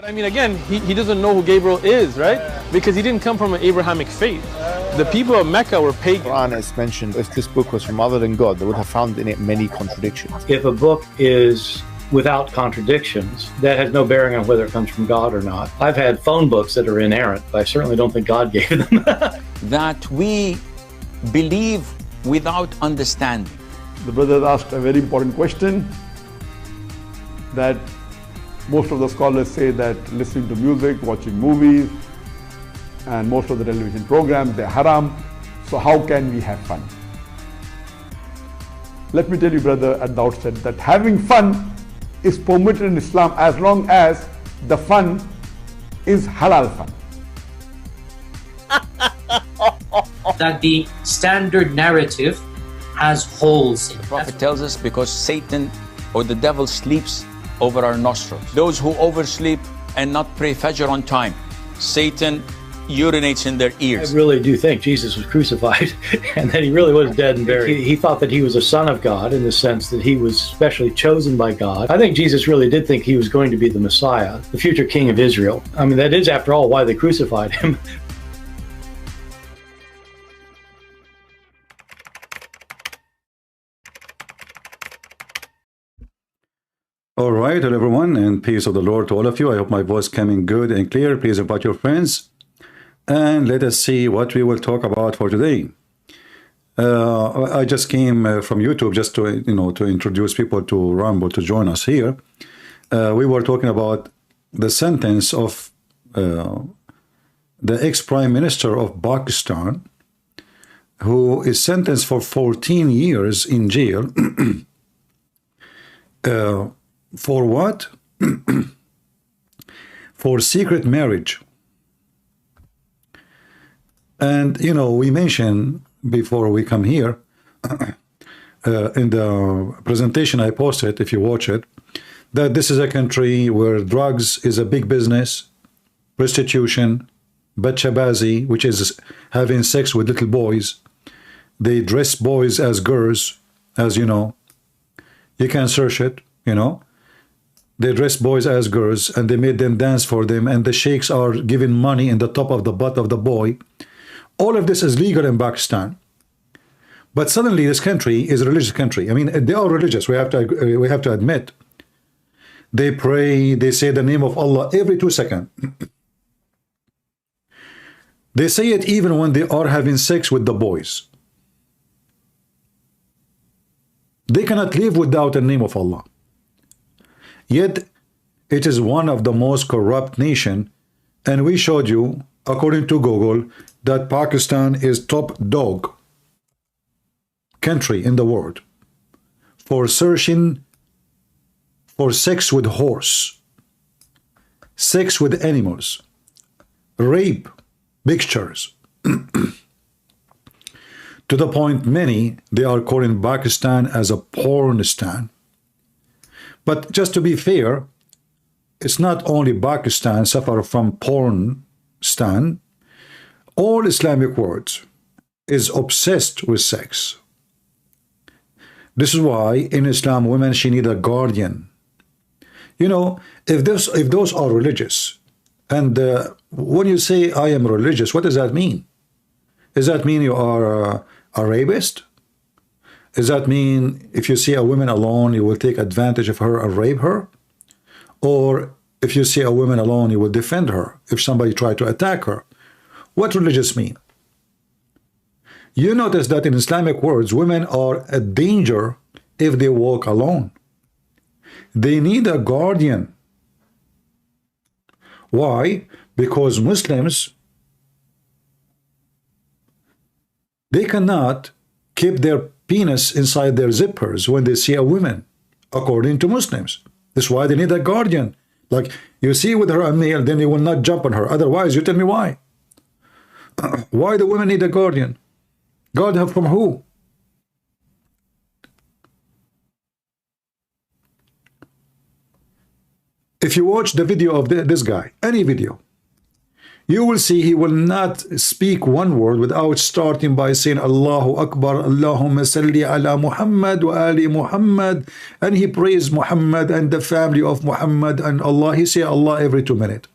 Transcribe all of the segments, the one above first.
But I mean, again, he doesn't know who Gabriel is, right? Because he didn't come from an Abrahamic faith. The people of Mecca were pagan. Quran is mentioned. If this book was from other than God, they would have found in it many contradictions. If a book is without contradictions, that has no bearing on whether it comes from God or not. I've had phone books that are inerrant, but I certainly don't think God gave them. That we believe without understanding. The brother asked a very important question, that most of the scholars say that listening to music, watching movies, and most of the television programs, they're haram. So how can we have fun? Let me tell you, brother, at the outset that having fun is permitted in Islam as long as the fun is halal fun. That the standard narrative has holes in it. The Prophet tells us because Satan or the devil sleeps over our nostrils. Those who oversleep and not pray Fajr on time, Satan urinates in their ears. I really do think Jesus was crucified and that he really was dead and buried. He thought that he was a son of God in the sense that he was specially chosen by God. I think Jesus really did think he was going to be the Messiah, the future king of Israel. I mean, that is, after all, why they crucified him. All right, hello everyone, and peace of the Lord to all of you. I hope my voice coming good and clear. Please invite your friends, and let us see what we will talk about for today. I just came from YouTube just to to introduce people to Rumble to join us here. We were talking about the sentence of the ex-prime minister of Pakistan, who is sentenced for 14 years in jail. For what? For secret marriage. And we mentioned before we come here in the presentation I posted, if you watch it, that this is a country where drugs is a big business, prostitution, bachabazi, which is having sex with little boys. They dress boys as girls, as you know. You can search it, They dress boys as girls and they made them dance for them, and the sheikhs are giving money in the top of the butt of the boy. All of this is legal in Pakistan. But suddenly this country is a religious country. I mean, they are religious, we have to admit. They pray, they say the name of Allah every 2 seconds. They say it even when they are having sex with the boys. They cannot live without the name of Allah. Yet, it is one of the most corrupt nation, and we showed you, according to Google, that Pakistan is top dog country in the world for searching for sex with horse, sex with animals, rape pictures, to the point many, they are calling Pakistan as a pornistan. But just to be fair, it's not only Pakistan suffer from porn-stan. All Islamic world is obsessed with sex. This is why in Islam, women, she need a guardian. If those are religious, and when you say I am religious, what does that mean? Does that mean you are a rapist? Does that mean if you see a woman alone, you will take advantage of her and rape her? Or if you see a woman alone, you will defend her if somebody try to attack her? What religious mean? You notice that in Islamic words, women are a danger if they walk alone. They need a guardian. Why? Because Muslims, they cannot keep their penis inside their zippers when they see a woman, according to Muslims. That's why they need a guardian. Like, you see with her a male, then you will not jump on her. Otherwise, you tell me why. Why do women need a guardian? Guardian from who? If you watch the video of this guy, any video, you will see he will not speak one word without starting by saying Allahu Akbar, Allahumma salli ala Muhammad wa ali Muhammad, and he praised Muhammad and the family of Muhammad and Allah. He say Allah every 2 minutes.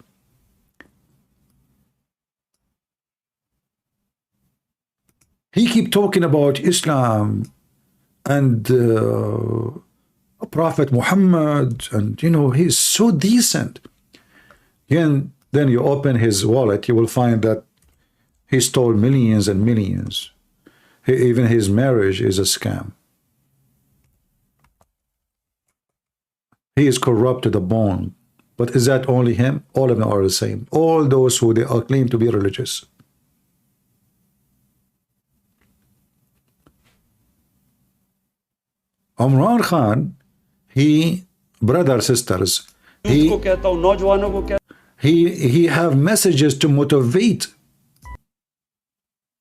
He keep talking about Islam and Prophet Muhammad, and you know, he's so decent. And then you open his wallet, you will find that he stole millions and millions. Even his marriage is a scam. He is corrupt to the bone. But is that only him? All of them are the same. All those who they are claim to be religious. Imran Khan, he, brothers, sisters, he have messages to motivate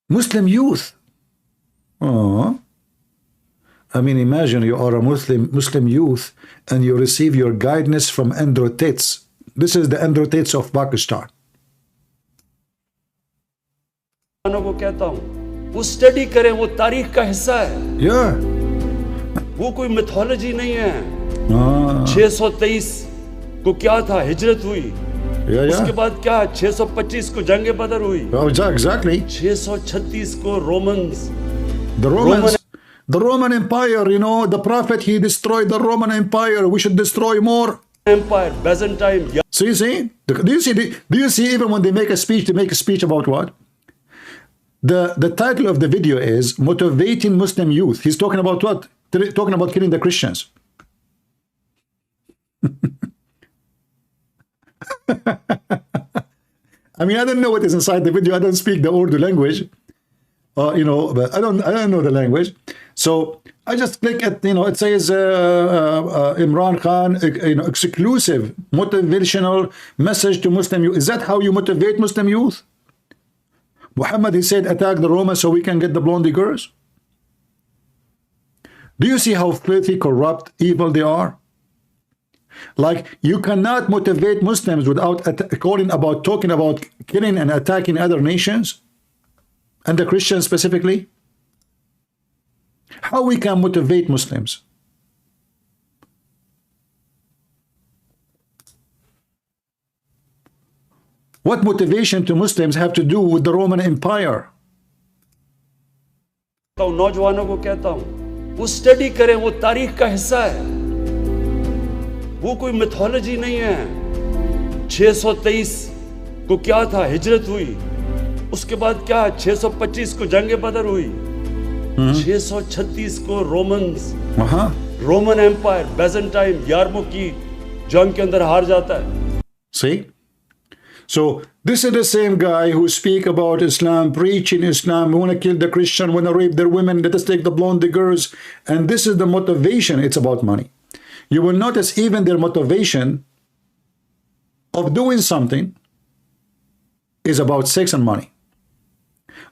Muslim youth. Oh, I mean, imagine you are a Muslim youth and you receive your guidance from Androtates. This is the Androtates of Pakistan. Yeah. वो कोई mythology नहीं है। 623 को क्या था, हिजरत हुई। उसके बाद क्या, 625 को जंग बदर हुई। Exactly. 636 को Romans, the Roman Empire, you know, the Prophet, he destroyed the Roman Empire. We should destroy more. Empire, Byzantine. So you see, do you see even when they make a speech, they make a speech about what? The title of the video is Motivating Muslim Youth. He's talking about what? Talking about killing the Christians. I mean, I don't know what is inside the video. I don't speak the Urdu language, you know, but I don't know the language. So I just click at, you know, it says Imran Khan, you know, exclusive motivational message to Muslim youth. Is that how you motivate Muslim youth? Muhammad, he said, attack the Romans so we can get the blondie girls. Do you see how filthy, corrupt, evil they are? Like, you cannot motivate Muslims without talking about killing and attacking other nations, and the Christians specifically. How we can motivate Muslims? What motivation to Muslims have to do with the Roman Empire? नौजवानों को कहता हूं, वो study करें, वो तारीख का हिस्सा है, वो कोई मिथोलॉजी नहीं है। 623 को क्या था, हिजरत हुई। उसके बाद क्या, 625 को जंग बदर हुई। 636 को रोमन्स, रोमन एम्पायर, बैजेंटाइन, 11वीं की जंग के अंदर हार जाता है। See? So this is the same guy who speak about Islam, preaching Islam, want to kill the Christian, want to rape their women, let us take the blonde girls, and this is the motivation. It's about money. You will notice even their motivation of doing something is about sex and money.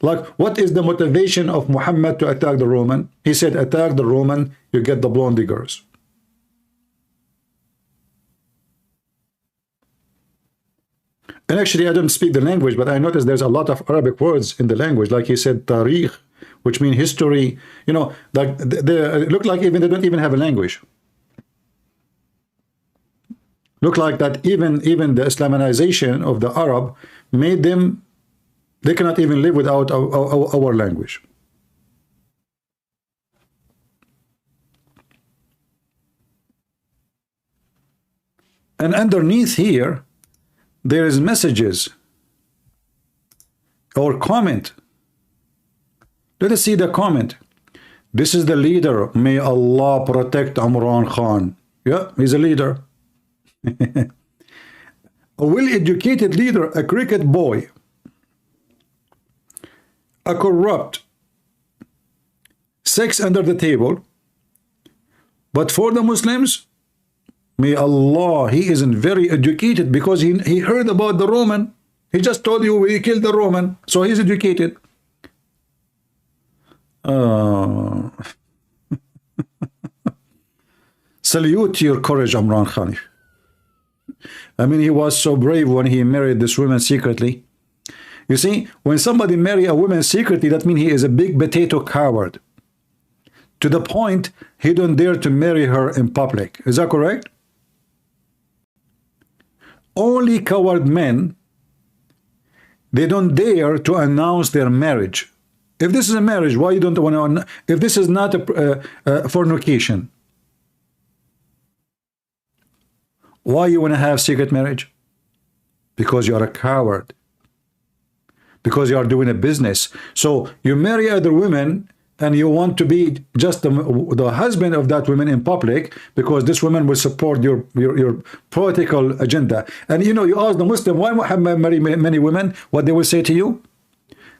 Like, what is the motivation of Muhammad to attack the Roman? He said, attack the Roman, you get the blondie girls. And actually, I don't speak the language, but I noticed there's a lot of Arabic words in the language. Like he said, tarikh, which means history. You know, like they look like even they don't even have a language. Look like that even the Islamization of the Arab made them, they cannot even live without our language. And underneath here, there is messages or comment. Let us see the comment. This is the leader. May Allah protect Imran Khan. Yeah, he's a leader. A well-educated leader, a cricket boy, a corrupt, sex under the table. But for the Muslims, may Allah, he isn't very educated because he heard about the Roman. He just told you we killed the Roman, so he's educated. Salute your courage, Imran Khan. I mean, he was so brave when he married this woman secretly. You see, when somebody marry a woman secretly, that means he is a big potato coward. To the point, he don't dare to marry her in public. Is that correct? Only coward men, they don't dare to announce their marriage. If this is a marriage, why you don't want to? If this is not a fornication, why you want to have secret marriage? Because you are a coward. Because you are doing a business. So you marry other women and you want to be just the husband of that woman in public because this woman will support your political agenda. And you know, you ask the Muslim, why Muhammad marry many women? What they will say to you?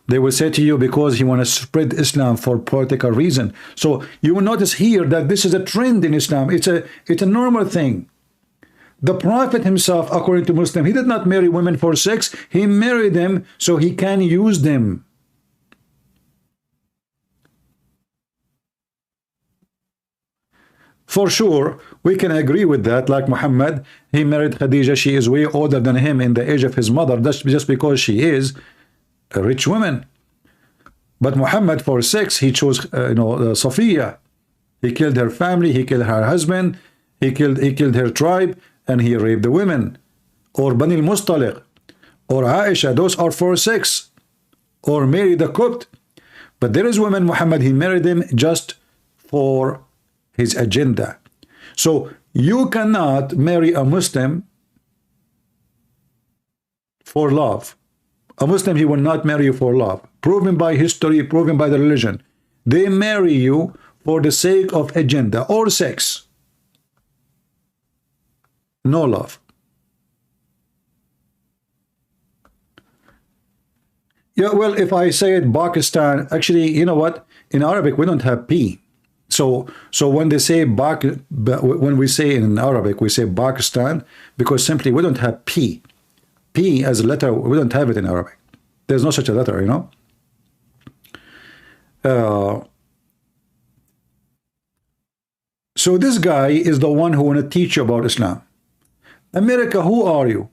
They will say to you, because he wants to spread Islam for political reason. So you will notice here that this is a trend in Islam. It's a normal thing. The Prophet himself, according to Muslim, he did not marry women for sex. He married them so he can use them. For sure, we can agree with that. Like Muhammad, he married Khadija. She is way older than him in the age of his mother. That's just because she is a rich woman. But Muhammad, for sex, he chose, Safiya. He killed her family. He killed her husband. He killed her tribe. And he raped the women, or Bani al-Mustaliq, or Aisha. Those are for sex, or Mary the Copt. But there is women, Muhammad, he married them just for his agenda. So you cannot marry a Muslim for love. A Muslim, he will not marry you for love. Proven by history, proven by the religion. They marry you for the sake of agenda or sex. No love. Yeah, well, if I say it, Pakistan, actually, you know what? In Arabic, we don't have P. So when they say when we say in Arabic, we say Pakistan, because simply we don't have P. P as a letter, we don't have it in Arabic. There's no such a letter, you know. So this guy is the one who want to teach you about Islam. America, who are you?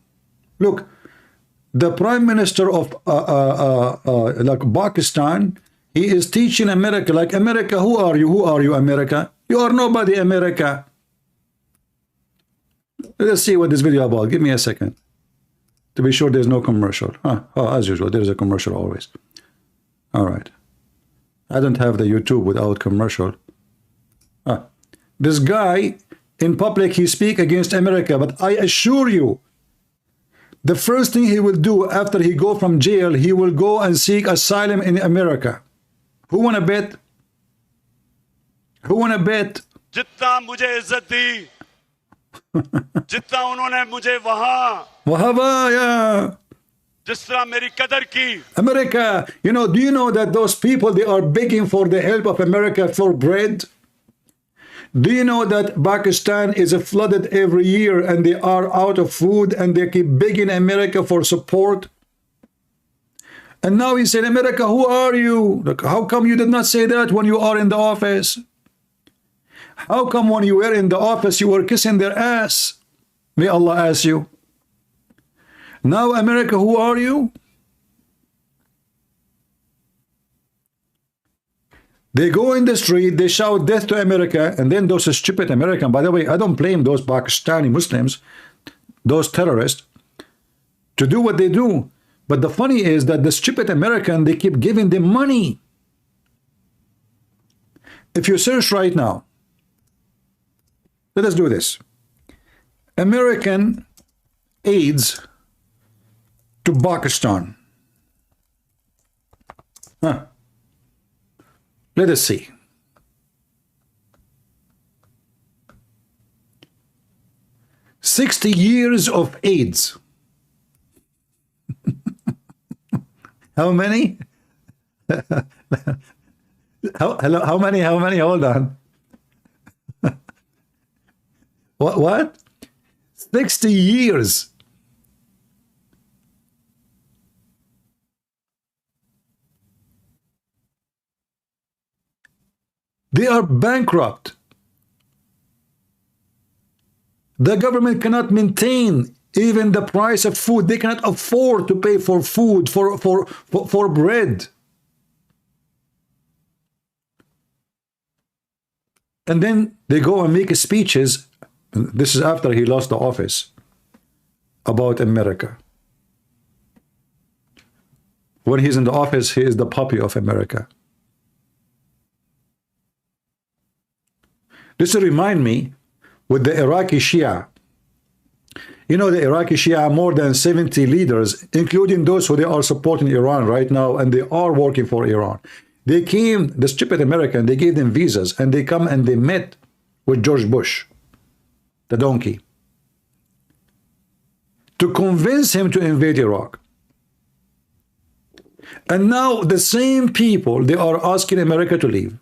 Look, the Prime Minister of like Pakistan, he is teaching America, like, America, who are you? Who are you, America? You are nobody, America. Let's see what this video about. Give me a second. To be sure there's no commercial. Oh, as usual, there's a commercial always. All right. I don't have the YouTube without commercial. This guy, in public, he speak against America, but I assure you, the first thing he will do after he go from jail, he will go and seek asylum in America. Who wanna bet? Who wanna bet? जितना मुझे इज्जत दी, जितना उन्होंने मुझे yeah. जिस तरह मेरी कदर की. America, do you know that those people, they are begging for the help of America for bread? Do you know that Pakistan is flooded every year and they are out of food and they keep begging America for support? And now he said, America, who are you? Look, how come you did not say that when you are in the office? How come when you were in the office you were kissing their ass? May Allah ask you. Now, America, who are you? They go in the street, they shout death to America, and then those stupid Americans, by the way, I don't blame those Pakistani Muslims, those terrorists, to do what they do. But the funny is that the stupid American, they keep giving them money. If you search right now, let us do this. American aids to Pakistan. Let us see. $60 years of AIDS. How many? How many? Hold on. What? 60 years. They are bankrupt. The government cannot maintain Even the price of food, they cannot afford to pay for food, for bread. And then they go and make speeches. This is after he lost the office, about America. When he's in the office, he is the puppy of America. This remind me with the Iraqi Shia. You know, the Iraqi Shia, more than 70 leaders, including those who they are supporting Iran right now, and they are working for Iran. They came, the stupid American, they gave them visas, and they come and they met with George Bush, the donkey, to convince him to invade Iraq. And now the same people, they are asking America to leave.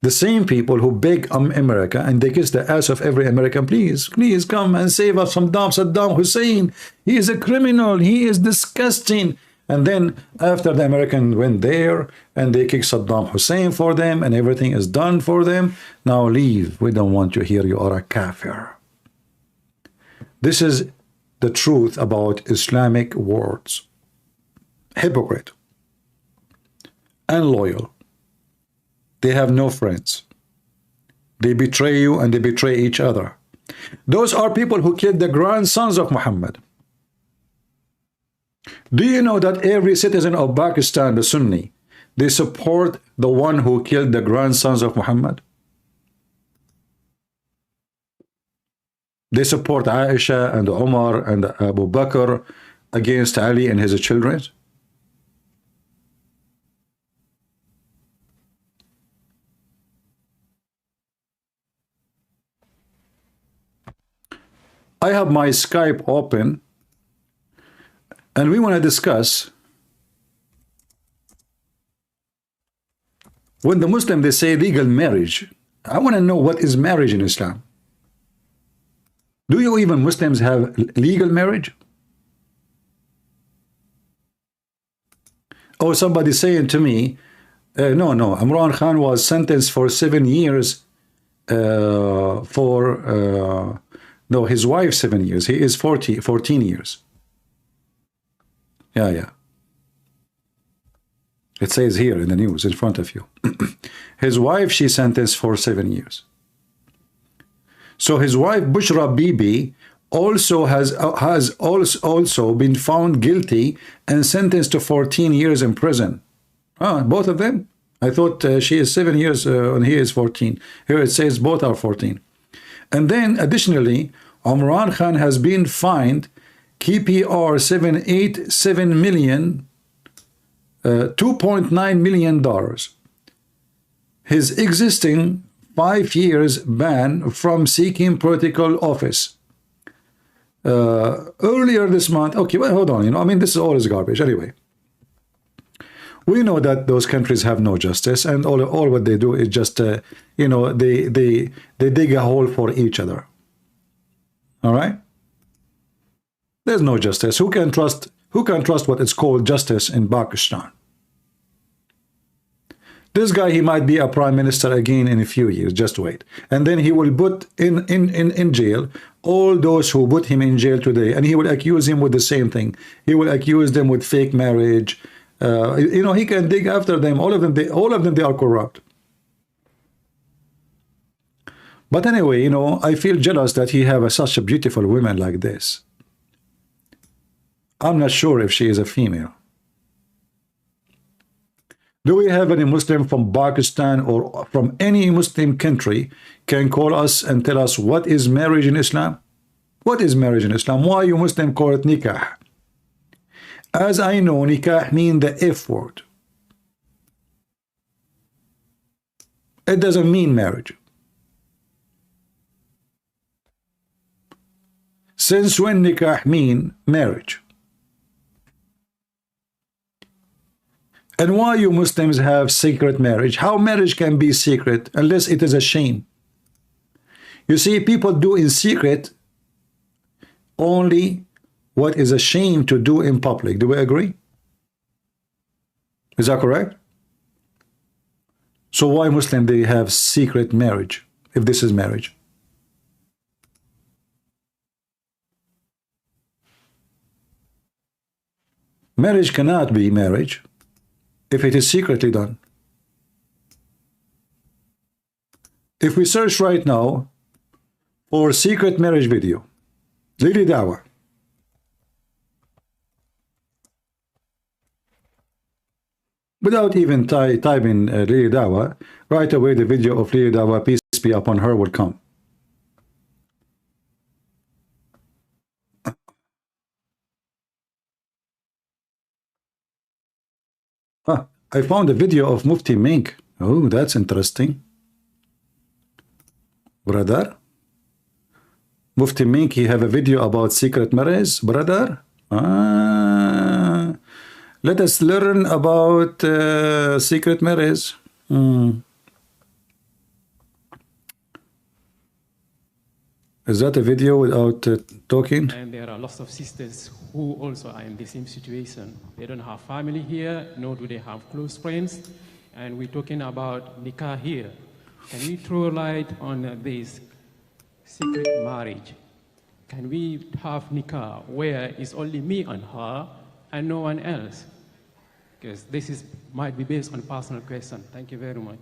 The same people who beg America and they kiss the ass of every American, please, please come and save us from Saddam Hussein. He is a criminal. He is disgusting. And then after the American went there and they kick Saddam Hussein for them and everything is done for them, now leave. We don't want you here. You are a kafir. This is the truth about Islamic words. Hypocrite and loyal. They have no friends. They betray you and they betray each other. Those are people who killed the grandsons of Muhammad. Do you know that every citizen of Pakistan, the Sunni, they support the one who killed the grandsons of Muhammad? They support Aisha and Umar and Abu Bakr against Ali and his children. I have my Skype open and we want to discuss when the Muslim they say legal marriage. I want to know what is marriage in Islam. Do you even Muslims have legal marriage? Oh, somebody saying to me, no, Imran Khan was sentenced for 7 years no, his wife 7 years. He is 14 years. Yeah. It says here in the news in front of you. His wife, she sentenced for 7 years. So his wife, Bushra Bibi, also has also been found guilty and sentenced to 14 years in prison. Both of them? I thought she is 7 years and he is 14. Here it says both are 14. And then additionally, Imran Khan has been fined KPR 787 million, $2.9 million. His existing 5 years ban from seeking political office. Earlier this month, okay, well, hold on, I mean, this is all is garbage anyway. We know that those countries have no justice, and all what they do is just, they dig a hole for each other. All right? There's no justice. Who can trust what is called justice in Pakistan? This guy, he might be a prime minister again in a few years. Just wait. And then he will put in jail all those who put him in jail today, and he will accuse him with the same thing. He will accuse them with fake marriage. He can dig after them. All of them, they are corrupt. But anyway, I feel jealous that he have such a beautiful woman like this. I'm not sure if she is a female. Do we have any Muslim from Pakistan or from any Muslim country can call us and tell us what is marriage in Islam? What is marriage in Islam? Why you Muslim call it nikah? As I know, nikah means the F word. It doesn't mean marriage. Since when nikah mean marriage? And why you Muslims have secret marriage? How marriage can be secret unless it is a shame? You see, people do in secret only what is a shame to do in public. Do we agree? Is that correct? So why Muslim they have secret marriage if this is marriage? Marriage cannot be marriage if it is secretly done. If we search right now for secret marriage video, Lili Dawa, without even typing Lili Dawa, right away the video of Lili Dawa, peace be upon her, will come. I found a video of Mufti Mink. Oh, that's interesting. Brother, Mufti Mink, he have a video about secret marriage, brother. Let us learn about secret marriage. Is that a video without talking? And there are lots of sisters who also are in the same situation. They don't have family here, nor do they have close friends. And we're talking about nikah here. Can we throw light on this secret marriage? Can we have nikah where it's only me and her and no one else? Because this might be based on personal question. Thank you very much.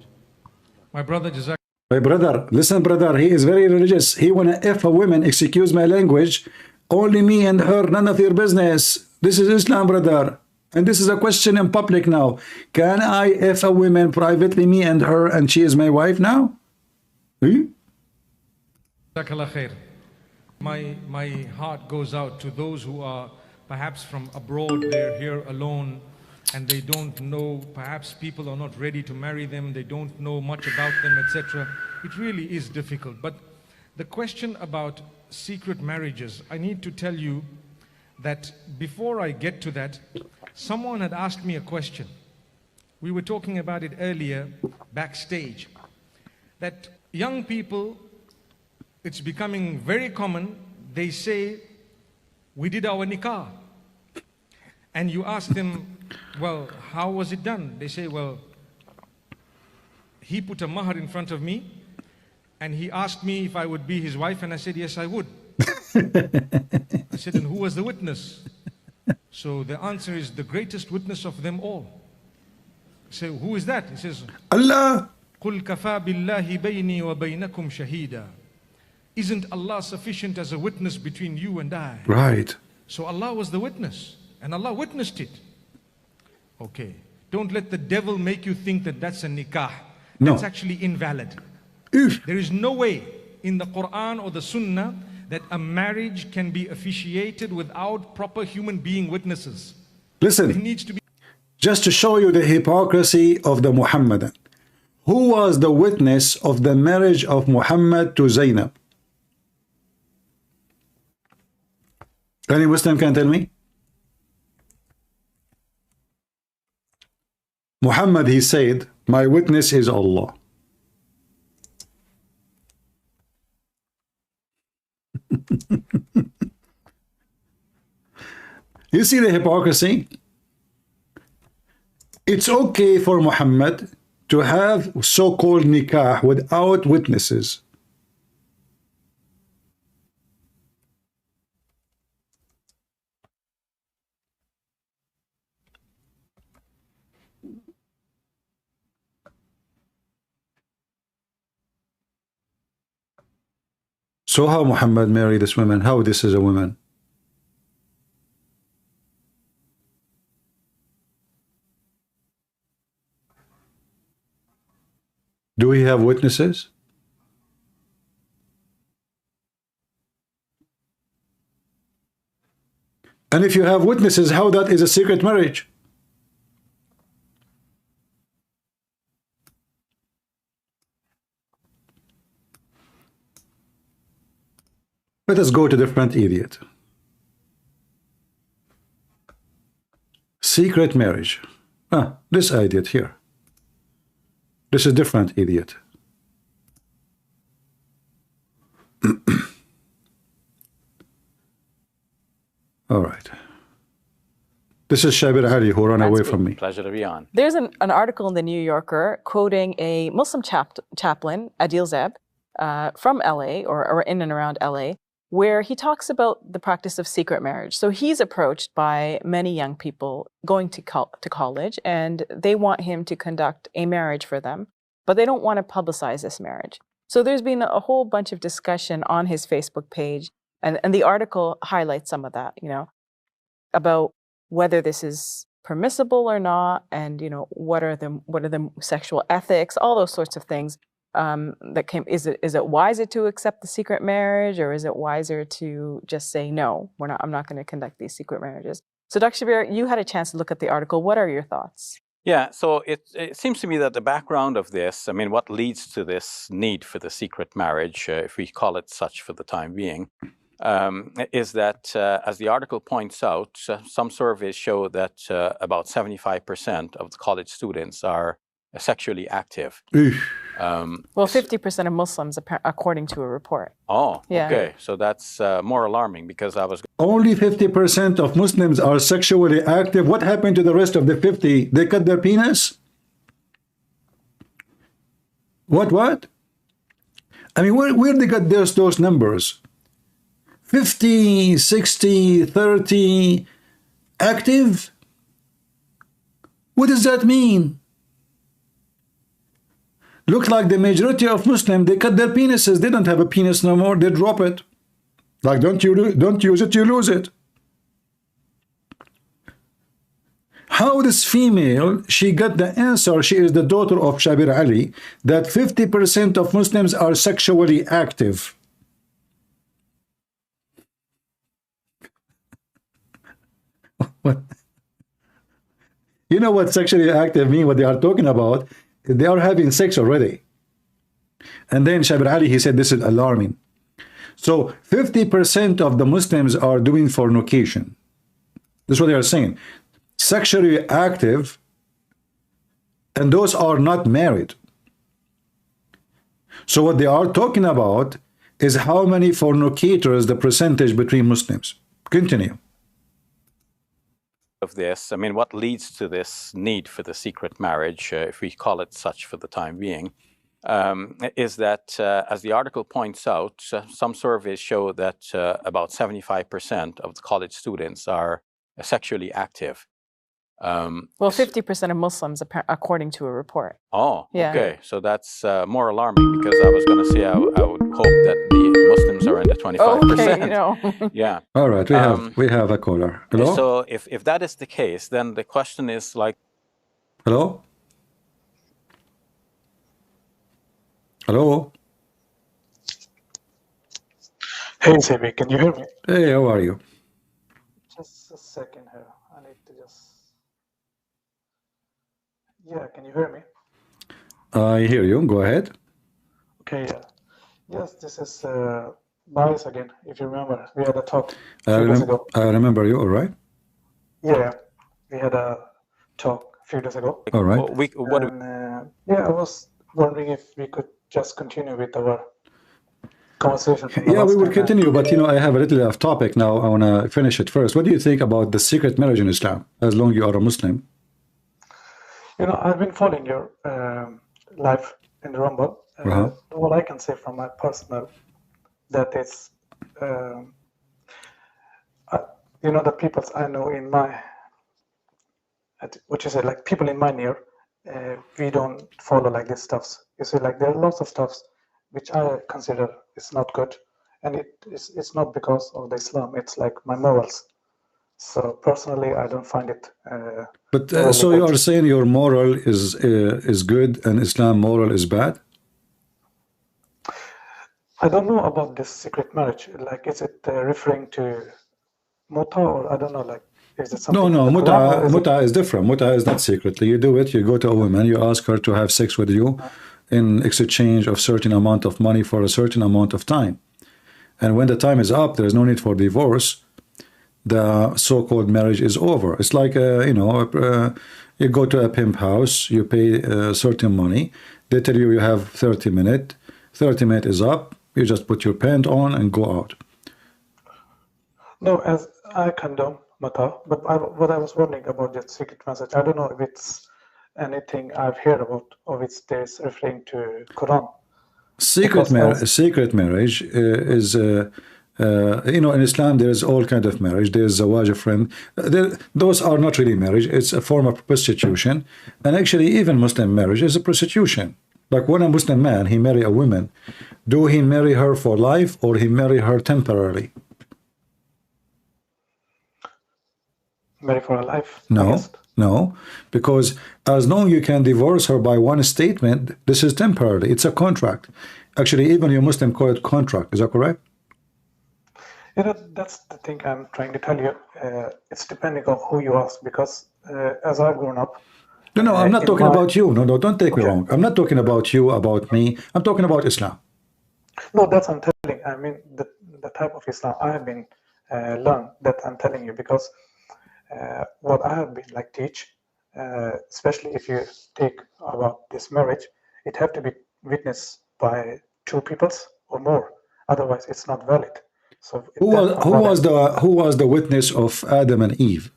My brother, Jazak. My brother, listen, brother, he is very religious. He wanna F a woman, excuse my language, only me and her, none of your business. This is Islam, brother. And this is a question in public now. Can I F a woman privately, me and her, and she is my wife now? My heart goes out to those who are perhaps from abroad, they're here alone, and they don't know, perhaps people are not ready to marry them, they don't know much about them, etc. It really is difficult. But the question about secret marriages, I need to tell you that before I get to that, someone had asked me a question. We were talking about it earlier backstage, that young people, it's becoming very common, they say, we did our nikah. And you ask them, well, how was it done? They say, well, he put a mahar in front of me and he asked me if I would be his wife, and I said, yes, I would. I said, and who was the witness? So the answer is the greatest witness of them all. I say, who is that? He says, Allah. قُلْ كَفَى بِاللَّهِ بَيْنِي وَبَيْنَكُمْ شَهِيدًا. Isn't Allah sufficient as a witness between you and I? Right. So Allah was the witness, and Allah witnessed it. Okay. Don't let the devil make you think that that's a nikah. No. That's actually invalid. There is no way in the Quran or the Sunnah that a marriage can be officiated without proper human being witnesses. Listen, It needs to be. just to show you the hypocrisy of the Muhammadan. Who was the witness of the marriage of Muhammad to Zainab? Any Muslim can tell me? Muhammad, he said, my witness is Allah. You see the hypocrisy? It's okay for Muhammad to have so-called nikah without witnesses. So how Muhammad married this woman? How this is a woman? Do we have witnesses? And if you have witnesses, how that is a secret marriage? Let us go to different idiot. Secret marriage. This idiot here. This is different idiot. All right. This is Shabir Ali, who ran away from me. Pleasure to be on. There's an article in the New Yorker quoting a Muslim chaplain, Adil Zeb, from LA or in and around LA, where he talks about the practice of secret marriage. So he's approached by many young people going to college, and they want him to conduct a marriage for them, but they don't want to publicize this marriage. So there's been a whole bunch of discussion on his Facebook page, and the article highlights some of that, about whether this is permissible or not, and what are the sexual ethics, all those sorts of things. Is it wiser to accept the secret marriage, or is it wiser to just say no? I'm not going to conduct these secret marriages. So, Dr. Shabir, you had a chance to look at the article. What are your thoughts? Yeah, so it seems to me that the background of this, what leads to this need for the secret marriage, if we call it such for the time being, is that, as the article points out, some surveys show that about 75% of the college students are sexually active. Well, 50% of Muslims, according to a report. Oh, yeah. Okay. So that's more alarming, because I was... Only 50% of Muslims are sexually active. What happened to the rest of the 50? They cut their penis? What? I mean, where they got those numbers? 50, 60, 30 active? What does that mean? Look like the majority of Muslims, they cut their penises. They don't have a penis no more. They drop it. Like, don't use it, you lose it. How this female, she got the answer, she is the daughter of Shabir Ali, that 50% of Muslims are sexually active. What? You know what sexually active mean, what they are talking about? They are having sex already. And then Shabir Ali, he said this is alarming. So 50% of the Muslims are doing fornication. This is what they are saying. Sexually active, and those are not married. So what they are talking about is how many fornicators, the percentage between Muslims. Continue. Of this, what leads to this need for the secret marriage, if we call it such for the time being, is that, as the article points out, some surveys show that about 75% of the college students are sexually active. Well, 50% of Muslims, according to a report. Oh, yeah. Okay. So that's more alarming, because I was going to say I would hope that the Muslims are in the 25%. Okay, Yeah. All right. We have a caller. Hello? So if that is the case, then the question is like... Hello? Hello? Hey, Sebi, can you hear me? Hey, how are you? Just a second here. I need to just... Yeah, can you hear me? I hear you. Go ahead. Okay, yeah. Yes, this is Boris again, if you remember. We had a talk a few days ago. I remember you, all right? Yeah, we had a talk a few days ago. All right. Yeah, I was wondering if we could just continue with our conversation. Yeah, we will continue, but I have a little off topic now. I want to finish it first. What do you think about the secret marriage in Islam, as long as you are a Muslim? I've been following your life in the Rumble. What I can say from my personal, that is, the people I know in my, what you say, like people in my near, we don't follow like this stuffs. You see, like there are lots of stuffs which I consider is not good, and it's not because of the Islam. It's like my morals. So personally, I don't find it. But so you are saying your moral is good and Islam moral is bad? I don't know about this secret marriage. Like, is it referring to muta, or I don't know? Like, is it something? No. Muta is different. Muta is not secretly. You do it. You go to a woman. You ask her to have sex with you in exchange of certain amount of money for a certain amount of time. And when the time is up, there is no need for divorce. The so-called marriage is over. It's like you go to a pimp house. You pay certain money. They tell you have 30 minutes. 30 minutes is up. You just put your pant on and go out. No, as I condone matter. But what I was wondering about the secret message, I don't know if it's anything I've heard about, or it's this referring to Quran. Secret marriage is, you know, in Islam there is all kind of marriage. There's zawaj, a friend. Those are not really marriage. It's a form of prostitution. And actually, even Muslim marriage is a prostitution. Like when a Muslim man, he marry a woman, do he marry her for life or he marry her temporarily? Marry for a life? No, no, because as long you can divorce her by one statement, this is temporary. It's a contract. Actually, even your Muslim call it contract. Is that correct? You know, that's the thing I'm trying to tell you. It's depending on who you ask, because as I've grown up. No, I'm not talking about you. No, don't take me wrong. I'm not talking about you, about me. I'm talking about Islam. No, that's I'm telling. I mean, the type of Islam I have been learned, that I'm telling you, because what I have been like teach, especially if you take about this marriage, it have to be witnessed by two peoples or more. Otherwise, it's not valid. So who was the witness of Adam and Eve?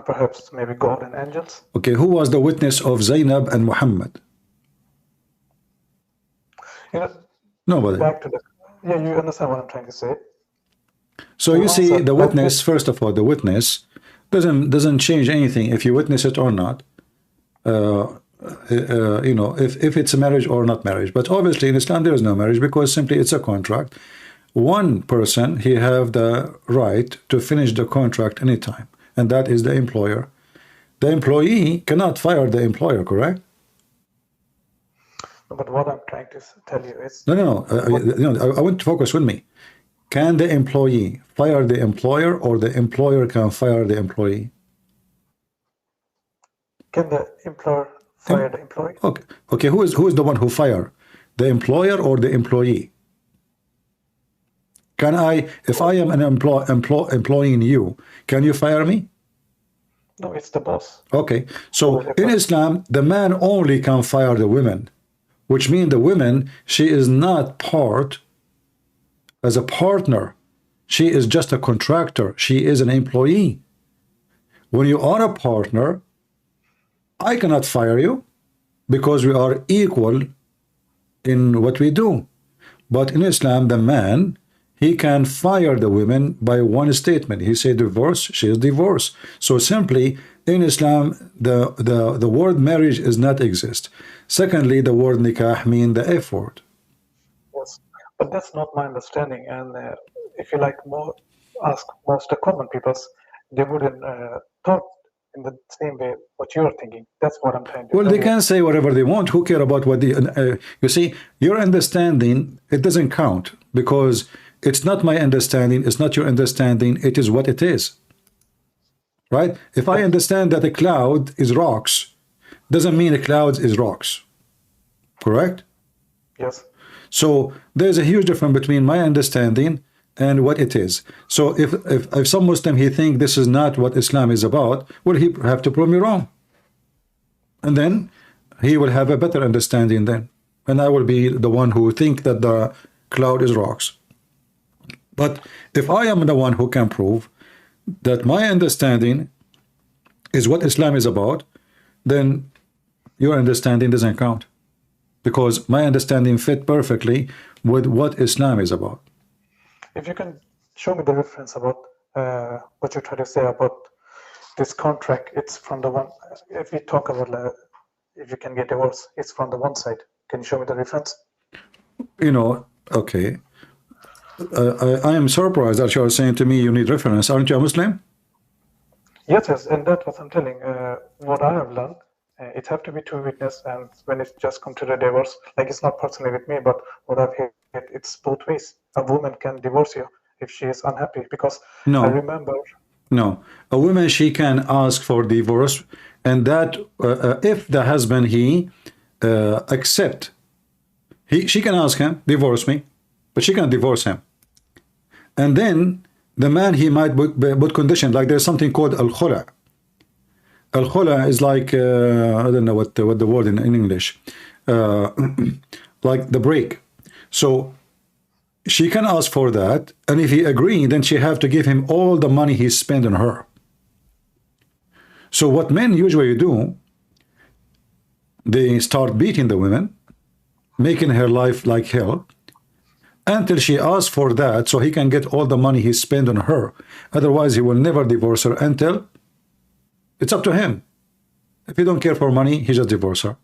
Perhaps maybe God and angels. Okay, who was the witness of Zainab and Muhammad? You know, nobody. Back to the, yeah, you understand what I'm trying to say. So you see, the witness, first of all, the witness doesn't change anything if you witness it or not. You know, if it's a marriage or not marriage. But obviously in Islam there is no marriage, because simply it's a contract. One person, he have the right to finish the contract anytime, and that is the employer. The employee cannot fire the employer, correct? But what I'm trying to tell you is... No, I want to focus with me. Can the employee fire the employer, or the employer can fire the employee? Can the employer fire the employee? Okay. Who is the one who fire? The employer or the employee? Can I, if I am an employing you, can you fire me? No, it's the boss. Okay. So in Islam, the man only can fire the women, which means the woman, she is not part as a partner. She is just a contractor. She is an employee. When you are a partner, I cannot fire you because we are equal in what we do. But in Islam, the man, he can fire the women by one statement. He said divorce, she is divorced. So simply in Islam, the word marriage does not exist. Secondly, the word nikah means the F word. Yes, but that's not my understanding. And if you like ask most the common peoples, they wouldn't talk in the same way what you're thinking. That's what I'm trying to Well, they can say whatever they want. Who care about what the you see, your understanding, it doesn't count, because it's not my understanding, it's not your understanding, it is what it is. Right? If I understand that a cloud is rocks, doesn't mean a cloud is rocks. Correct? Yes. So there's a huge difference between my understanding and what it is. So if some Muslim, he think this is not what Islam is about, well, he have to prove me wrong. And then he will have a better understanding then. And I will be the one who think that the cloud is rocks. But if I am the one who can prove that my understanding is what Islam is about, then your understanding doesn't count, because my understanding fit perfectly with what Islam is about. If you can show me the reference about what you're trying to say about this contract, it's from the one, if we talk about if you can get divorced, it's from the one side. Can you show me the reference? You know, okay. I am surprised that you are saying to me you need reference. Aren't you a Muslim? Yes, and that's what I'm telling. What I have learned, it have to be two witnesses, and when it's just come to the divorce, like it's not personally with me, but what I've heard, it's both ways. A woman can divorce you if she is unhappy, because no. I remember. No, a woman, she can ask for divorce, and that if the husband, he accept, she can ask him, divorce me, but she can divorce him. And then the man, he might put condition, like there's something called al-khula. Al-khula is like, I don't know what the word in English, like the break. So she can ask for that, and if he agrees, then she have to give him all the money he spent on her. So what men usually do, they start beating the women, making her life like hell, until she asks for that, so he can get all the money he spent on her. Otherwise, he will never divorce her until it's up to him. If he don't care for money, he just divorce her.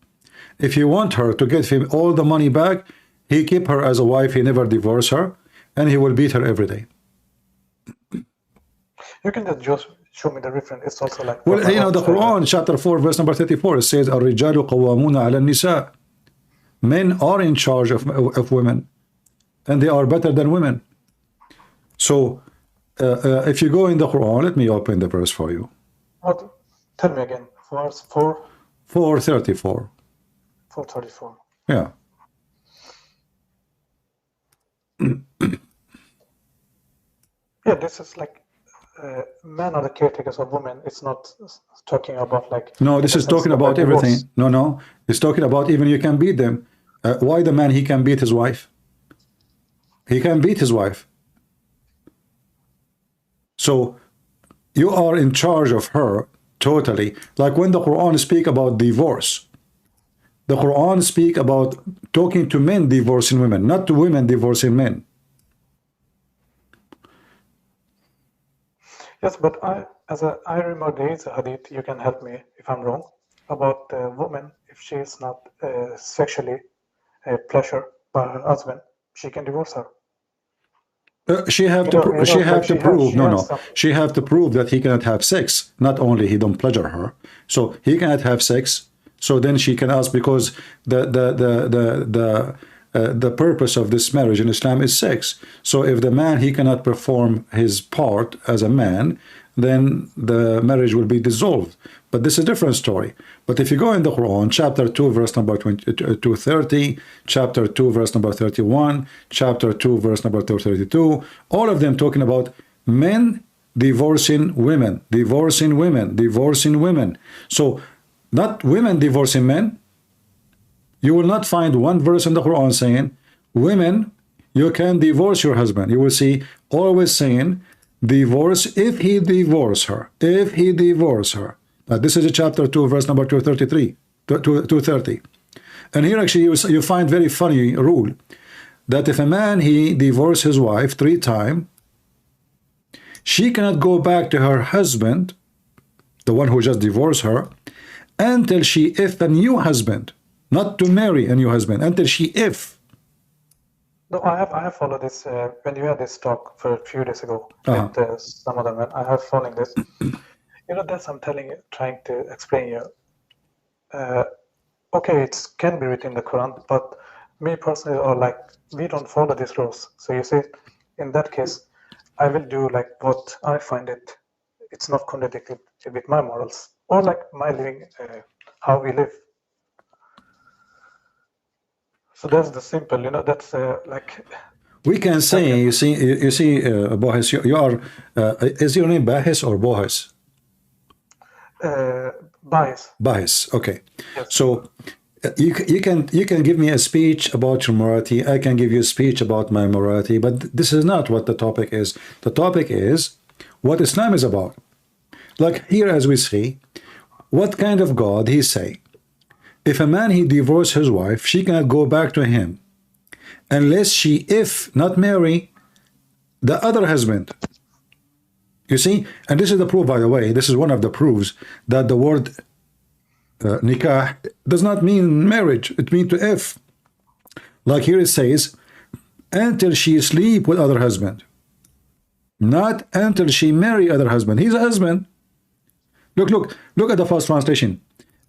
If he want her to give him all the money back, he keep her as a wife, he never divorce her, and he will beat her every day. You can just show me the reference. It's also like... Well, you know, the Quran, chapter 4, verse number 34, it says, الرجال قوامون على النساء. Men are in charge of women, and they are better than women. So, if you go in the Quran, let me open the verse for you. What? Tell me again. Verse 4? 434. 434. Yeah. Yeah, this is like men are the caretakers of women. It's not talking about like... No, this is talking about everything. No. It's talking about even you can beat them. Why the man, he can beat his wife? He can beat his wife. So you are in charge of her totally. Like when the Quran speak about divorce, the Quran speak about talking to men divorcing women, not to women divorcing men. Yes, but I remember there is a hadith, you can help me if I'm wrong, about the woman, if she is not sexually pleasured by her husband, she can divorce her. She have to prove that he cannot have sex. Not only he don't pleasure her, so he cannot have sex. So then she can ask, because the purpose of this marriage in Islam is sex. So if the man, he cannot perform his part as a man, then the marriage will be dissolved. But this is a different story. But if you go in the Quran, chapter 2, verse number 230, chapter 2, verse number 31, chapter 2, verse number 232, all of them talking about men divorcing women, divorcing women, divorcing women. So not women divorcing men. You will not find one verse in the Quran saying, women, you can divorce your husband. You will see always saying, divorce if he divorce her, if he divorce her. Now, this is a chapter 2, verse number 233, 230. And here actually you find very funny rule, that if a man, he divorced his wife 3 times, she cannot go back to her husband, the one who just divorced her, until she if a new husband, not to marry a new husband, until she if. No, I have followed this when you had this talk for a few days ago with some other men. I have followed this. You know, that's I'm trying to explain you. Okay, it can be written in the Quran, but me personally, or like, we don't follow these rules. So you see, in that case, I will do like what I find it's not contradicted with my morals, or like my living, how we live. So that's the simple, you know, that's like... We can say, you see, Bohis, you are, is your name Bahis or Bohis? Bahis. Bahis, okay. Yes. So you can give me a speech about your morality, I can give you a speech about my morality, but this is not what the topic is. The topic is what Islam is about. Like here, as we see, what kind of God he say? If a man, he divorced his wife, she cannot go back to him unless she, if not marry the other husband. You see, and this is the proof, by the way, this is one of the proofs that the word nikah does not mean marriage, it means to if. Like here it says, until she sleep with other husband, not until she marry other husband. He's a husband. Look at the first translation.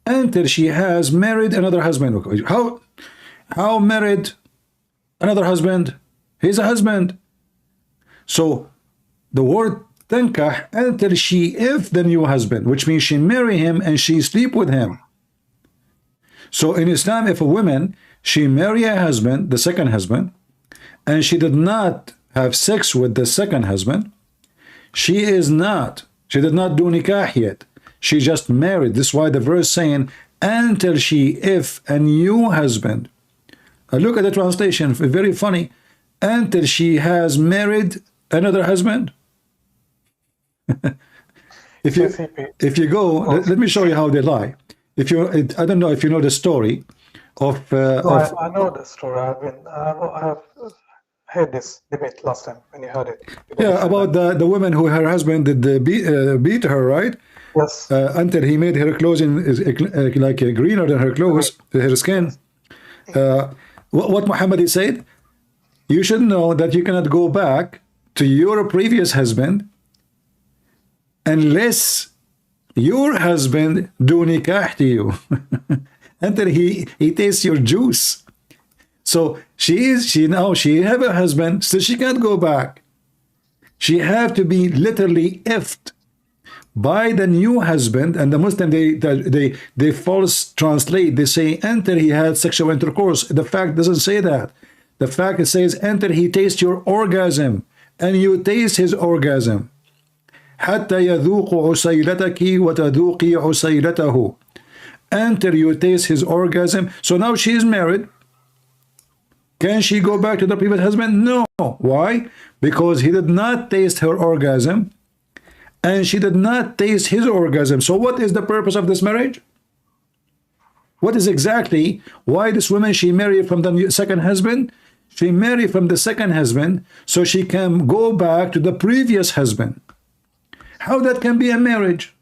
Until she has married another husband. How married another husband? He's a husband. So the word tankah, until she if the new husband, which means she marry him and she sleep with him. So in Islam, if a woman, she marry a husband, the second husband, and she did not have sex with the second husband, she did not do nikah yet. She just married. This is why the verse saying, until she if a new husband. Look at the translation, very funny. until she has married another husband. If you go, let me show you how they lie. If you, I don't know if you know the story of. I know the story. I have heard this debate last time when you heard it. Yeah, about the woman who her husband did beat her, right? Yes. Until he made her clothes like greener than her clothes, her skin. What Muhammad said, you should know that you cannot go back to your previous husband unless your husband do nikah to you until he tastes your juice. So she have a husband, so she can't go back. She have to be literally effed by the new husband. And the Muslim, they false translate. They say until he had sexual intercourse. The fact doesn't say that. The fact it says until he tastes your orgasm, and you taste his orgasm. حتى يذوق عسيلتك وتذوقي عسيلته. Until you taste his orgasm. So now she is married. Can she go back to the previous husband? No. Why? Because he did not taste her orgasm, and she did not taste his orgasm. So what is the purpose of this marriage? What is exactly why this woman, she married from the second husband? She married from the second husband so she can go back to the previous husband. How that can be a marriage?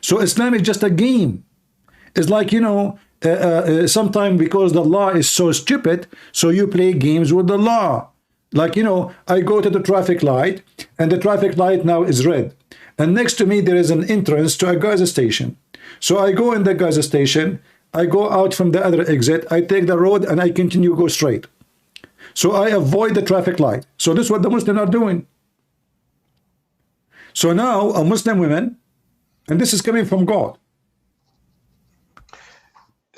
So Islam is just a game. It's like, you know, sometimes because the law is so stupid, so you play games with the law. Like, you know, I go to the traffic light, and the traffic light now is red. And next to me, there is an entrance to a gas station. So I go in the gas station, I go out from the other exit, I take the road, and I continue to go straight. So I avoid the traffic light. So this is what the Muslims are doing. So now a Muslim woman, and this is coming from God.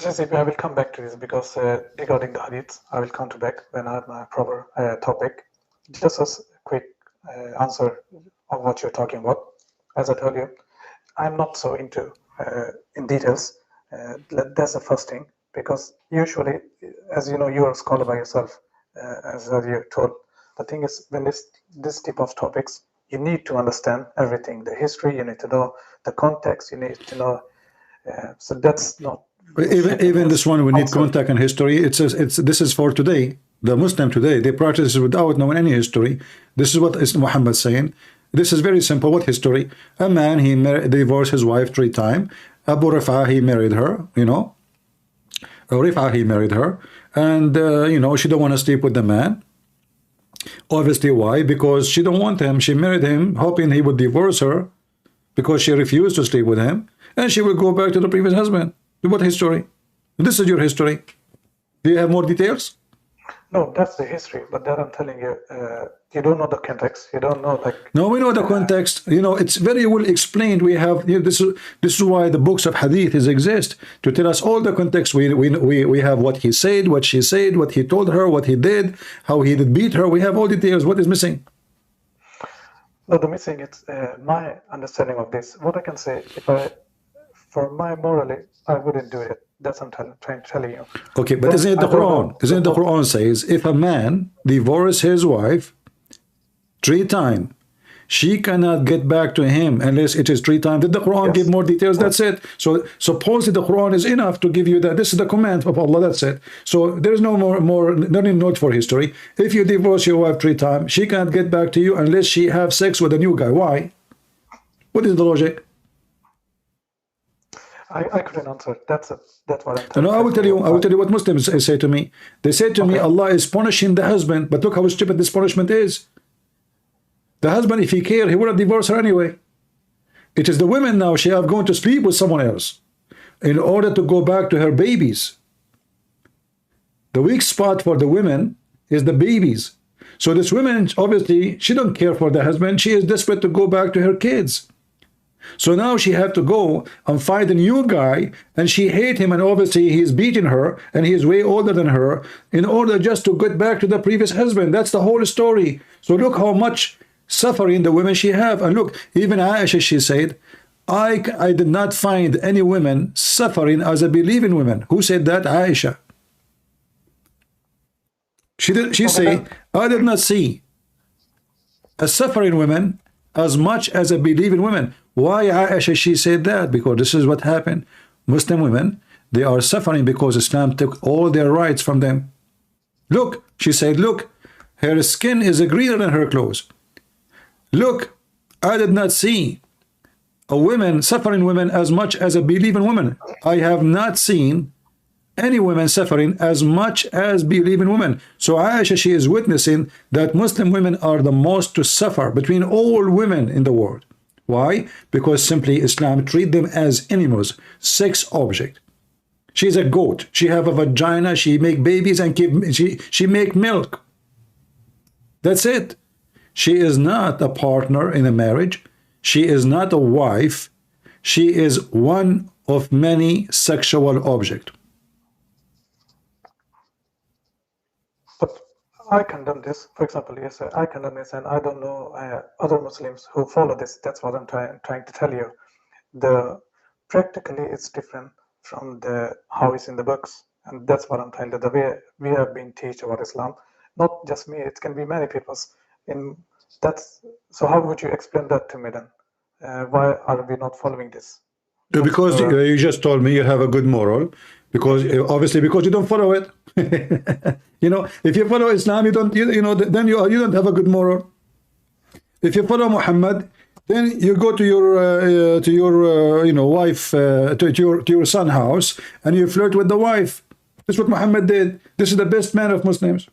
I will come back to this because regarding the hadith, I will come back when I have my proper topic. Just as a quick answer of what you're talking about. As I told you, I'm not so into in details. That's the first thing, because usually, as you know, you're a scholar by yourself, as you told. The thing is, when this type of topics, you need to understand everything, the history, you need to know the context, you need to know. So that's not. Even this one, we need context and history. This is for today. The Muslim today, they practice without knowing any history. This is what is Muhammad saying. This is very simple. What history? A man, he divorced his wife 3 times. Abu Rif'ah, he married her, you know. Rif'ah, he married her. And, you know, she don't want to sleep with the man. Obviously, why? Because she don't want him. She married him hoping he would divorce her because she refused to sleep with him. And she will go back to the previous husband. What history? This is your history. Do you have more details? No, that's the history. But that I'm telling you, you don't know the context. You don't know, like. No, we know the context. You know, it's very well explained. We have, you know, this is why the books of hadith exist, to tell us all the context. We have what he said, what she said, what he told her, what he did, how he did beat her. We have all details. What is missing? No, the missing is my understanding of this. What I can say, for my morally, I wouldn't do it. That's what I'm trying to tell you. Okay, but isn't it the Quran? Isn't it the Quran says if a man divorces his wife 3 times, she cannot get back to him unless it is 3 times. Did the Quran give more details? That's it. So supposedly the Quran is enough to give you that. This is the command of Allah. That's it. So there is no more note for history. If you divorce your wife 3 times, she can't get back to you unless she have sex with a new guy. Why? What is the logic? I couldn't answer. That's what I'm telling you. I will tell you what Muslims say to me. They say to me, Allah is punishing the husband, but look how stupid this punishment is. The husband, if he cared, he would have divorced her anyway. It is the women now, she have gone to sleep with someone else in order to go back to her babies. The weak spot for the women is the babies. So this woman, obviously, she don't care for the husband. She is desperate to go back to her kids. So now she have to go and find a new guy, and she hate him, and obviously he's beating her, and he's way older than her, in order just to get back to the previous husband. That's the whole story. So look how much suffering the women she have. And look, even Aisha, she said, I did not find any women suffering as a believing woman. Who said that? Aisha. She say, I did not see a suffering woman as much as a believing woman. Why, Aisha, she said that? Because this is what happened. Muslim women, they are suffering because Islam took all their rights from them. Look, she said, look, her skin is greener than her clothes. Look, I did not see a woman, suffering women, as much as a believing woman. I have not seen any women suffering as much as believing women. So Aisha, she is witnessing that Muslim women are the most to suffer between all women in the world. Why? Because simply Islam treat them as animals, sex object. She's a goat. She have a vagina. She make babies and she make milk. That's it. She is not a partner in a marriage. She is not a wife. She is one of many sexual objects. But I condemn this. For example, yes, I condemn this, and I don't know other Muslims who follow this. That's what I'm trying to tell you. Practically, it's different from how it's in the books, and that's what I'm trying to. The way we have been taught about Islam, not just me. It can be many people's. So how would you explain that to me then? Why are we not following this? Because you just told me you have a good moral. Because obviously, because you don't follow it. You know, if you follow Islam, then you don't have a good moral. If you follow Muhammad, then you go to your wife, to your son's house, and you flirt with the wife. That's what Muhammad did. This is the best man of Muslims.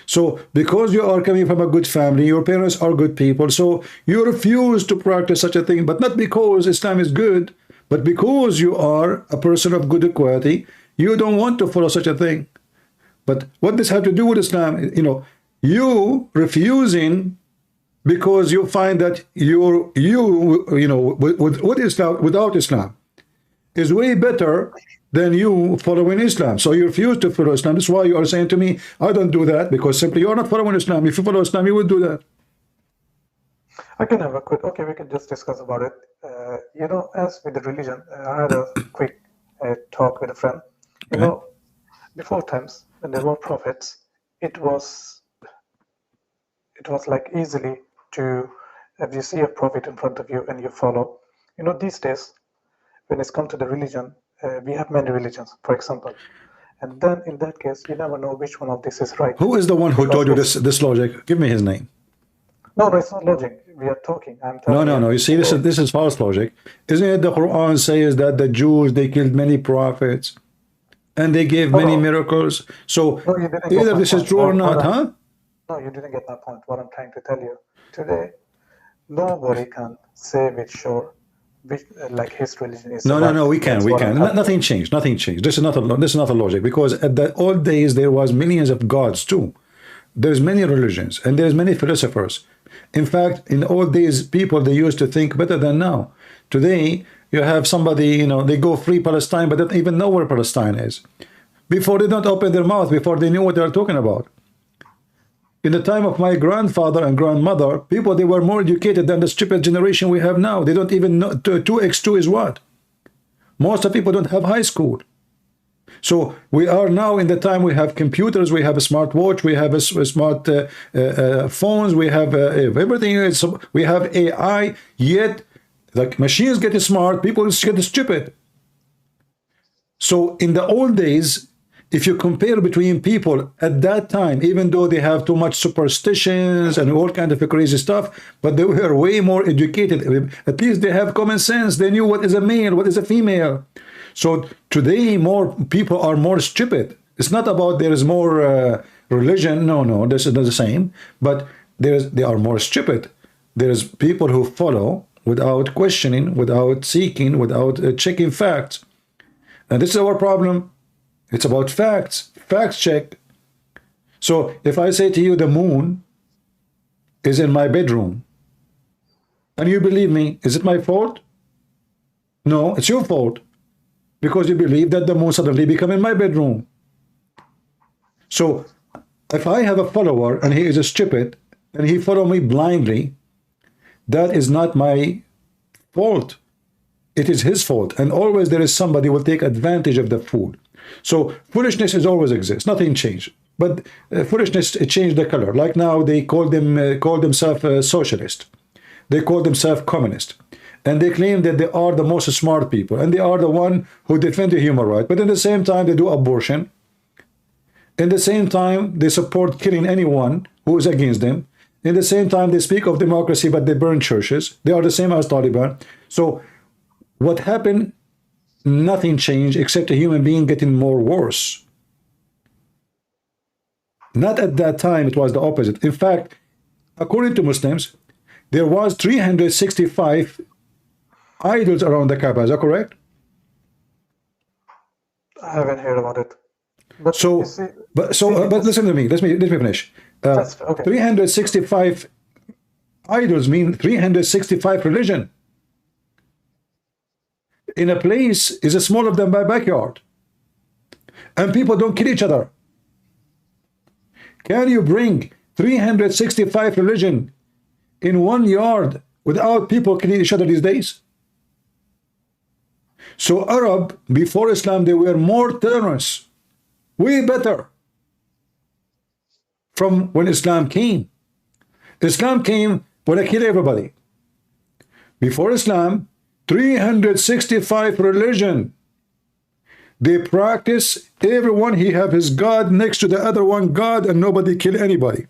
So because you are coming from a good family, your parents are good people, so you refuse to practice such a thing, but not because Islam is good, but because you are a person of good quality, you don't want to follow such a thing. But what does have to do with Islam? You know, you refusing because you find that with Islam, without Islam, is way better than you following Islam. So you refuse to follow Islam. That's why you are saying to me, I don't do that, because simply you are not following Islam. If you follow Islam, you would do that. I can have a quick, okay, we can just discuss about it. You know, as with the religion, I had a quick talk with a friend. You know, before times, when there were prophets, it was like easily to, if you see a prophet in front of you and you follow. You know, these days, when it's come to the religion, we have many religions, for example. And then in that case, you never know which one of this is right. Who is the one who told you this logic? Give me his name. No, it's not logic. We are talking. No. You see, this is false logic. Isn't it the Quran says that the Jews, they killed many prophets and they gave many miracles? So either this is true or not, huh? No, you didn't get my point. What I'm trying to tell you today, nobody can say with sure which, like his religion is. No, we can. Nothing changed. This is not a logic, because at the old days there was millions of gods too. There's many religions and there's many philosophers. In fact, in the old days, people, they used to think better than now. Today, you have somebody, they go free Palestine, but they don't even know where Palestine is. Before, they don't open their mouth, before they knew what they were talking about. In the time of my grandfather and grandmother, people, they were more educated than the stupid generation we have now. They don't even know 2x2 is what. Most of people don't have high school. So we are now in the time we have computers, we have a smartwatch, we have a smart phones, we have everything. We have AI, yet like machines get smart, people get stupid. So in the old days, if you compare between people at that time, even though they have too much superstitions and all kind of crazy stuff, but they were way more educated. At least they have common sense. They knew what is a male, what is a female. So today, more people are more stupid. It's not about there is more religion. No, this is not the same. But they are more stupid. There's people who follow without questioning, without seeking, without checking facts. And this is our problem. It's about facts. Facts check. So if I say to you the moon is in my bedroom, and you believe me, is it my fault? No, it's your fault. Because you believe that the moon suddenly become in my bedroom. So if I have a follower and he is a stupid and he follow me blindly, that is not my fault. It is his fault. And always there is somebody who will take advantage of the fool. So foolishness is always exists. Nothing changed. But foolishness changed the color. Like now they call themselves socialist. They call themselves communist. And they claim that they are the most smart people. And they are the one who defend the human right. But at the same time, they do abortion. In the same time, they support killing anyone who is against them. In the same time, they speak of democracy, but they burn churches. They are the same as Taliban. So what happened? Nothing changed except a human being getting more worse. Not at that time, it was the opposite. In fact, according to Muslims, there was 365 idols around the Kaaba. Is that correct? I haven't heard about it. But but listen to me. Let me finish. 365 idols mean 365 religion. In a place is smaller than my backyard, and people don't kill each other. Can you bring 365 religion in one yard without people killing each other these days? So Arab before Islam, they were more tolerant, way better from when Islam came. Islam came when I kill everybody. Before Islam, 365 religion. They practice, everyone he have his God next to the other one God, and nobody kill anybody.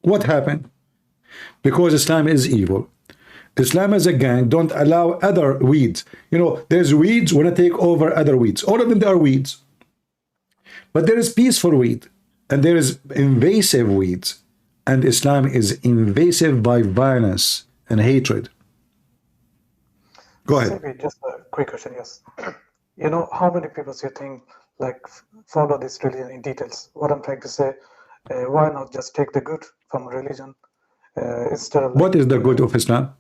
What happened? Because Islam is evil. Islam as a gang don't allow other weeds. You know, there's weeds want to take over other weeds. All of them are weeds. But there is peaceful weed, and there is invasive weeds. And Islam is invasive by violence and hatred. Go ahead. Maybe just a quick question, yes. You know, how many people do you think like follow this religion in details? What I'm trying to say, why not just take the good from religion instead of... What is the good of Islam?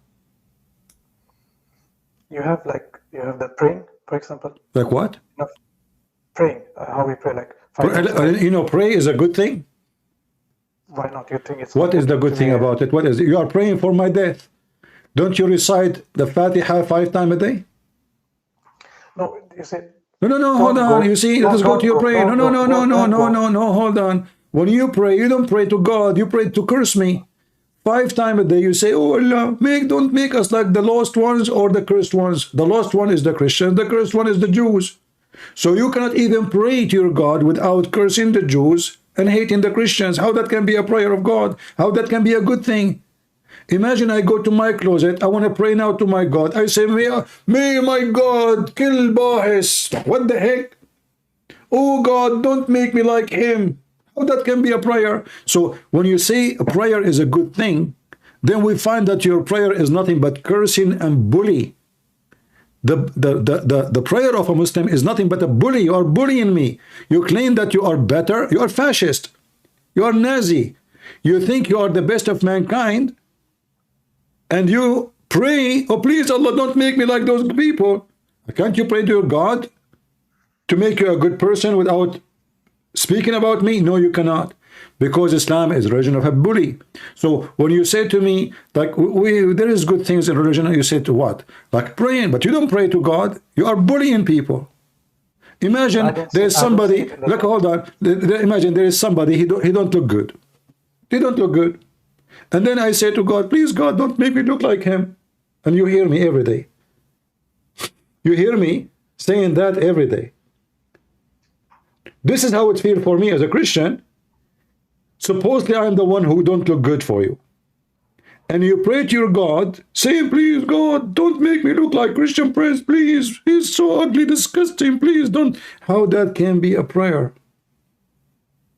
You have the praying, for example. Like what? You know, praying, how we pray, like... You know, pray is a good thing. Why not? You think it's... What is the good thing about it? What is it? You are praying for my death. Don't you recite the Fatiha 5 times a day? No, you see... No, hold on. You see, let us go to your prayer. No, hold on. When you pray, you don't pray to God. You pray to curse me. 5 times a day, you say, oh Allah, don't make us like the lost ones or the cursed ones. The lost one is the Christians. The cursed one is the Jews. So you cannot even pray to your God without cursing the Jews and hating the Christians. How that can be a prayer of God? How that can be a good thing? Imagine I go to my closet. I want to pray now to my God. I say, may my God kill Bahis. What the heck? Oh God, don't make me like him. How that can be a prayer? So when you say a prayer is a good thing, then we find that your prayer is nothing but cursing and bully. The prayer of a Muslim is nothing but a bully. You are bullying me. You claim that you are better. You are fascist. You are Nazi. You think you are the best of mankind. And you pray, oh please Allah, don't make me like those people. Can't you pray to your God to make you a good person without speaking about me? No, you cannot. Because Islam is a religion of a bully. So when you say to me, like, there is good things in religion, you say to what? Like praying, but you don't pray to God. You are bullying people. Imagine there is somebody, look, hold on. Imagine there is somebody, he don't look good. He don't look good. And then I say to God, please God, don't make me look like him. And you hear me every day. You hear me saying that every day. This is how it feels for me as a Christian. Supposedly I'm the one who don't look good for you. And you pray to your God, say, please God, don't make me look like Christian Prince, please. He's so ugly, disgusting, please don't. How that can be a prayer?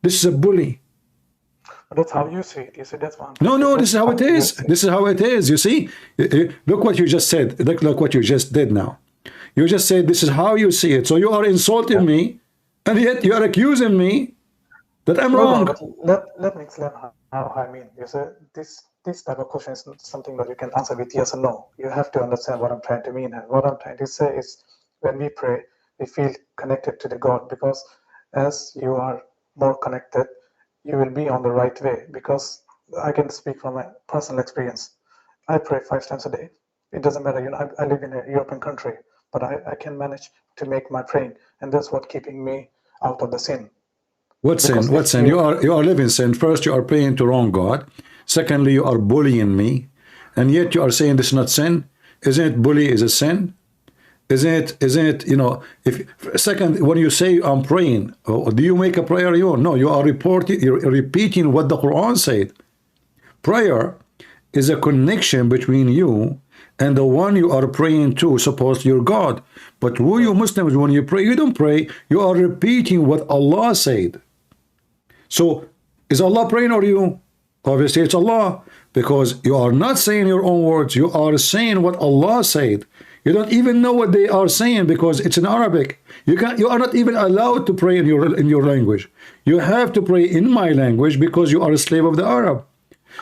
This is a bully. That's how you see it. You see, that's one. No, this is how it is. This is how it is. You see, look what you just said. Look what you just did now. You just said this is how you see it. So you are insulting me, and yet you are accusing me that I'm wrong. Let me explain how I mean. You see, this type of question is not something that you can answer with yes or no. You have to understand what I'm trying to mean. And what I'm trying to say is, when we pray, we feel connected to the God, because as you are more connected, you will be on the right way. Because I can speak from my personal experience. I pray 5 times a day. It doesn't matter, you know, I live in a European country, but I can manage to make my praying, and that's what keeping me out of the sin. What sin? What sin? You are living sin. First, you are praying to wrong God. Secondly, you are bullying me, and yet you are saying this is not sin. Isn't it bully is a sin? Isn't it, you know, if second, when you say I'm praying, do you make a prayer? No, you are repeating what the Quran said. Prayer is a connection between you and the one you are praying to, suppose your God. But who you Muslims, when you pray, you don't pray, you are repeating what Allah said. So is Allah praying or you? Obviously it's Allah, because you are not saying your own words, you are saying what Allah said. You don't even know what they are saying because it's in Arabic. You are not even allowed to pray in your language. You have to pray in my language because you are a slave of the Arab.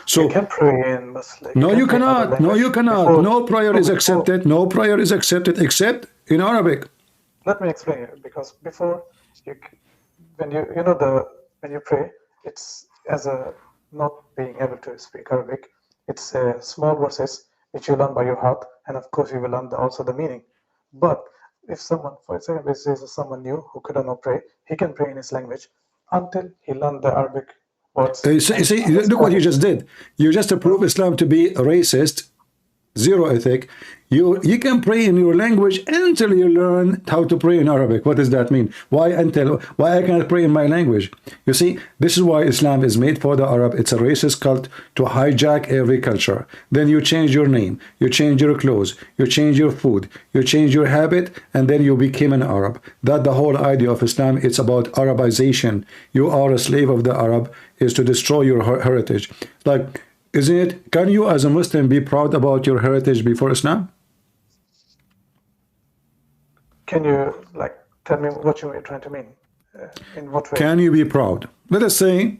So you can pray in Muslim. No, you cannot. No, you cannot. No prayer is accepted. No prayer is accepted except in Arabic. Let me explain it, because before when you pray, it's as a not being able to speak Arabic. It's small verses which you learn by your heart, and of course you will learn also the meaning. But if someone, for example, says someone new who could not pray, he can pray in his language until he learned the Arabic words. See, look what you just did. You just approved Islam to be racist, zero ethic. You can pray in your language until you learn how to pray in Arabic. What does that mean? Why I cannot pray in my language? You see, this is why Islam is made for the Arab. It's a racist cult to hijack every culture. Then you change your name, you change your clothes, you change your food, you change your habit, and then you became an Arab. That the whole idea of Islam, it's about Arabization. You are a slave of the Arab, is to destroy your heritage. Like, isn't it? Can you as a Muslim be proud about your heritage before Islam? Can you tell me what you are trying to mean? In what way? Can you be proud? Let us say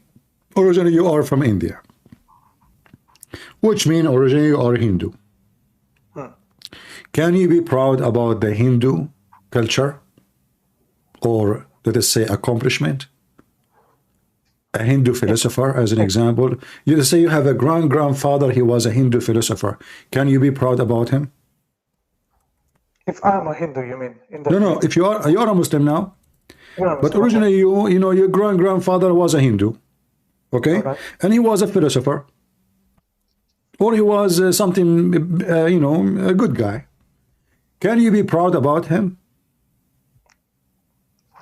originally you are from India, which means originally you are Hindu. Can you be proud about the Hindu culture, or let us say accomplishment? A Hindu philosopher, as an example. You say you have a grandfather, he was a Hindu philosopher. Can you be proud about him? If I am a Hindu, you mean? No. If you are a Muslim now, but originally your grandfather was a Hindu, okay, right. And he was a philosopher, or he was something, a good guy. Can you be proud about him?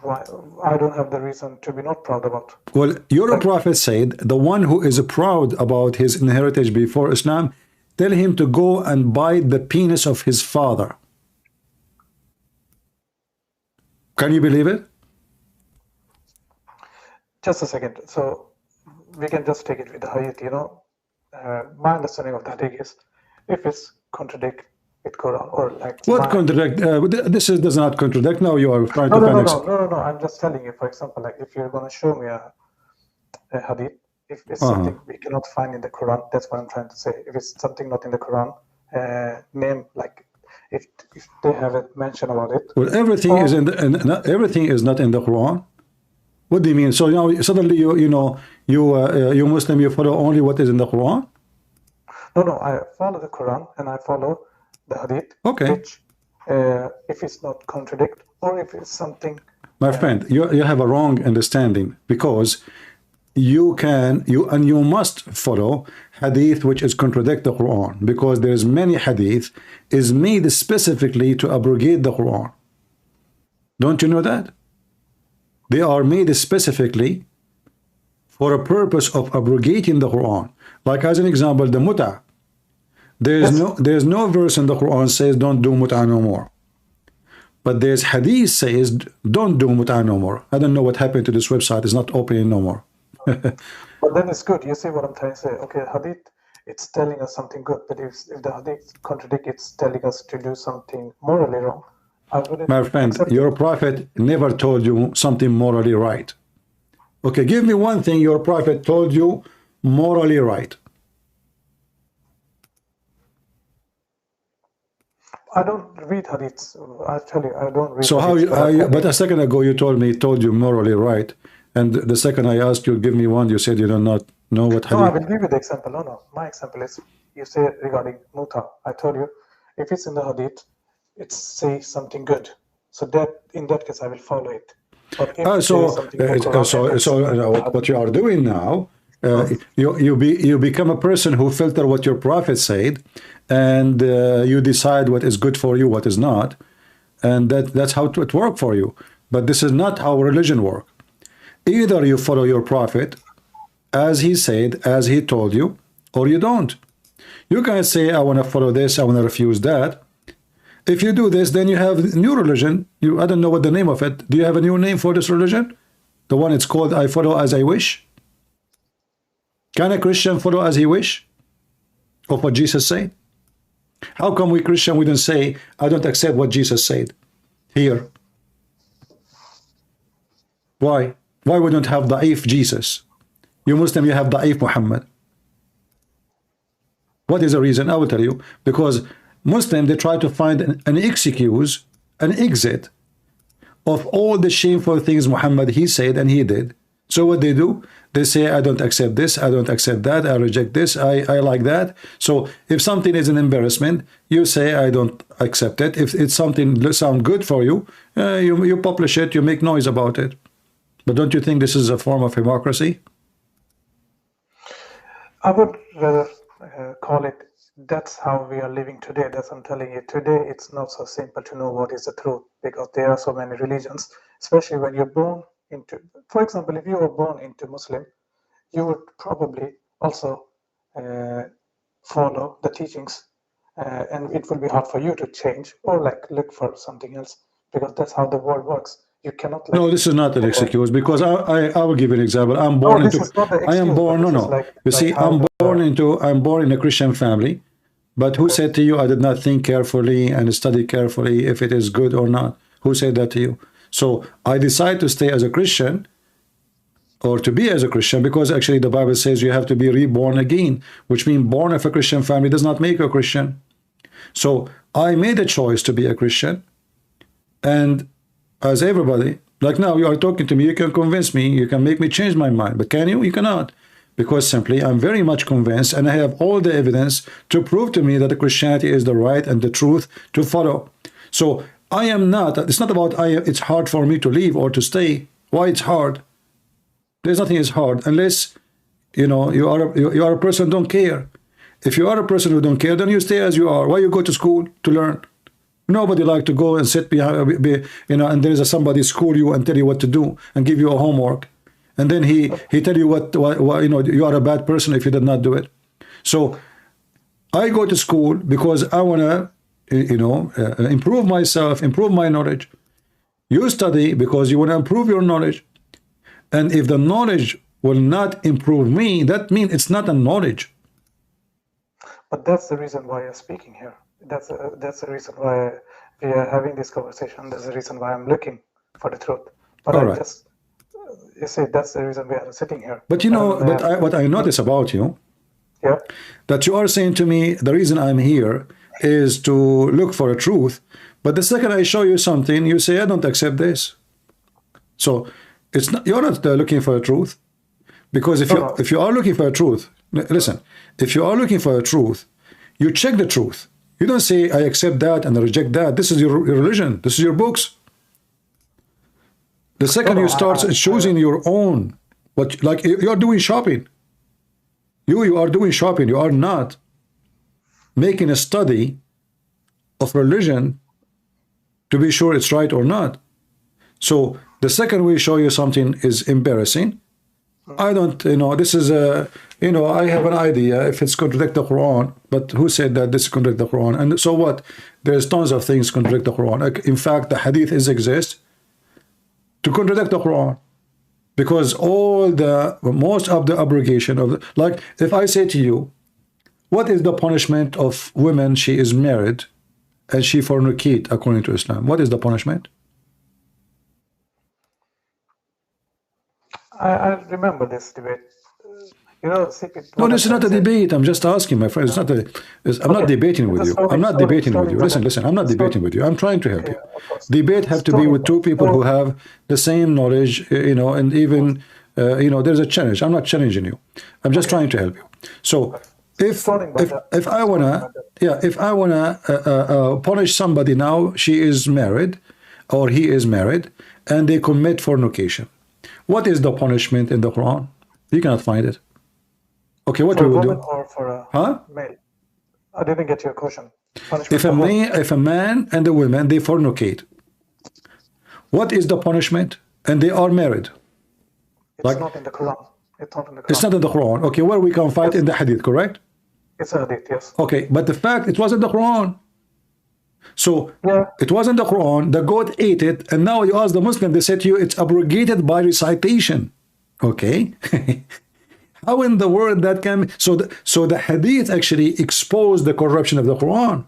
Why? I don't have the reason to be not proud about. Well, your prophet said, the one who is proud about his heritage before Islam, tell him to go and bite the penis of his father. Can you believe it? Just a second. So we can just take it with the hadith, my understanding of the hadith is, if it's contradict with Quran, or what contradict? This does not contradict. Now you are trying to No. I'm just telling you, for example, if you're going to show me a hadith, if it's something we cannot find in the Quran, that's what I'm trying to say. If it's something not in the Quran, name if they haven't mentioned about it. Well, everything is everything is not in the Quran. What do you mean? So now suddenly you Muslim, you follow only what is in the Quran? No, I follow the Quran and I follow the hadith. Okay. Which, if it's not contradict, or if it's something. My friend, you have a wrong understanding, because you must follow hadith which is contradict the Quran, because there's many hadith is made specifically to abrogate the Quran. Don't you know that? They are made specifically for a purpose of abrogating the Quran. Like as an example, the mut'ah. There's no verse in the Quran says don't do mut'ah no more. But there's hadith says don't do mut'ah no more. I don't know what happened to this website. It's not opening no more. But then it's good. You see what I'm trying to say? Okay, hadith, it's telling us something good, but if the hadith contradict, it's telling us to do something morally wrong. My friend, your prophet never told you something morally right. Okay, give me one thing your prophet told you morally right. I don't read hadiths. Actually, I don't read. So but a second ago you told you morally right. And the second I asked you, give me one, you said you do not know what hadith. No, I will give you the example. No. My example is, you say regarding muta. I told you, if it's in the hadith, it says something good. So that in that case, I will follow it. What you are doing now, you become a person who filter what your prophet said, and you decide what is good for you, what is not, and that's how it work for you. But this is not how religion works. Either you follow your prophet as he said, as he told you, or you don't. You can say, I want to follow this, I want to refuse that. If you do this, then you have new religion. I don't know what the name of it. Do you have a new name for this religion? The one it's called, I follow as I wish? Can a Christian follow as he wish? Of what Jesus said? How come we Christian, we don't say, I don't accept what Jesus said here? Why? Why we don't have Da'if Jesus? You Muslim, you have Da'if Muhammad. What is the reason? I will tell you. Because Muslim, they try to find an excuse, an exit of all the shameful things Muhammad, he said and he did. So what they do? They say, I don't accept this, I don't accept that, I reject this, I like that. So if something is an embarrassment, you say, I don't accept it. If it's something that sounds good for you, you publish it, you make noise about it. But don't you think this is a form of hypocrisy? I would rather call it, that's how we are living today. That's I'm telling you. Today, it's not so simple to know what is the truth, because there are so many religions, especially when you're born into, for example, if you were born into Muslim, you would probably also follow the teachings, and it will be hard for you to change or like look for something else, because that's how the world works. You cannot. Like, no, this is not an excuse, because I will give you an example. I'm born into. I am born. No. You see, I'm born in a Christian family, but who said to you I did not think carefully and study carefully if it is good or not? Who said that to you? So I decide to stay as a Christian, or to be as a Christian, because actually the Bible says you have to be reborn again, which means born of a Christian family does not make you a Christian. So I made a choice to be a Christian, and as everybody, like now you are talking to me, you can convince me, you can make me change my mind, but can you? You cannot, because simply I'm very much convinced, and I have all the evidence to prove to me that the Christianity is the right and the truth to follow. So I am not, it's not about it's hard for me to leave or to stay. Why it's hard? There's nothing is hard unless you are a person who don't care. If you are a person who don't care, then you stay as you are. Why you go to school to learn? Nobody like to go and sit behind, and there is somebody school you and tell you what to do and give you a homework, and then he tell you what you are a bad person if you did not do it. So I go to school because I want to improve myself, improve my knowledge. You study because you want to improve your knowledge, and if the knowledge will not improve me, that means it's not a knowledge. But that's the reason why you're speaking here. That's the reason why we are having this conversation. That's the reason why I'm looking for the truth. But all right. You see, that's the reason we are sitting here. But what I notice about you, yeah, that you are saying to me, the reason I'm here is to look for a truth. But the second I show you something, you say, I don't accept this. So it's not, you're not looking for a truth, because if you are looking for a truth, listen, if you are looking for a truth, you check the truth. You don't say, I accept that and I reject that. This is your religion. This is your books. The second you start choosing your own, like you are doing shopping. You are doing shopping. You are not making a study of religion to be sure it's right or not. So the second we show you something is embarrassing, I don't, this is a, I have an idea if it's contradict the Quran, but who said that this contradict the Quran? And so what? There's tons of things contradict the Quran. In fact, the hadith exist to contradict the Quran, because most of the abrogation of like, if I say to you, what is the punishment of women she is married and she fornicate according to Islam? What is the punishment? I remember this debate. No, this is not a debate. I'm just asking, my friend. It's not I'm not debating with you. I'm not debating with you. Listen. I'm not debating with you. I'm trying to help you. Debate have to be with two people who have the same knowledge, and even, there's a challenge. I'm not challenging you. I'm just trying to help you. So if I wanna punish somebody now, she is married or he is married, and they commit fornication. What is the punishment in the Quran? You cannot find it. Okay, what for we will a woman do? or for a Huh? male? I didn't get your question. Punishment If a man and a woman, they fornicate, what is the punishment? And they are married. It's not in the Quran. It's not in the Quran. It's not in the Quran. Okay, where we can find in the Hadith, correct? It's a hadith, yes. Okay, but the fact it wasn't the Quran. So yeah. It wasn't the Quran. The goat ate it, and now you ask the Muslim, they say to you, it's abrogated by recitation. Okay. How in the world that can be? So the Hadith actually exposed the corruption of the Quran.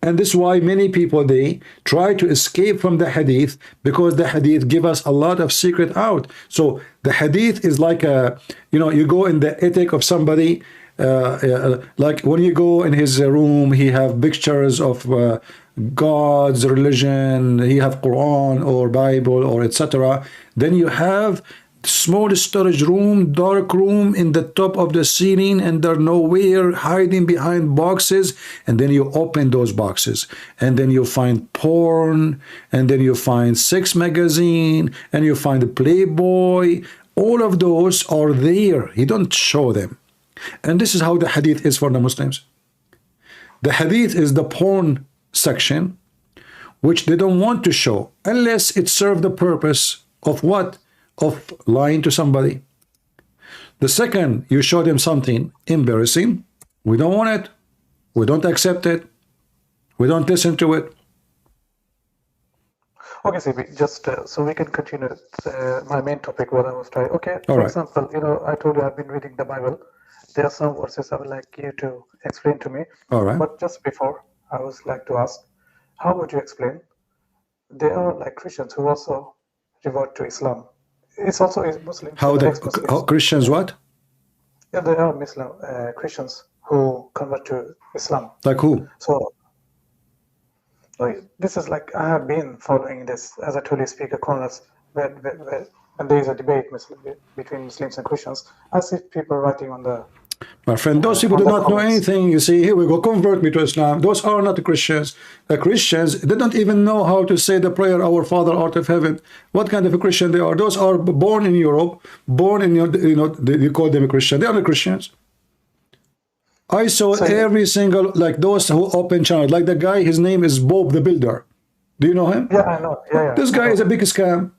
And this is why many people, they try to escape from the Hadith, because the Hadith give us a lot of secret out. So the Hadith is like a, you go in the ethic of somebody, like when you go in his room, he have pictures of God's religion, he have Quran or Bible or etc. Then you have small storage room, dark room in the top of the ceiling, and they're nowhere, hiding behind boxes. And then you open those boxes, and then you find porn, and then you find sex magazine, and you find the Playboy. All of those are there. You don't show them. And this is how the Hadith is for the Muslims. The Hadith is the porn section, which they don't want to show unless it serves the purpose of what? Of lying to somebody. The second you show them something embarrassing, we don't want it, we don't accept it, we don't listen to it. Okay, CB, just so we can continue my main topic, what I was trying. Okay, All for right. example, I told you I've been reading the Bible. There are some verses I would like you to explain to me. All right. But just before, I would like to ask, how would you explain? There are like Christians who also revert to Islam. It's also a Muslim. How Christians what? Yeah, there are Muslim Christians who convert to Islam. Like who? So this is like, I have been following this, as I told you, speaker corners, where and there is a debate between Muslims and Christians. I see people writing on the... My friend, those people do not know anything. You see, here we go, convert me to Islam. Those are not the Christians. The Christians, they don't even know how to say the prayer, Our Father art of heaven. What kind of a Christian they are? Those are born in Europe, born in, you call them a Christian. They are not Christians. I saw every single, like those who open channels, like the guy, his name is Bob the Builder. Do you know him? Yeah, I know. Yeah. This guy is a big scam.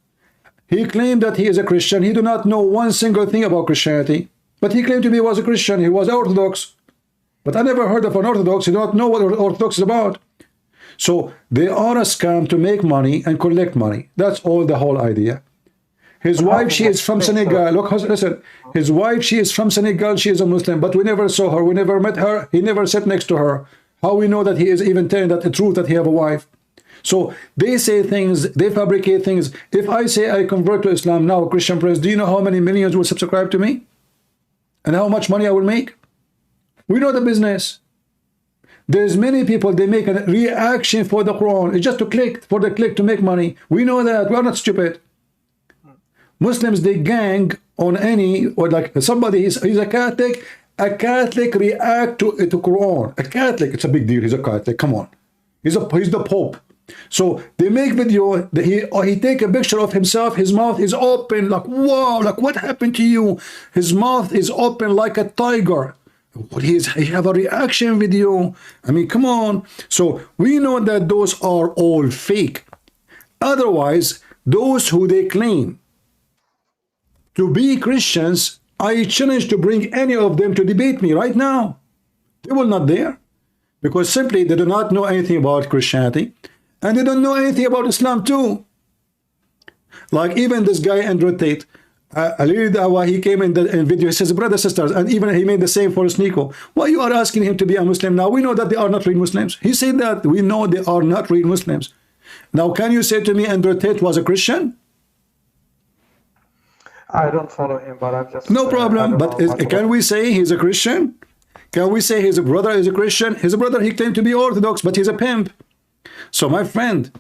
He claimed that he is a Christian. He do not know one single thing about Christianity. But he claimed to be was a Christian. He was Orthodox. But I never heard of an Orthodox. He do not know what Orthodox is about. So they are a scam to make money and collect money. That's all the whole idea. His wife, she is from Senegal. Look, listen. His wife, she is from Senegal. She is a Muslim. But we never saw her. We never met her. He never sat next to her. How we know that he is even telling that the truth that he have a wife? So they say things, they fabricate things. If I say I convert to Islam now, Christian Prince, do you know how many millions will subscribe to me? And how much money I will make? We know the business. There's many people, they make a reaction for the Quran. It's just to click, for the click to make money. We know that. We are not stupid. Muslims, they gang on any, or like somebody, he's a Catholic react to Quran. A Catholic, it's a big deal. He's a Catholic. Come on. He's the Pope. So they make video, he take a picture of himself, his mouth is open, like, wow, like what happened to you? His mouth is open like a tiger. He have a reaction video. I mean, come on. So we know that those are all fake. Otherwise, those who they claim to be Christians, I challenge to bring any of them to debate me right now. They will not dare, because simply they do not know anything about Christianity. And they don't know anything about Islam too. Like even this guy, Andrew Tate, he came in the video, he says, brothers, sisters, and even he made the same for Sneeko. Why you are asking him to be a Muslim now? We know that they are not real Muslims. He said that. We know they are not real Muslims. Now, can you say to me Andrew Tate was a Christian? I don't follow him, but I've just... No problem. But can we say he's a Christian? Can we say his brother is a Christian? His brother, he claimed to be Orthodox, but he's a pimp. So my friend,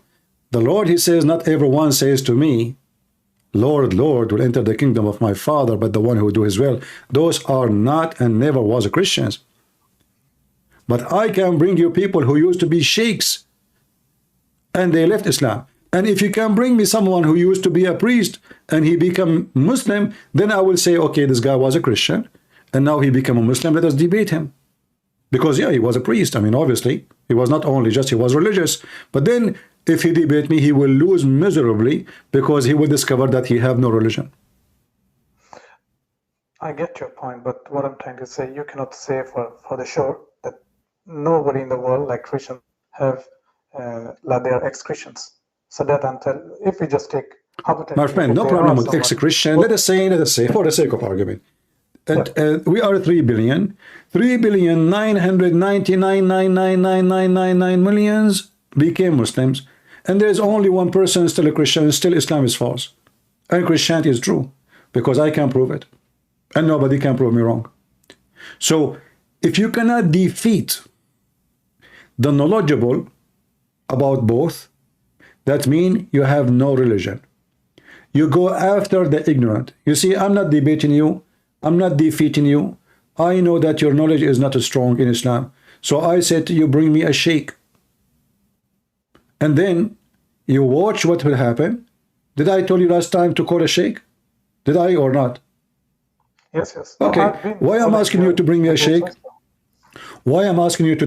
the Lord, he says, not everyone says to me, Lord, Lord, will enter the kingdom of my Father, but the one who do his will. Those are not and never was Christians. But I can bring you people who used to be sheikhs, and they left Islam. And if you can bring me someone who used to be a priest and he become Muslim, then I will say, okay, this guy was a Christian and now he become a Muslim. Let us debate him. Because yeah, he was a priest. I mean, obviously, he was not only just, he was religious. But then if he debate me, he will lose miserably because he will discover that he have no religion. I get your point, but what I'm trying to say, you cannot say for the sure that nobody in the world, like Christians, have like they are ex-Christians. So that until if we just take my friend, no problem with ex-Christian. Let us say, for the sake of argument, we are 3,999,999,999 millions became Muslims, and there is only one person still a Christian. Still, Islam is false, and Christianity is true because I can prove it. And nobody can prove me wrong. So if you cannot defeat the knowledgeable about both, that means you have no religion. You go after the ignorant. You see, I'm not debating you. I'm not defeating you. I know that your knowledge is not strong in Islam. So I said to you, bring me a sheikh. And then you watch what will happen. Did I tell you last time to call a sheikh? Did I or not? Yes, yes. Okay. Why I'm asking you to bring me a sheikh? Why I'm asking you to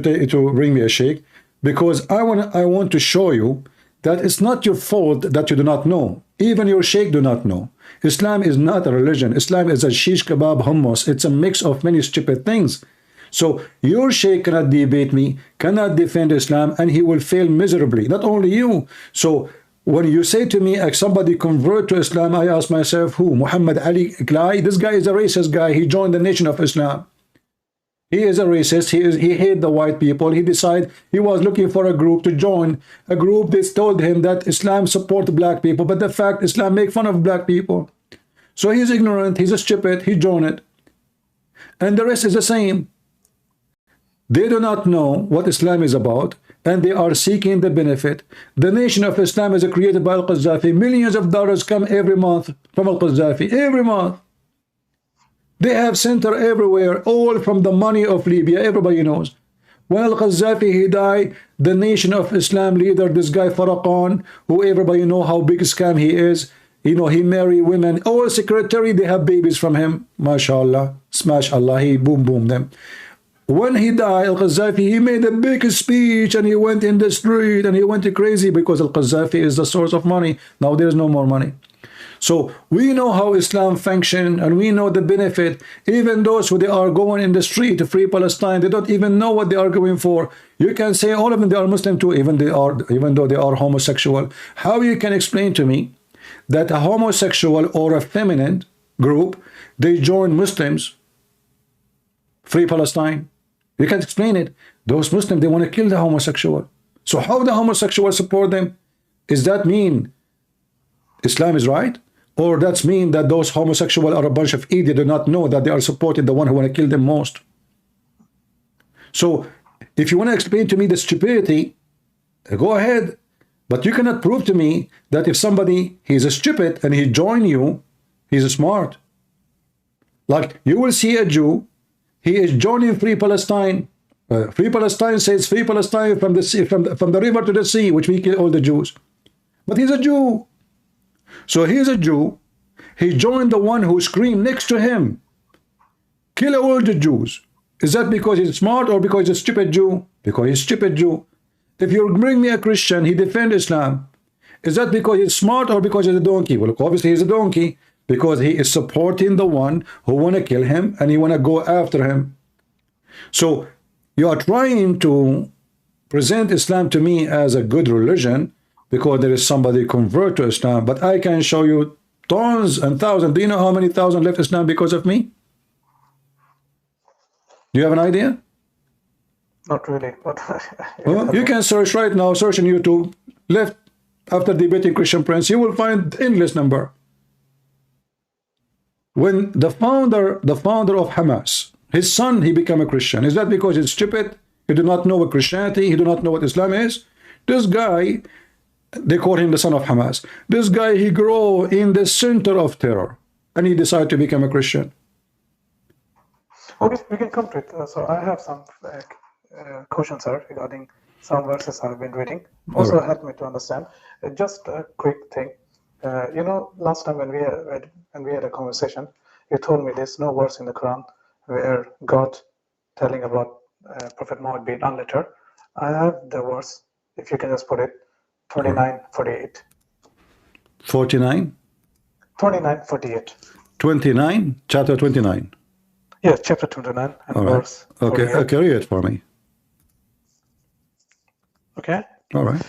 bring me a sheikh? Because I want to show you that it's not your fault that you do not know. Even your sheikh do not know. Islam is not a religion. Islam is a shish kebab hummus. It's a mix of many stupid things. So your sheikh cannot debate me, cannot defend Islam, and he will fail miserably. Not only you. So when you say to me, somebody convert to Islam, I ask myself, who? Muhammad Ali Klai? This guy is a racist guy. He joined the Nation of Islam. He is a racist. He hated the white people. He decided he was looking for a group to join. A group that told him that Islam support black people, but the fact Islam make fun of black people. So he's ignorant. He's a stupid. He joined it. And the rest is the same. They do not know what Islam is about, and they are seeking the benefit. The Nation of Islam is created by Al-Qaddafi. Millions of dollars come every month from Al-Qaddafi. Every month. They have center everywhere, all from the money of Libya. Everybody knows. When Al-Qaddafi, he died, the Nation of Islam leader, this guy Farrakhan, who everybody know how big a scam he is. You know, he marry women. All secretary, they have babies from him. MashaAllah. Smash Allah. He boom them. When he died, Al-Qaddafi, he made a big speech and he went in the street and he went crazy because Al-Qaddafi is the source of money. Now there is no more money. So we know how Islam function and we know the benefit. Even those who they are going in the street to free Palestine, they don't even know what they are going for. You can say all of them, they are Muslim too, even though they are homosexual. How you can explain to me that a homosexual or a feminine group, they join Muslims, free Palestine? You can't explain it. Those Muslims, they want to kill the homosexual. So how the homosexual support them? Does that mean Islam is right? Or that's mean that those homosexuals are a bunch of idiots, do not know that they are supporting the one who want to kill them most? So if you want to explain to me the stupidity, go ahead. But you cannot prove to me that if somebody, he's a stupid and he join you, he's a smart. Like you will see a Jew, he is joining Free Palestine. Free Palestine says Free Palestine from the sea, from the river to the sea, which we kill all the Jews. But he's a Jew. So he's a Jew. He joined the one who screamed next to him, kill all the Jews. Is that because he's smart or because he's a stupid Jew? Because he's a stupid Jew. If you bring me a Christian, he defends Islam. Is that because he's smart or because he's a donkey? Well, obviously he's a donkey because he is supporting the one who want to kill him and he want to go after him. So you are trying to present Islam to me as a good religion because there is somebody convert to Islam, but I can show you tons and thousands. Do you know how many thousand left Islam because of me? Do you have an idea? Not really, but well, you can search right now, search on YouTube, left after debating Christian Prince, you will find endless number. When the founder of Hamas, his son, he became a Christian. Is that because he's stupid? He do not know what Christianity, he do not know what Islam is? This guy, they call him the son of Hamas. This guy, he grew in the center of terror and he decided to become a Christian. Okay, we can come to it. So I have some questions, sir, regarding some verses I've been reading. Also help me to understand. Just a quick thing. You know, last time when we had a conversation, you told me there's no verse in the Quran where God telling about Prophet Muhammad being unlettered. I have the verse, if you can just put it, 29:48. 49? 29:48. 29? Chapter 29? Yeah, chapter 29 and All right. verse Okay, 48. okay, read it for me. Okay? All right.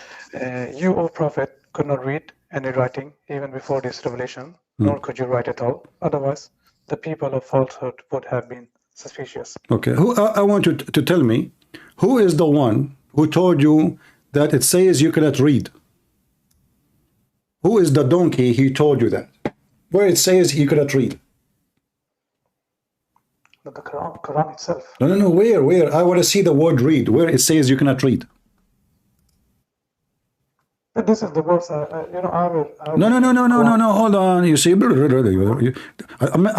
You, O Prophet, could not read any writing even before this revelation, nor could you write at all. Otherwise, the people of falsehood would have been suspicious. Okay, I want you to tell me, who is the one who told you that it says you cannot read? Who is the donkey he told you that? Where it says you cannot read? The Quran itself. No, where? I want to see the word read, where it says you cannot read. But this is the verse, you know, I will... No, hold on. You see, I'm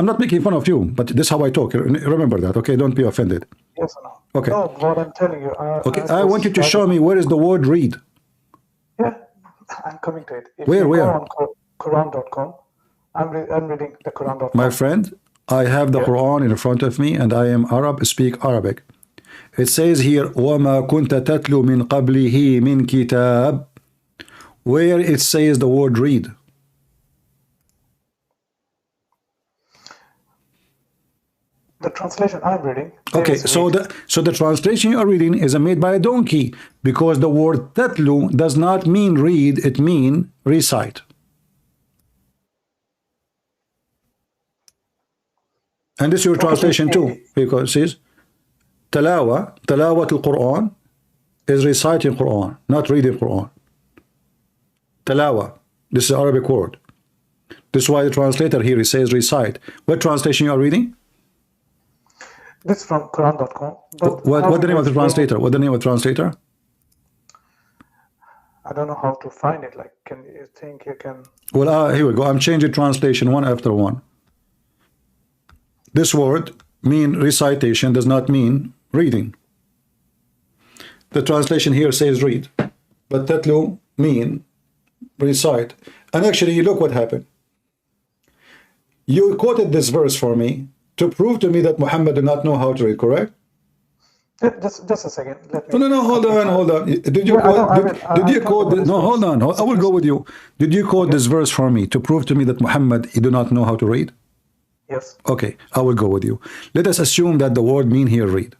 not making fun of you, but this is how I talk. Remember that, okay? Don't be offended. Yes or no? Okay. No, what I'm telling you... Okay, I want you to show me where is the word read. Yeah, I'm coming to it. If Where? Go on Quran.com. I'm reading the Quran.com. My friend, I have the Quran in front of me, and I am Arab, speak Arabic. It says here, وَمَا كُنْتَ تَتْلُو مِنْ قَبْلِهِ مِنْ كِتَابٍ. Where it says the word read. The translation I'm reading. Okay, so the translation you are reading is made by a donkey, because the word tatlu does not mean read, it means recite. And this is your translation too, because it says tilawatul Quran is reciting Quran, not reading Quran. Talawa, this is an Arabic word. This is why the translator here says recite. What translation you are reading? This from Quran.com. What the name of the translator? What the name of the translator? I don't know how to find it. Like, can you think you can? Well, here we go. I'm changing translation one after one. This word mean recitation does not mean reading. The translation here says read, but tatlu mean recite. And actually, look what happened. You quoted this verse for me to prove to me that Muhammad did not know how to read, correct? Just a second. Let me... No, hold on. Did you quote this? No, hold on. I will go with you. Did you quote this verse for me to prove to me that Muhammad he do not know how to read? Yes. Okay, I will go with you. Let us assume that the word mean here read.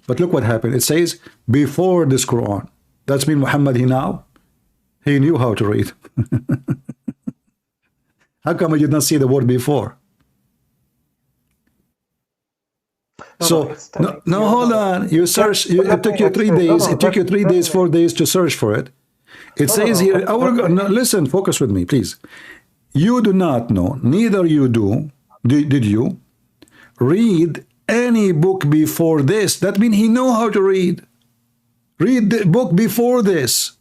But look what happened. It says before this Quran. That's mean Muhammad he knew how to read. How come you did not see the word before? No, hold on. You search. It took you 3 days. It took you 3 days, 4 days to search for it. It says here. Listen, focus with me, please. You do not know. Neither you do. Did you read any book before this? That means he know how to read. Read the book before this.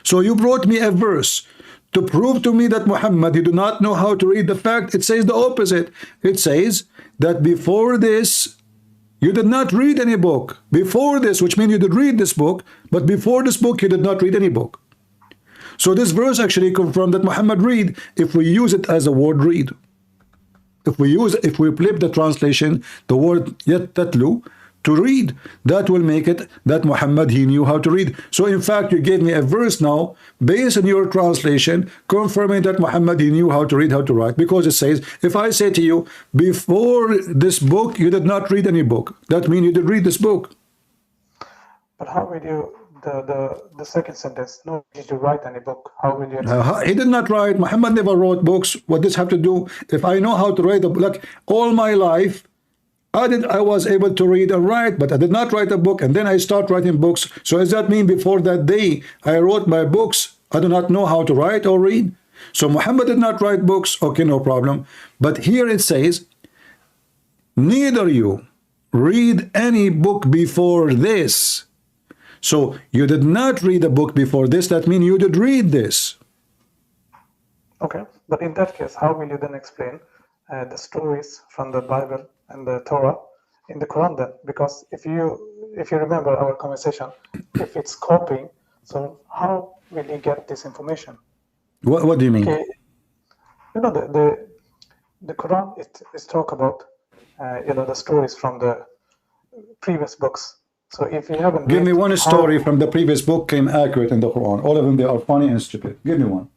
So you brought me a verse to prove to me that Muhammad he do not know how to read. The fact it says the opposite. It says that before this you did not read any book. Before this, which means you did read this book, but before this book you did not read any book. So this verse actually confirms that Muhammad read if we use it as a word read. If we flip the translation, the word tatlu, to read, that will make it that Muhammad he knew how to read. So in fact, you gave me a verse now based on your translation confirming that Muhammad he knew how to read, how to write, because it says, if I say to you, before this book you did not read any book, that means you did read this book. But how will you, the second sentence, no, did you write any book? How will you? He did not write. Muhammad never wrote books. What does have to do? If I know how to write a book, like all my life, I was able to read and write, but I did not write a book, and then I start writing books. So does that mean before that day I wrote my books, I do not know how to write or read? So Muhammad did not write books. Okay, no problem. But here it says, neither you read any book before this. So you did not read a book before this. That means you did read this. Okay, but in that case, how will you then explain the stories from the Bible and the Torah in the Quran then? Because if you if you remember our conversation, if it's copying, so how will he get this information? What do you mean? Okay. You know, the Quran is talk about the stories from the previous books. So if you haven't Give me one story from the previous book came accurate in the Quran. All of them, they are funny and stupid. Give me one.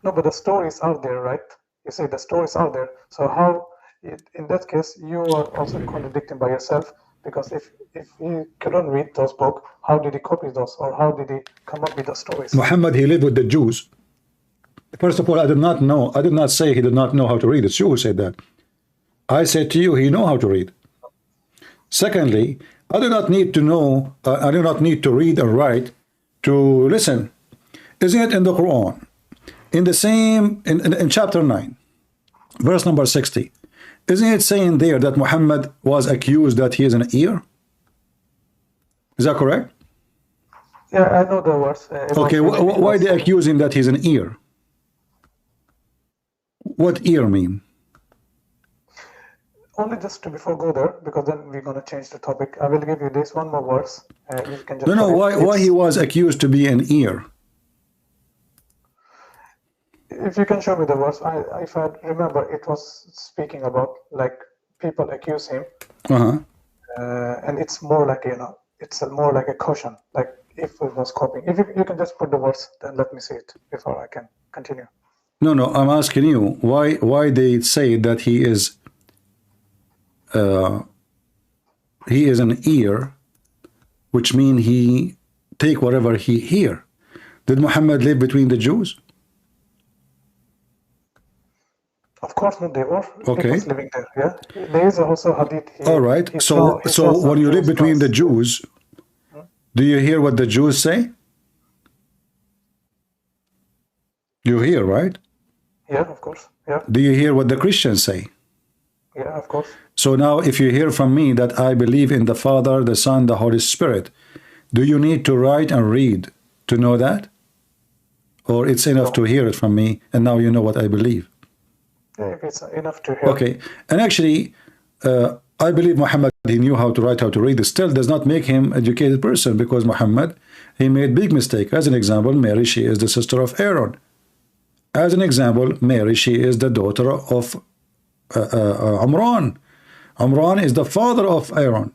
No, but the stories are there, right? You say the stories are there. So how, in that case, you are also contradicting by yourself, because if he couldn't read those books, how did he copy those, or how did he come up with the stories? Muhammad, he lived with the Jews. First of all, I did not say he did not know how to read. It's you who said that. I said to you, he know how to read. Secondly, I do not need to know, I do not need to read and write to listen. Isn't it in the Quran? In the same, in chapter 9, verse number 60, isn't it saying there that Muhammad was accused that he is an ear? Is that correct? Yeah, I know the words. Okay, why they accuse him that he's an ear? What ear mean? Only just to before go there, because then we're going to change the topic. I will give you this one more verse. You can just No, why he was accused to be an ear? If you can show me the verse, if I remember, it was speaking about like people accuse him, and it's more like it's more like a caution, like if it was copying. If you can just put the verse, then let me see it before I can continue. No, I'm asking you why they say that he is an ear, which means he take whatever he hear. Did Muhammad live between the Jews? Of course not. They were okay. Living there. Yeah, there is also hadith here. All right. So when you live between the Jews, do you hear what the Jews say? You hear, right? Yeah, of course. Yeah. Do you hear what the Christians say? Yeah, of course. So now, if you hear from me that I believe in the Father, the Son, the Holy Spirit, do you need to write and read to know that? Or it's enough to hear it from me, and now you know what I believe? Yeah, if it's enough to hear. Okay. And actually, I believe Muhammad, he knew how to write, how to read. It still does not make him an educated person, because Muhammad, he made big mistake. As an example, Mary, she is the sister of Aaron. As an example, Mary, she is the daughter of Amran. Amran is the father of Aaron.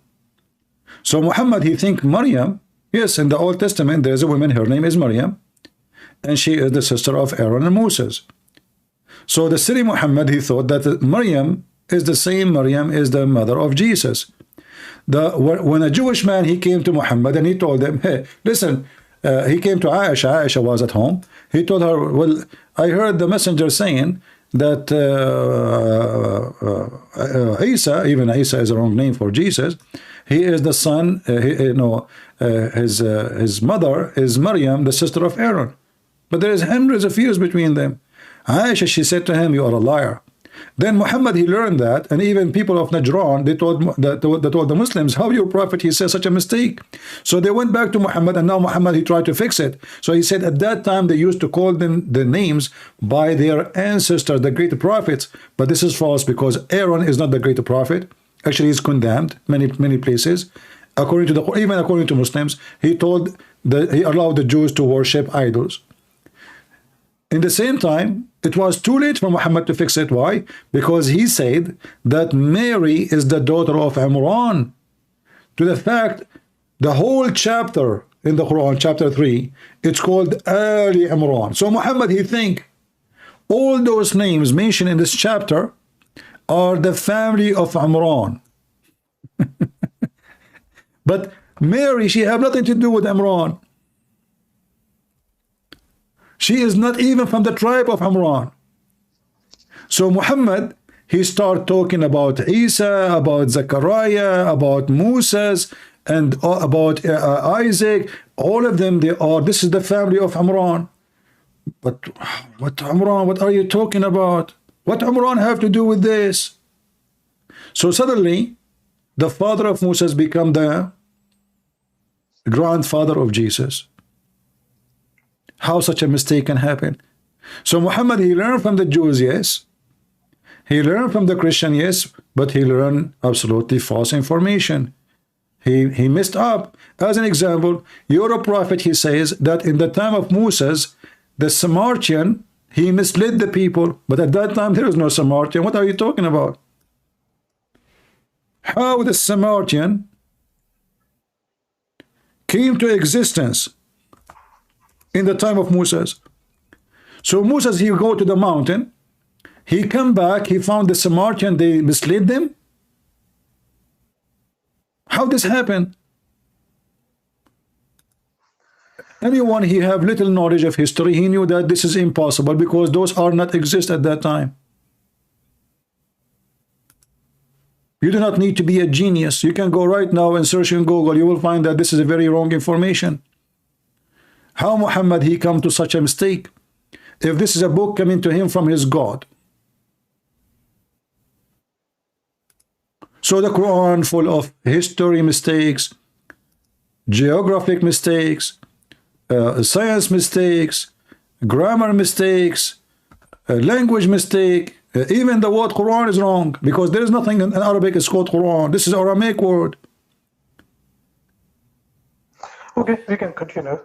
So Muhammad, he think Maryam, yes, in the Old Testament, there's a woman, her name is Maryam, and she is the sister of Aaron and Moses. So the silly Muhammad, he thought that Maryam is the same Maryam is the mother of Jesus. When a Jewish man, he came to Muhammad and he told him, hey, listen, he came to Aisha. Aisha was at home. He told her, well, I heard the messenger saying that Isa, even Isa is a wrong name for Jesus, he is the son, his mother is Maryam, the sister of Aaron. But there is hundreds of years between them. Aisha, she said to him, you are a liar. Then Muhammad, he learned that, and even people of Najran, they told the Muslims, how your prophet, he says such a mistake. So they went back to Muhammad, and now Muhammad, he tried to fix it. So he said at that time they used to call them the names by their ancestors, the great prophets. But this is false, because Aaron is not the great prophet. Actually, he's condemned many places. Even according to Muslims, he allowed the Jews to worship idols. In the same time, it was too late for Muhammad to fix it. Why? Because he said that Mary is the daughter of Imran. To the fact, the whole chapter in the Quran, chapter 3, it's called Ali Imran. So Muhammad, he think all those names mentioned in this chapter are the family of Imran. But Mary, she have nothing to do with Imran. She is not even from the tribe of Imran. So Muhammad, he started talking about Isa, about Zechariah, about Moses, and about Isaac. All of them, this is the family of Imran. But what Imran, what are you talking about? What Imran have to do with this? So suddenly, the father of Moses become the grandfather of Jesus. How such a mistake can happen? So Muhammad, he learned from the Jews, yes. He learned from the Christian, yes, but he learned absolutely false information. He messed up. As an example, you're a prophet, he says, that in the time of Moses, the Samaritan, he misled the people, but at that time there was no Samaritan. What are you talking about? How the Samaritan came to existence in the time of Moses? So Moses, he go to the mountain, he come back, he found the Samaritan, they misled them. How this happened? Anyone he have little knowledge of history, he knew that this is impossible because those are not exist at that time. You do not need to be a genius. You can go right now and search in Google. You will find that this is a very wrong information. How Muhammad he come to such a mistake? If this is a book coming to him from his God. So the Quran full of history mistakes, geographic mistakes, science mistakes, grammar mistakes, language mistake. Even the word Quran is wrong because there is nothing in Arabic is called Quran. This is Aramaic word. Okay, we can continue.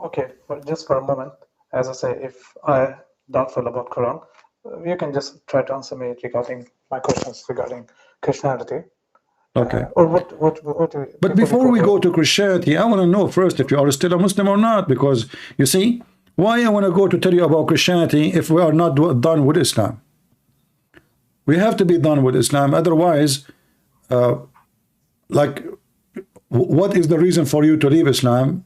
Okay, but just for a moment, as I say, if I doubtful about Quran, you can just try to answer me regarding my questions regarding Christianity. Okay. Or what but before we go to Christianity, I want to know first if you are still a Muslim or not, because you see, why I want to go to tell you about Christianity if we are not done with Islam? We have to be done with Islam, otherwise, like, what is the reason for you to leave Islam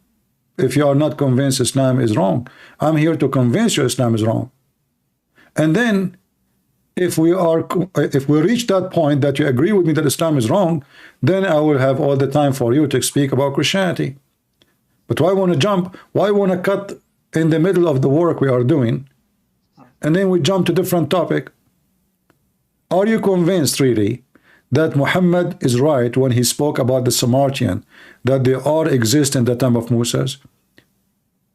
if you are not convinced Islam is wrong? I'm here to convince you Islam is wrong. And then, if we reach that point that you agree with me that Islam is wrong, then I will have all the time for you to speak about Christianity. But why want to jump? Why want to cut in the middle of the work we are doing, and then we jump to different topic? Are you convinced really that Muhammad is right when he spoke about the Samaritan, that they all exist in the time of Moses?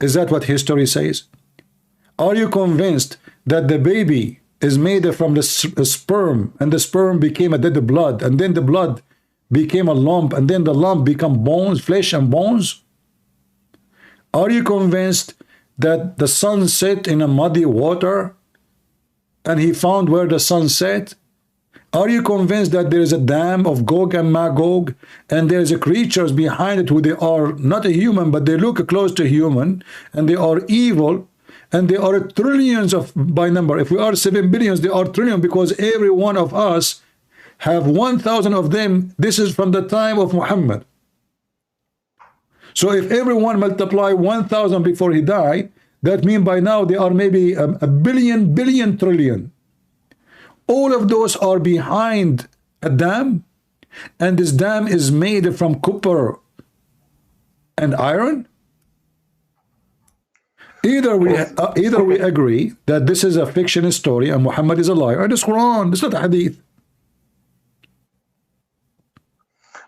Is that what history says? Are you convinced that the baby is made from the sperm, and the sperm became a dead blood, and then the blood became a lump, and then the lump became bones, flesh and bones? Are you convinced that the sun set in a muddy water, and he found where the sun set? Are you convinced that there is a dam of Gog and Magog, and there is a creatures behind it who they are not a human, but they look close to human, and they are evil, and they are trillions of by number. If we are 7 billions, they are trillion, because every one of us have 1,000 of them. This is from the time of Muhammad. So if everyone multiply 1,000 before he died, that means by now they are maybe a billion trillion. All of those are behind a dam, and this dam is made from copper and iron. Either we agree that this is a fiction story and Muhammad is a liar, and it's Quran, it's not a hadith.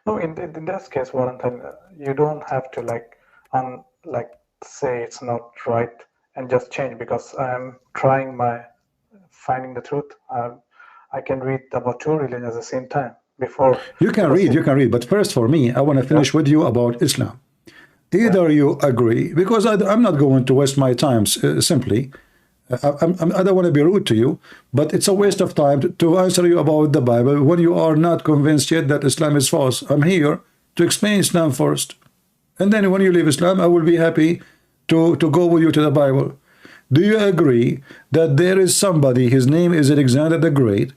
No, in that case, Warren, you don't have to like say it's not right and just change, because I'm trying finding the truth. I can read about 2 religions at the same time before. You can read, but first for me, I want to finish with you about Islam. Either you agree, because I'm not going to waste my time simply. I don't want to be rude to you, but it's a waste of time to answer you about the Bible when you are not convinced yet that Islam is false. I'm here to explain Islam first. And then when you leave Islam, I will be happy to go with you to the Bible. Do you agree that there is somebody, his name is Alexander the Great?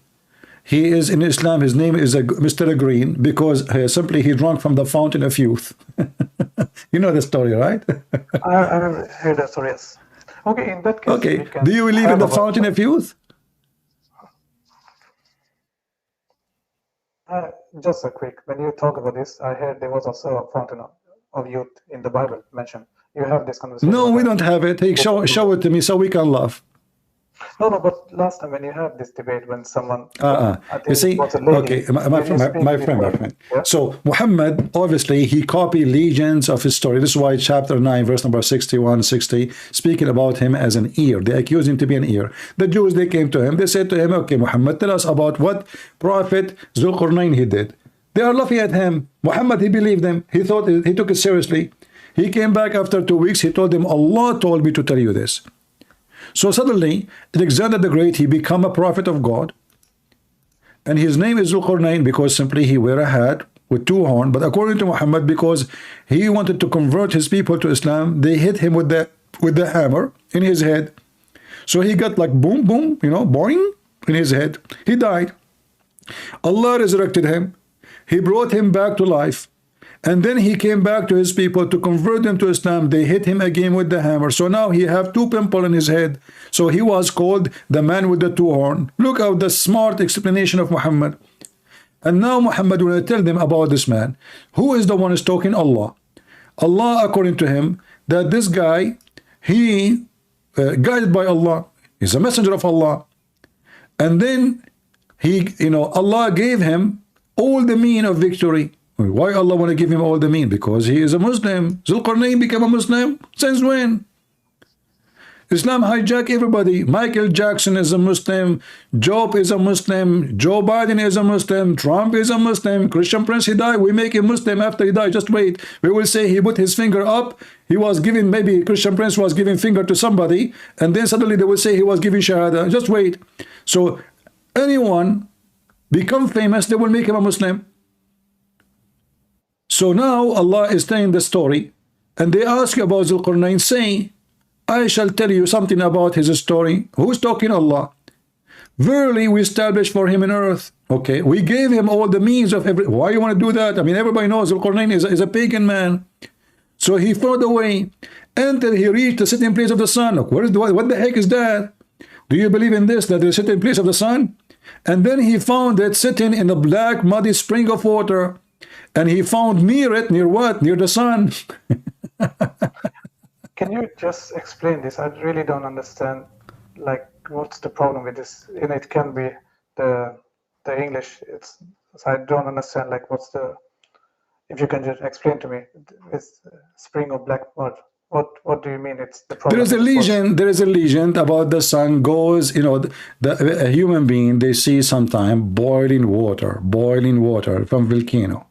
He is in Islam, his name is Mr. Green, because simply he drank from the fountain of youth. You know the story, right? I heard that story, yes. Okay, in that case... Okay, do you believe in the fountain of youth? Just a quick, when you talk about this, I heard there was also a fountain of youth in the Bible mentioned. You have this conversation? No, we don't have it. Hey, show it to me so we can laugh. No, but last time when you had this debate, when someone you see, okay, my friend. Yeah? So Muhammad, obviously, he copied legions of his story. This is why chapter 9, verse number 61, 60, speaking about him as an ear. They accused him to be an ear. The Jews, they came to him. They said to him, okay, Muhammad, tell us about what Prophet Zulqarnain he did. They are laughing at him. Muhammad, he believed them. He thought he took it seriously. He came back after 2 weeks. He told them, Allah told me to tell you this. So suddenly, Alexander the Great, he became a prophet of God. And his name is Zulqarnain because simply he wear a hat with 2 horns. But according to Muhammad, because he wanted to convert his people to Islam, they hit him with the hammer in his head. So he got like boom, boom, you know, boing in his head. He died. Allah resurrected him. He brought him back to life. And then he came back to his people to convert them to Islam. They hit him again with the hammer. So now he have 2 pimples in his head. So he was called the man with the 2 horns. Look at the smart explanation of Muhammad. And now Muhammad will tell them about this man. Who is the one who's talking? Allah. Allah, according to him, that this guy, he guided by Allah. He's a messenger of Allah. And then he, you know, Allah gave him all the mean of victory. Why Allah want to give him all the mean? Because he is a Muslim. Zulqarnain became a Muslim. Since when? Islam hijack everybody. Michael Jackson is a Muslim. Job is a Muslim. Joe Biden is a Muslim. Trump is a Muslim. Christian Prince, he died. We make him Muslim after he died. Just wait. We will say he put his finger up. He was giving, maybe Christian Prince was giving finger to somebody. And then suddenly they will say he was giving Shahada. Just wait. So anyone become famous, they will make him a Muslim. So now Allah is telling the story, and they ask about Zulqarnain, saying, I shall tell you something about his story. Who's talking? Allah. Verily we established for him in earth. Okay, we gave him all the means of every. Why you want to do that? I mean, everybody knows Zulqarnain is a pagan man. So he followed the way until he reached the sitting place of the sun. What the heck is that? Do you believe in this, that the sitting place of the sun? And then he found it sitting in a black muddy spring of water. And he found near it, near what? Near the sun. Can you just explain this? I really don't understand. Like, what's the problem with this? And it can be the English. It's so I don't understand. Like, what's the? If you can just explain to me, it's spring of black mud. What do you mean? It's the problem. There is a legend about the sun goes. You know, a human being, they see sometime boiling water from volcano.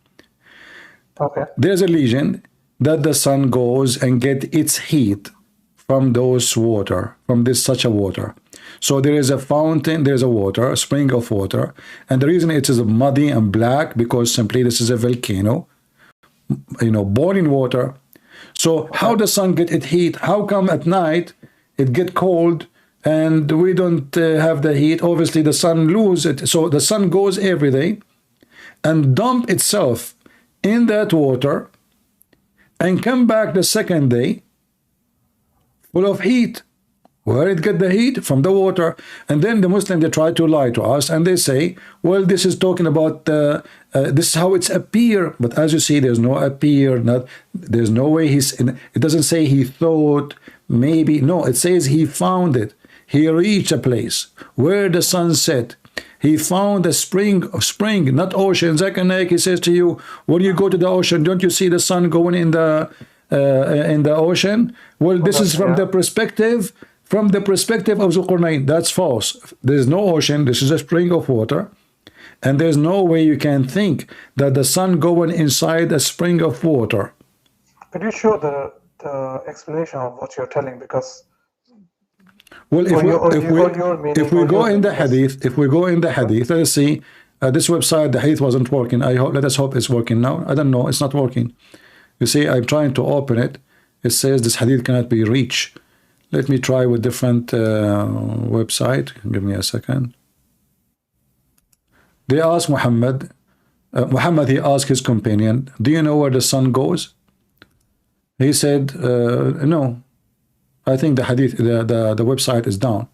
Okay. There's a legend that the sun goes and get its heat from those water, from this such a water. So there is a fountain, there's a water, a spring of water, and the reason it is muddy and black because simply this is a volcano, you know, boiling water. So how the sun get its heat? How come at night it get cold and we don't have the heat? Obviously the sun lose it. So the sun goes every day and dump itself in that water and come back the second day full of heat. Where it get the heat? From the water. And then the Muslim, they try to lie to us and they say, well, this is talking about this is how it's appear. But as you see, there's no appear, there's no way it doesn't say he thought, maybe. No, it says he found it. He reached a place where the sun set. He found a spring, not ocean. Zakanek, he says to you, when you go to the ocean, don't you see the sun going in the ocean? Well, this is from the perspective of Zulqarnain. That's false. There's no ocean. This is a spring of water. And there's no way you can think that the sun going inside a spring of water. Could you show the explanation of what you're telling? Because well, if we go in the hadith, let's see. This website, the hadith wasn't working. Let us hope it's working now. I don't know. It's not working. You see, I'm trying to open it. It says this hadith cannot be reached. Let me try with different website. Give me a second. They asked Muhammad. He asked his companion, do you know where the sun goes? He said, no. I think the hadith, the website is down.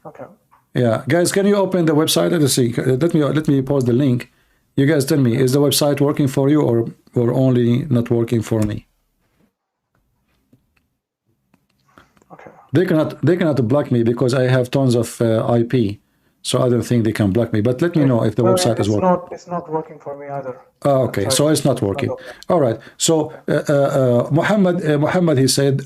Okay. Yeah, guys, can you open the website? Let's see. Let me pause the link. You guys tell me, is the website working for you or only not working for me? Okay. They cannot block me because I have tons of IP. So I don't think they can block me. But let me know if the website is working. It's not working for me either. Okay, so it's not working. All right. So Muhammad, he said,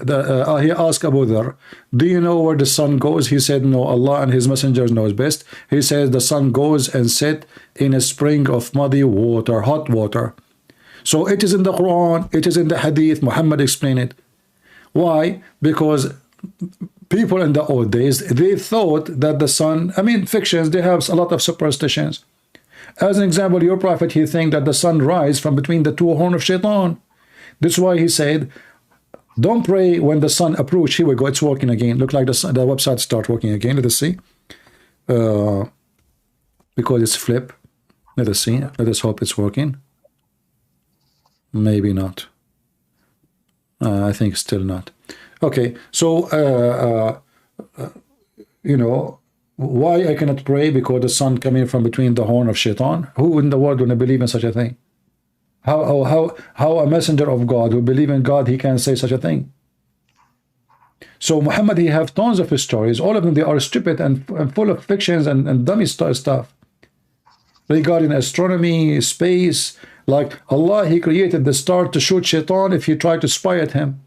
he asked Abu Dhar, do you know where the sun goes? He said, no, Allah and his messengers knows best. He says the sun goes and sets in a spring of muddy water, hot water. So it is in the Quran, it is in the Hadith. Muhammad explained it. Why? Because people in the old days, they thought that the sun, I mean, fictions, they have a lot of superstitions. As an example, your prophet, he think that the sun rises from between the two horns of shaitan. That's why he said, don't pray when the sun approach. Here we go, it's working again. Look like the website start working again. Let us see. Because it's flip. Let us see. Let us hope it's working. Maybe not. I think still not. Okay, so you know why I cannot pray? Because the sun coming from between the horn of shaitan. Who in the world would believe in such a thing? How a messenger of God who believe in God, he can say such a thing? So Muhammad, he have tons of his stories. All of them, they are stupid and full of fictions and dummy stuff regarding astronomy, space. Like Allah, he created the star to shoot shaitan if you try to spy at him.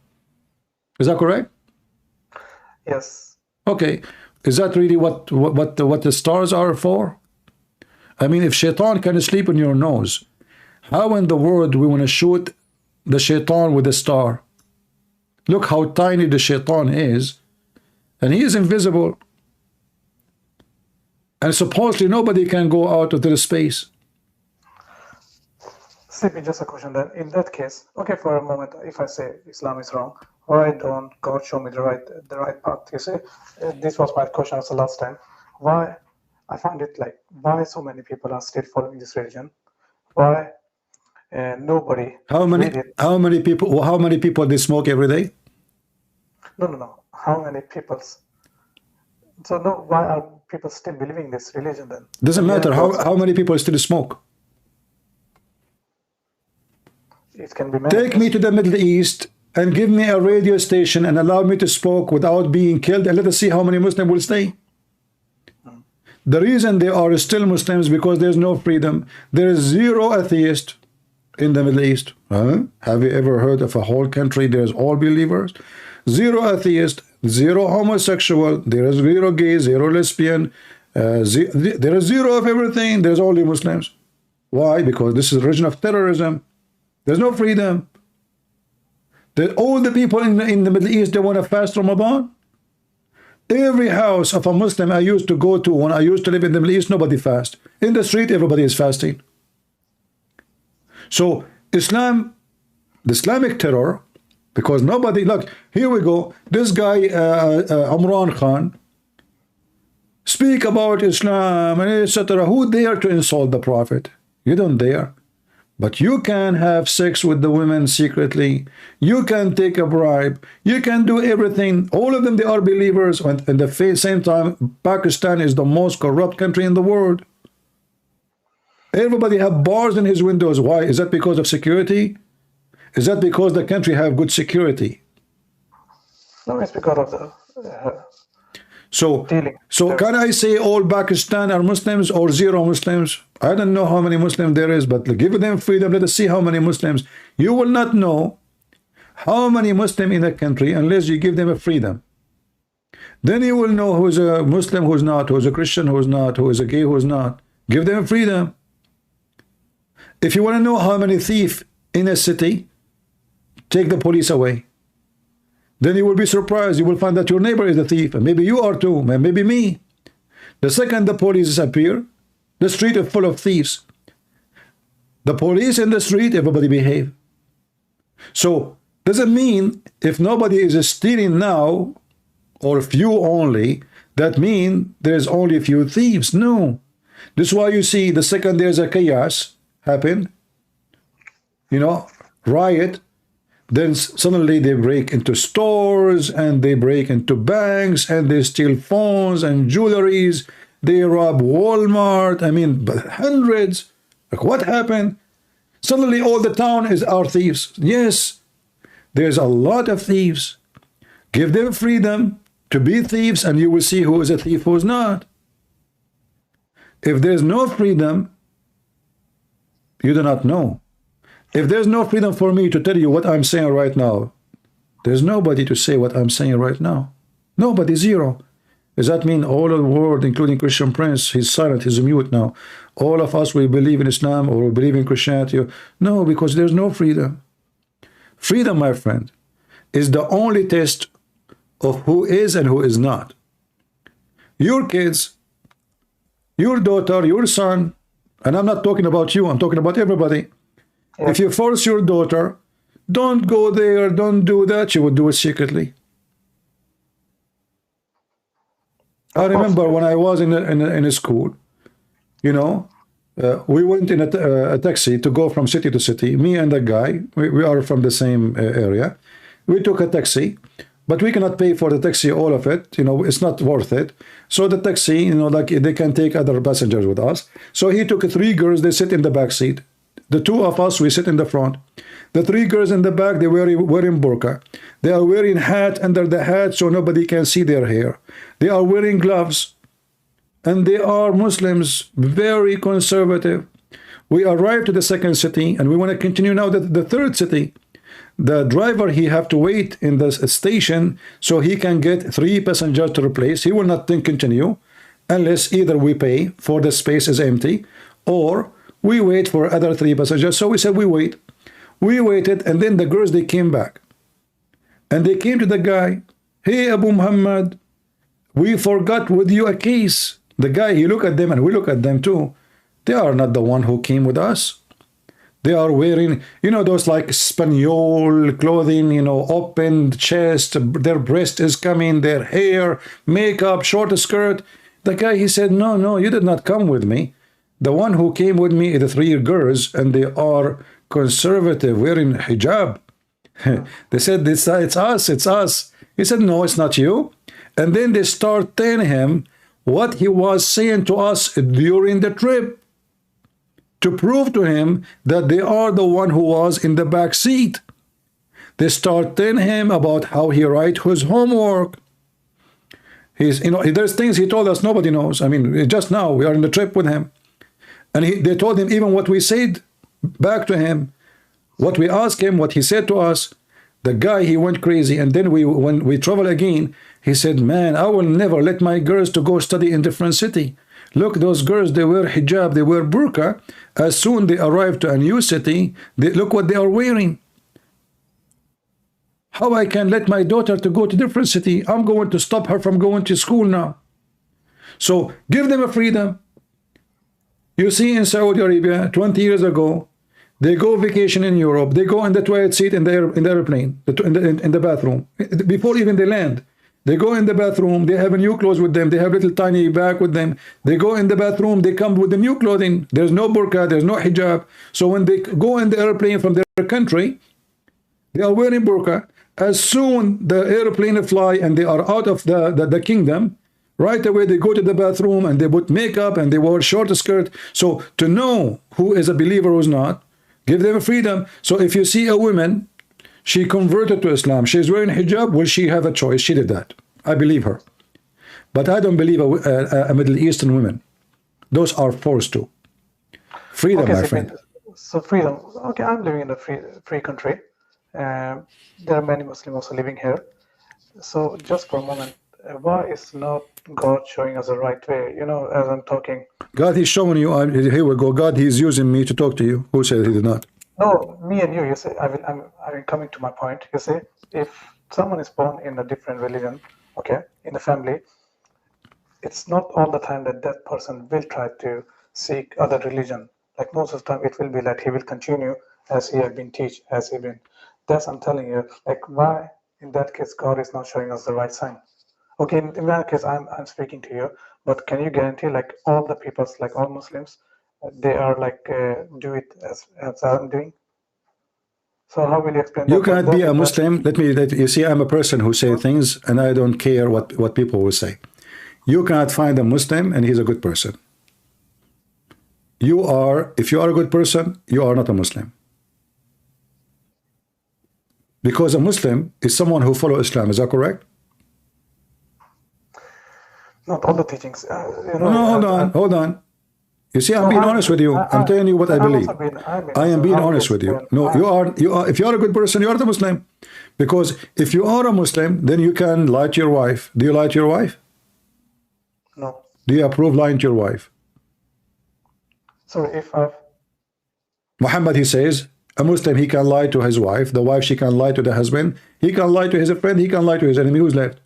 Is that correct? Yes. Okay. Is that really what the stars are for? I mean, if shaitan can sleep in your nose, how in the world we want to shoot the shaitan with a star? Look how tiny the shaitan is, and he is invisible. And supposedly nobody can go out of the space. Simply just a question then. In that case, okay, for a moment, if I say Islam is wrong, why don't God show me the right path? You see, this was my question also last time. Why I find it like why so many people are still following this religion? Why nobody? How many people they smoke every day? No. How many people? So no, why are people still believing this religion then? Doesn't matter how many people still smoke. It can be Take me to the Middle East and give me a radio station and allow me to smoke without being killed, and let us see how many Muslims will stay. The reason they are still Muslims because there's no freedom. There is zero atheist in the Middle East. Have you ever heard of a whole country there's all believers? Zero atheist, zero homosexual, there is zero gay, zero lesbian, there is zero of everything. There's only Muslims. Why? Because this is a region of terrorism. There's no freedom. All the people in the Middle East, they want to fast Ramadan. Every house of a Muslim I used to go to when I used to live in the Middle East, nobody fast. In the street, everybody is fasting. So Islam, the Islamic terror, because nobody, look, here we go. This guy, Imran Khan, speak about Islam, and etc. Who dare to insult the Prophet? You don't dare. But you can have sex with the women secretly. You can take a bribe. You can do everything. All of them, they are believers. And at the same time, Pakistan is the most corrupt country in the world. Everybody have bars in his windows. Why? Is that because of security? Is that because the country have good security? No, it's because of the So can I say all Pakistan are Muslims or zero Muslims? I don't know how many Muslims there is, but give them freedom. Let us see how many Muslims. You will not know how many Muslims in a country unless you give them a freedom. Then you will know who is a Muslim, who is not, who is a Christian, who is not, who is a gay, who is not. Give them freedom. If you want to know how many thieves in a city, take the police away. Then you will be surprised. You will find that your neighbor is a thief. And maybe you are too. And maybe me. The second the police appear, the street is full of thieves. The police in the street, everybody behave. So, doesn't mean if nobody is stealing now, or few only, that means there's only a few thieves. No. This is why you see the second there's a chaos happen, you know, riot, then suddenly they break into stores and they break into banks and they steal phones and jewelries. They rob Walmart. I mean, hundreds. Like, what happened? Suddenly all the town are thieves. Yes, there's a lot of thieves. Give them freedom to be thieves and you will see who is a thief, who is not. If there's no freedom, you do not know. If there's no freedom for me to tell you what I'm saying right now, there's nobody to say what I'm saying right now. Nobody, zero. Does that mean all of the world, including Christian Prince, he's silent, he's mute now? All of us, we believe in Islam or we believe in Christianity? No, because there's no freedom. Freedom, my friend, is the only test of who is and who is not. Your kids, your daughter, your son, and I'm not talking about you, I'm talking about everybody. If you force your daughter, don't go there, don't do that, you would do it secretly. I remember when I was in a school, you know, we went in a taxi to go from city to city. Me and a guy, we are from the same area. We took a taxi, but we cannot pay for the taxi, all of it. You know, it's not worth it. So the taxi, you know, like they can take other passengers with us. So he took 3 girls, they sit in the back seat. The 2 of us, we sit in the front. The 3 girls in the back, they were wearing burqa. They are wearing hat under the hat so nobody can see their hair. They are wearing gloves. And they are Muslims, very conservative. We arrived to the second city and we want to continue now the third city. The driver, he have to wait in the station so he can get 3 passengers to replace. He will not then continue unless either we pay for the space is empty or we wait for other 3 passengers. So we said we wait. We waited, and then the girls, they came back. And they came to the guy, hey, Abu Muhammad, we forgot with you a case. The guy, he looked at them, and we look at them too. They are not the one who came with us. They are wearing, you know, those like Spaniel clothing, you know, open chest, their breast is coming, their hair, makeup, short skirt. The guy, he said, no, no, you did not come with me. The one who came with me is the 3 girls, and they are conservative, wearing hijab. They said, it's us, it's us. He said, no, it's not you. And then they start telling him what he was saying to us during the trip to prove to him that they are the one who was in the back seat. They start telling him about how he write his homework. He's, you know, there's things he told us nobody knows. I mean, just now we are in the trip with him. And they told him even what we said back to him, what we asked him, what he said to us. The guy, he went crazy. And then when we travel again, he said, man, I will never let my girls to go study in different city. Look, those girls, they wear hijab, they wear burqa. As soon they arrive to a new city, look what they are wearing. How I can let my daughter to go to different city? I'm going to stop her from going to school now. So give them a freedom. You see in Saudi Arabia, 20 years ago, they go vacation in Europe. They go in the toilet seat in the airplane, in the bathroom, before even they land. They go in the bathroom. They have a new clothes with them. They have little tiny bag with them. They go in the bathroom. They come with the new clothing. There's no burqa. There's no hijab. So when they go in the airplane from their country, they are wearing burqa. As soon the airplane fly and they are out of the kingdom, right away they go to the bathroom and they put makeup and they wear short skirt. So to know who is a believer or who's not, give them freedom. So if you see a woman, she converted to Islam, she's wearing hijab, will she have a choice? She did that. I believe her. But I don't believe a Middle Eastern women. Those are forced to. Freedom, okay, my friend. So freedom. Okay, I'm living in a free country. There are many Muslims also living here. So just for a moment, why is not God showing us the right way? You know, as I'm talking. God is showing you. Here we go. God, He's using me to talk to you. Who said He did not? No, me and you. You say I'm coming to my point. You say if someone is born in a different religion, okay, in the family, it's not all the time that that person will try to seek other religion. Like most of the time, it will be like he will continue as he has been teach, as he been. That's I'm telling you. Like why in that case God is not showing us the right sign? Okay, in that case I'm speaking to you, but can you guarantee like all the peoples, like all Muslims, they are like do it as I'm doing? So how will you explain? You cannot be a Muslim. You see, I'm a person who say things, and I don't care what people will say. You cannot find a Muslim, and he's a good person. You are, if you are a good person, you are not a Muslim. Because a Muslim is someone who follows Islam. Is that correct? Not all the teachings. No, hold on. You see, I'm being honest with you. I'm telling you what I believe. I am being honest with you. No, you are. If you are a good person, you are the Muslim. Because if you are a Muslim, then you can lie to your wife. Do you lie to your wife? No. Do you approve lying to your wife? Sorry, if I've... Muhammad, he says, a Muslim, he can lie to his wife. The wife, she can lie to the husband. He can lie to his friend. He can lie to his enemy. Who's left?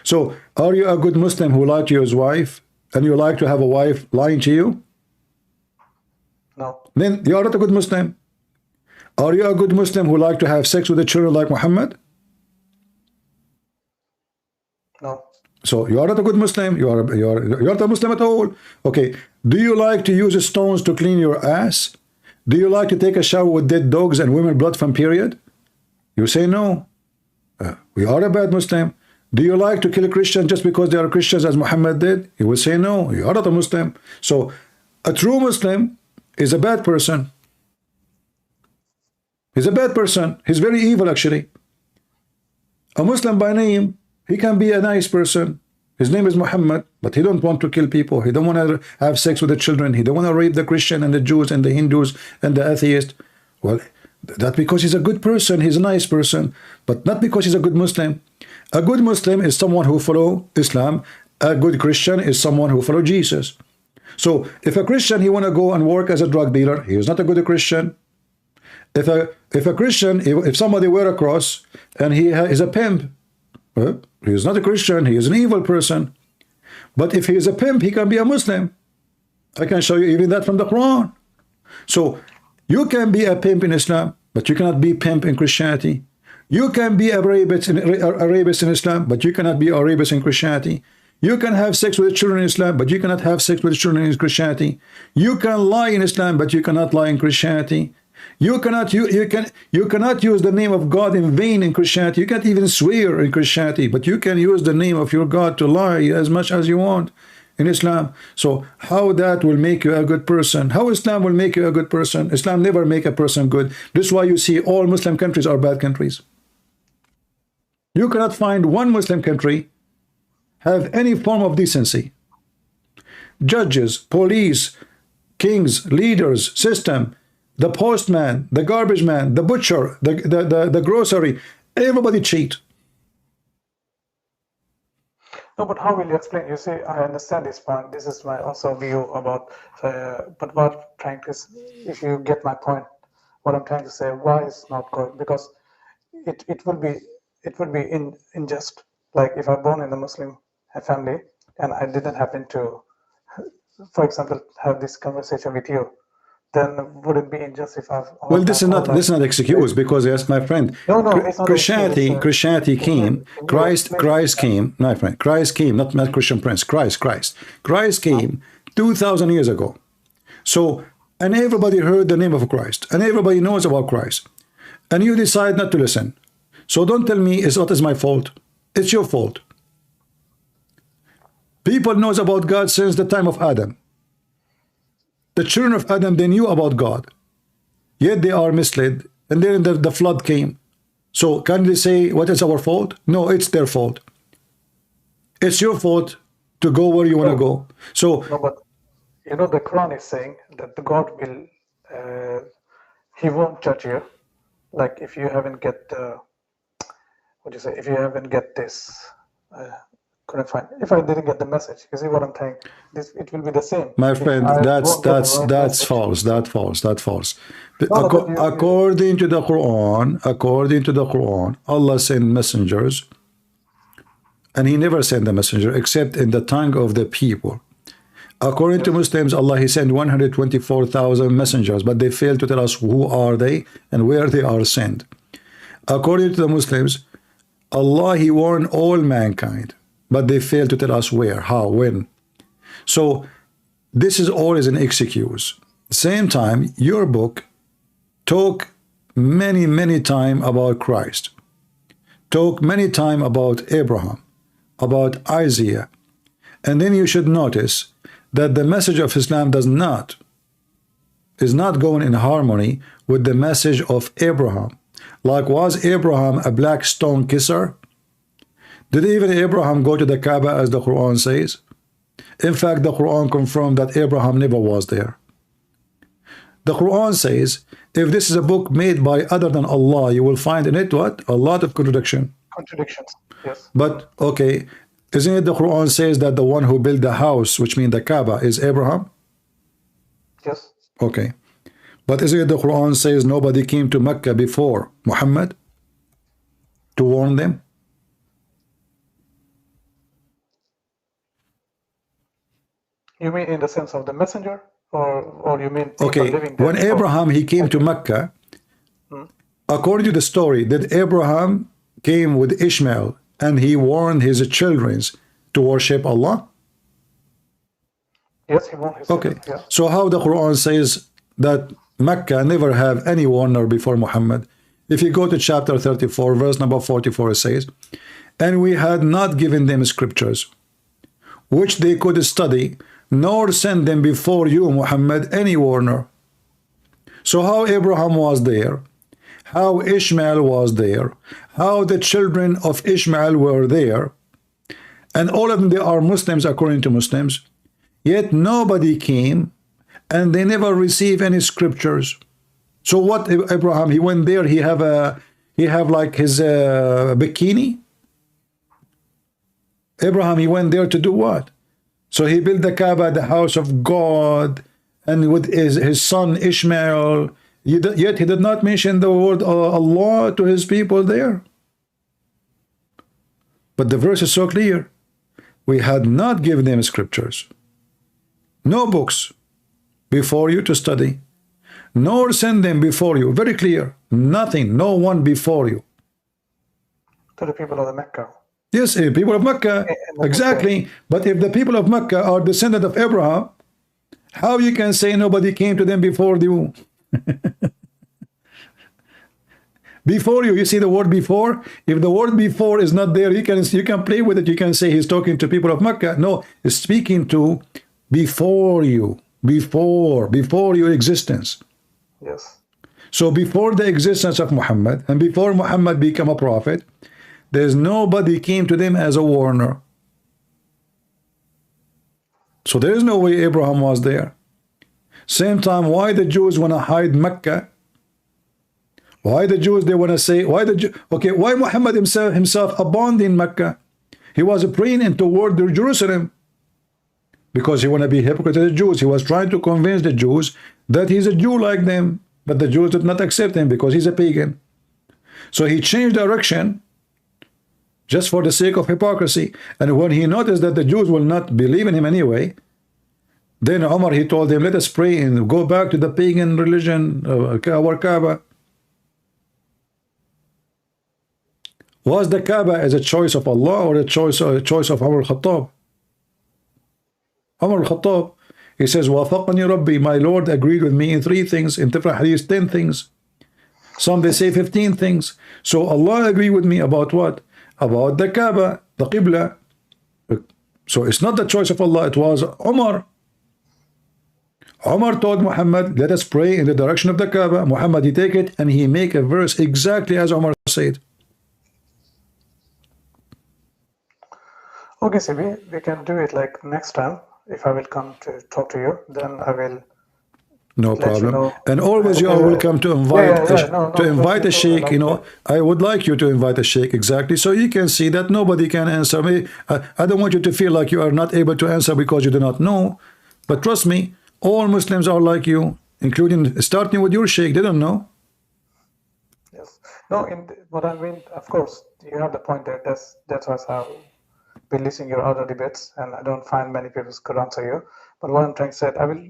So, are you a good Muslim who lied to his wife, and you like to have a wife lying to you? No. Then you are not a good Muslim. Are you a good Muslim who like to have sex with the children like Muhammad? No. So you are not a good Muslim. You're not a Muslim at all. Okay. Do you like to use stones to clean your ass? Do you like to take a shower with dead dogs and women blood from period? You say no. We are a bad Muslim. Do you like to kill Christians just because they are Christians as Muhammad did? You will say no. You are not a Muslim. So a true Muslim is a bad person. He's a bad person. He's very evil actually. A Muslim by name, he can be a nice person. His name is Muhammad, but he don't want to kill people. He don't want to have sex with the children. He don't want to rape the Christian and the Jews and the Hindus and the atheists. Well, that's because he's a good person. He's a nice person, but not because he's a good Muslim. A good Muslim is someone who follow Islam. A good Christian is someone who follow Jesus. So if a Christian, he want to go and work as a drug dealer, he is not a good Christian. If a Christian, if somebody wear a cross and he is a pimp, well, he is not a Christian, he is an evil person. But if he is a pimp, he can be a Muslim. I can show you even that from the Quran. So you can be a pimp in Islam, but you cannot be pimp in Christianity. You can be a rapist in Islam, but you cannot be a rapist in Christianity. You can have sex with children in Islam, but you cannot have sex with children in Christianity. You can lie in Islam, but you cannot lie in Christianity. You cannot use the name of God in vain in Christianity. You can't even swear in Christianity, but you can use the name of your God to lie as much as you want in Islam. So how that will make you a good person? How Islam will make you a good person? Islam never make a person good. This is why you see all Muslim countries are bad countries. You cannot find one Muslim country have any form of decency. Judges, police, kings, leaders, system, the postman, the garbage man, the butcher, the grocery, everybody cheat. No, but how will you explain? You see, I understand this point. This is my also view about, but what I'm trying to, if you get my point, what I'm trying to say, why it's not good? Because it would be unjust. Like if I'm born in a Muslim family and I didn't happen to, for example, have this conversation with you, then would it be unjust if I've... Well, this is not excuse, because yes, my friend, Christianity came, Christ came, my friend, Christ came, not Christian Prince, Christ came 2,000 years ago. So, and everybody heard the name of Christ, and everybody knows about Christ, and you decide not to listen. So don't tell me it's not my fault. It's your fault. People knows about God since the time of Adam. The children of Adam, they knew about God, yet they are misled, and then the flood came. So can they say what is our fault? No, it's their fault. It's your fault to go where you want to go. So no, but you know the Quran is saying that the God will, He won't judge you. Like if you haven't get what do you say? If you haven't get this. Couldn't find. If I didn't get the message, you see what I'm saying? It will be the same. My friend, that's false. That's false. According to the Quran, Allah sent messengers, and He never sent a messenger except in the tongue of the people. According to Muslims, Allah, He sent 124,000 messengers, but they failed to tell us who are they and where they are sent. According to the Muslims, Allah, He warned all mankind, but they fail to tell us where, how, when. So this is always an excuse. Same time, your book talk many time about Christ, talk many time about Abraham, about Isaiah, and then you should notice that the message of Islam is not going in harmony with the message of Abraham. Like, was Abraham a black stone kisser? Did even Abraham go to the Kaaba as the Quran says? In fact, the Quran confirmed that Abraham never was there. The Quran says, if this is a book made by other than Allah, you will find in it what? A lot of contradictions. Yes. But, okay, isn't it the Quran says that the one who built the house, which means the Kaaba, is Abraham? Yes. Okay. But isn't it the Quran says nobody came to Mecca before Muhammad to warn them? You mean in the sense of the messenger? Or you mean people okay, living there when before? Abraham, he came to Mecca, according to the story, did Abraham came with Ishmael and he warned his children to worship Allah? Yes, he warned his children, yeah. So how the Quran says that Mecca never have any warner before Muhammad? If you go to chapter 34, verse number 44, it says, and we had not given them scriptures, which they could study, nor send them before you, Muhammad, any warner. So how Abraham was there, how Ishmael was there, how the children of Ishmael were there, and all of them, they are Muslims according to Muslims, yet nobody came, and they never received any scriptures. So what Abraham, he went there, he have like his bikini? Abraham, he went there to do what? So he built the Kaaba, the house of God, and with his son Ishmael, yet he did not mention the word Allah to his people there. But the verse is so clear. We had not given them scriptures, no books before you to study, nor send them before you. Very clear. Nothing, no one before you. To the people of the Mecca. Yes, people of Mecca, exactly. But if the people of Mecca are descendant of Abraham, how you can say nobody came to them before you? Before you see the word before? If the word before is not there, you can play with it. You can say he's talking to people of Mecca. No, he's speaking to before you, before your existence. Yes. So before the existence of Muhammad, and before Muhammad became a prophet, there's nobody came to them as a warner. So there is no way Abraham was there. Same time, why the Jews want to hide Mecca? Why the Jews, they want to say, why Muhammad himself abandoned Mecca? He was praying toward Jerusalem because he want to be hypocrite to the Jews. He was trying to convince the Jews that he's a Jew like them, but the Jews did not accept him because he's a pagan. So he changed direction just for the sake of hypocrisy. And when he noticed that the Jews will not believe in him anyway, then Umar, he told them, let us pray and go back to the pagan religion, our Kaaba. Was the Kaaba as a choice of Allah or a choice of Umar al-Khattab? Umar al-Khattab, he says, Wafaqani Rabbi, my Lord agreed with me in 3 things, in different hadiths, 10 things. Some they say 15 things. So Allah agreed with me about what? About the Kaaba, the Qibla. So it's not the choice of Allah, it was Umar. Umar told Muhammad, let us pray in the direction of the Kaaba. Muhammad, he take it and he make a verse exactly as Umar said. Okay, Sibi, we can do it like next time. If I will come to talk to you, then I will. No problem. You know, and always you are welcome to invite a sheikh. You know, I would like you to invite a sheikh, exactly, so you can see that nobody can answer me. I don't want you to feel like you are not able to answer because you do not know. But trust me, all Muslims are like you, including starting with your sheikh. They don't know. Yes. No, what I mean, of course, you have the point there. That's why I've been listening to your other debates, and I don't find many people could answer you. But what I'm trying to say, I will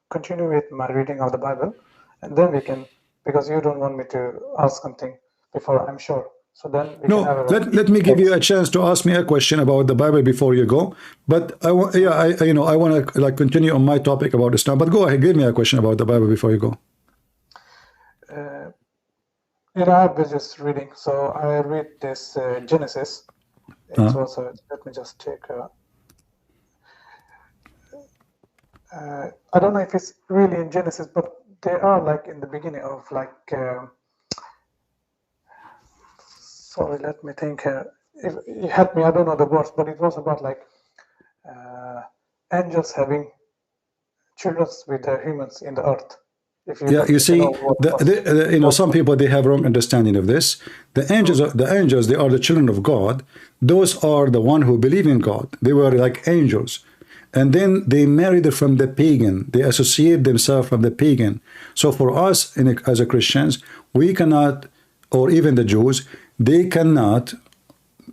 continue with my reading of the Bible, and then we can, because you don't want me to ask something before, I'm sure. So then we can have let me give you a chance to ask me a question about the Bible before you go. But I want to like continue on my topic about Islam. But go ahead, give me a question about the Bible before you go. I've been just reading. So I read this Genesis. It's also, let me just take. I don't know if it's really in Genesis, but they are like in the beginning of like. Sorry, let me think. If you help me, I don't know the words, but it was about like angels having children with the humans in the earth. Yeah, you see, some people, they have wrong understanding of this. The angels, they are the children of God. Those are the one who believe in God. They were like angels, and then they married from the pagan. They associate themselves from the pagan. So for us, as a Christians, we cannot, or even the Jews, they cannot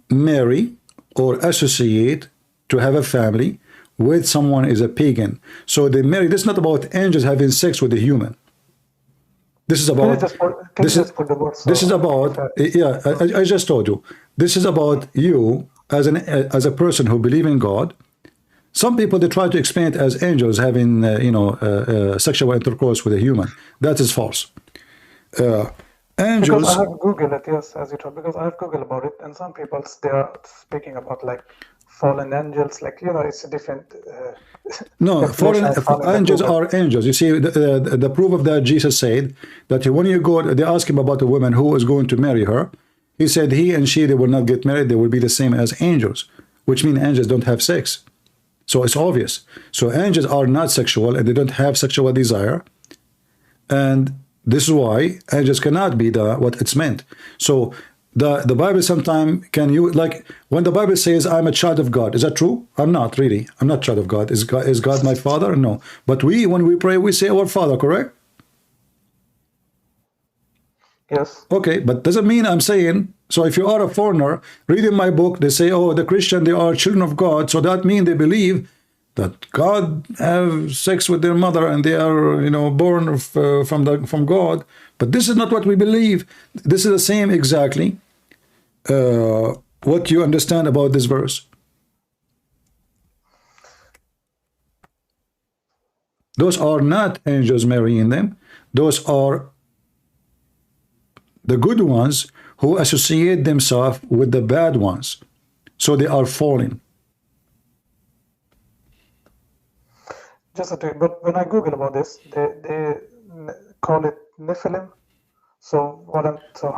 marry or associate to have a family with someone is a pagan. So they marry. This is not about angels having sex with a human. This is about yeah, I just told you, this is about you as a person who believe in God. Some people, they try to explain it as angels having sexual intercourse with a human. That is false. Angels, because I have Googled it, yes, as you told, because I have Googled about it, and some people, they are speaking about like fallen angels, like, it's a different no, fallen angels are angels. You see, the proof of that, Jesus said that when you go, they ask him about a woman who is going to marry her. He said he and she, they will not get married. They will be the same as angels, which means angels don't have sex. So it's obvious. So angels are not sexual, and they don't have sexual desire, and this is why angels cannot be what it's meant. So the Bible sometimes can you, like when the Bible says I'm a child of God, is that true? I'm not really. I'm not child of God. Is God my father? No. But when we pray, we say our Father, correct? Yes. Okay, but doesn't mean I'm saying, so if you are a foreigner reading my book, they say, oh, the Christian, they are children of God, so that means they believe that God have sex with their mother and they are, born from God. But this is not what we believe. This is the same exactly what you understand about this verse. Those are not angels marrying them. Those are the good ones who associate themselves with the bad ones. So they are falling. But when I Google about this, they call it Nephilim. So how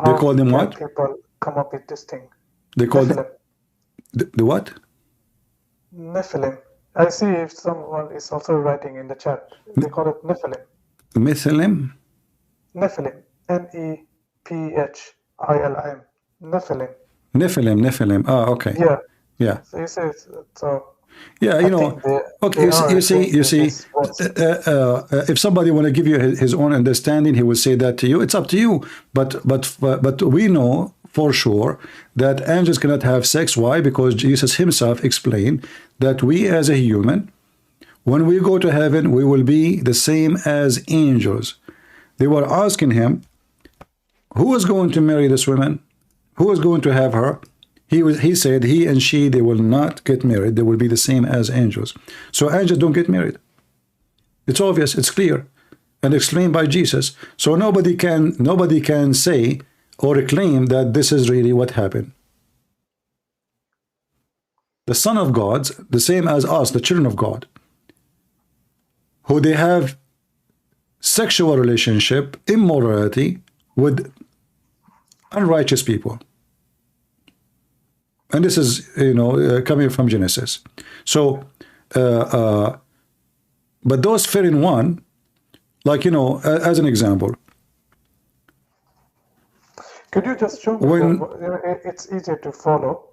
they call them what? People come up with this thing? They call the what? Nephilim. I see if someone is also writing in the chat. They call it Nephilim. Nephilim? Nephilim. Nephilim. Nephilim. Nephilim. Ah, okay. Yeah. So you say so. Yeah, okay. You see. If somebody want to give you his own understanding, he will say that to you. It's up to you. But we know for sure that angels cannot have sex. Why? Because Jesus himself explained that we as a human, when we go to heaven, we will be the same as angels. They were asking him, who is going to marry this woman? Who is going to have her? He said he and she, they will not get married. They will be the same as angels. So angels don't get married. It's obvious, it's clear, and explained by Jesus. So nobody can say or claim that this is really what happened. The Son of God, the same as us, the children of God, who they have sexual relationship, immorality with unrighteous people. And this is, coming from Genesis. So, but those fell in one, like, as an example. Could you just show me it's easier to follow,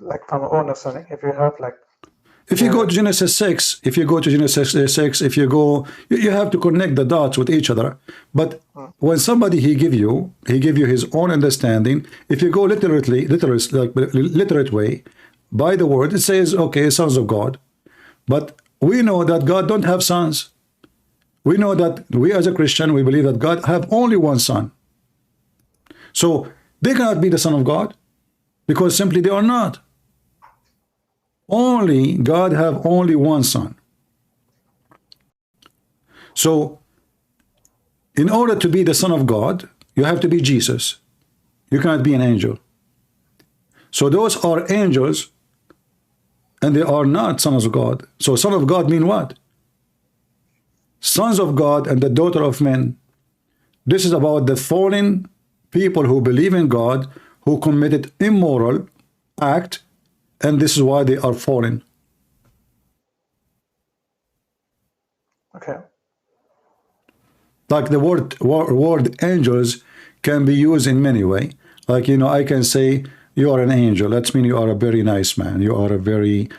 like from our own understanding, if you have like. If you go to Genesis 6, you have to connect the dots with each other. But when somebody he give you his own understanding. If you go literate way, by the word, it says, okay, sons of God. But we know that God don't have sons. We know that we as a Christian, we believe that God have only one son. So they cannot be the son of God because simply they are not. Only God have only one son. So in order to be the son of God, you have to be Jesus. You cannot be an angel. So those are angels and they are not sons of God. So son of God mean what? Sons of God and the daughter of men. This is about the fallen people who believe in God, who committed immoral act, and this is why they are fallen. Okay. Like the word angels can be used in many ways. Like, you know, I can say you are an angel. That means you are a very nice man. You are a very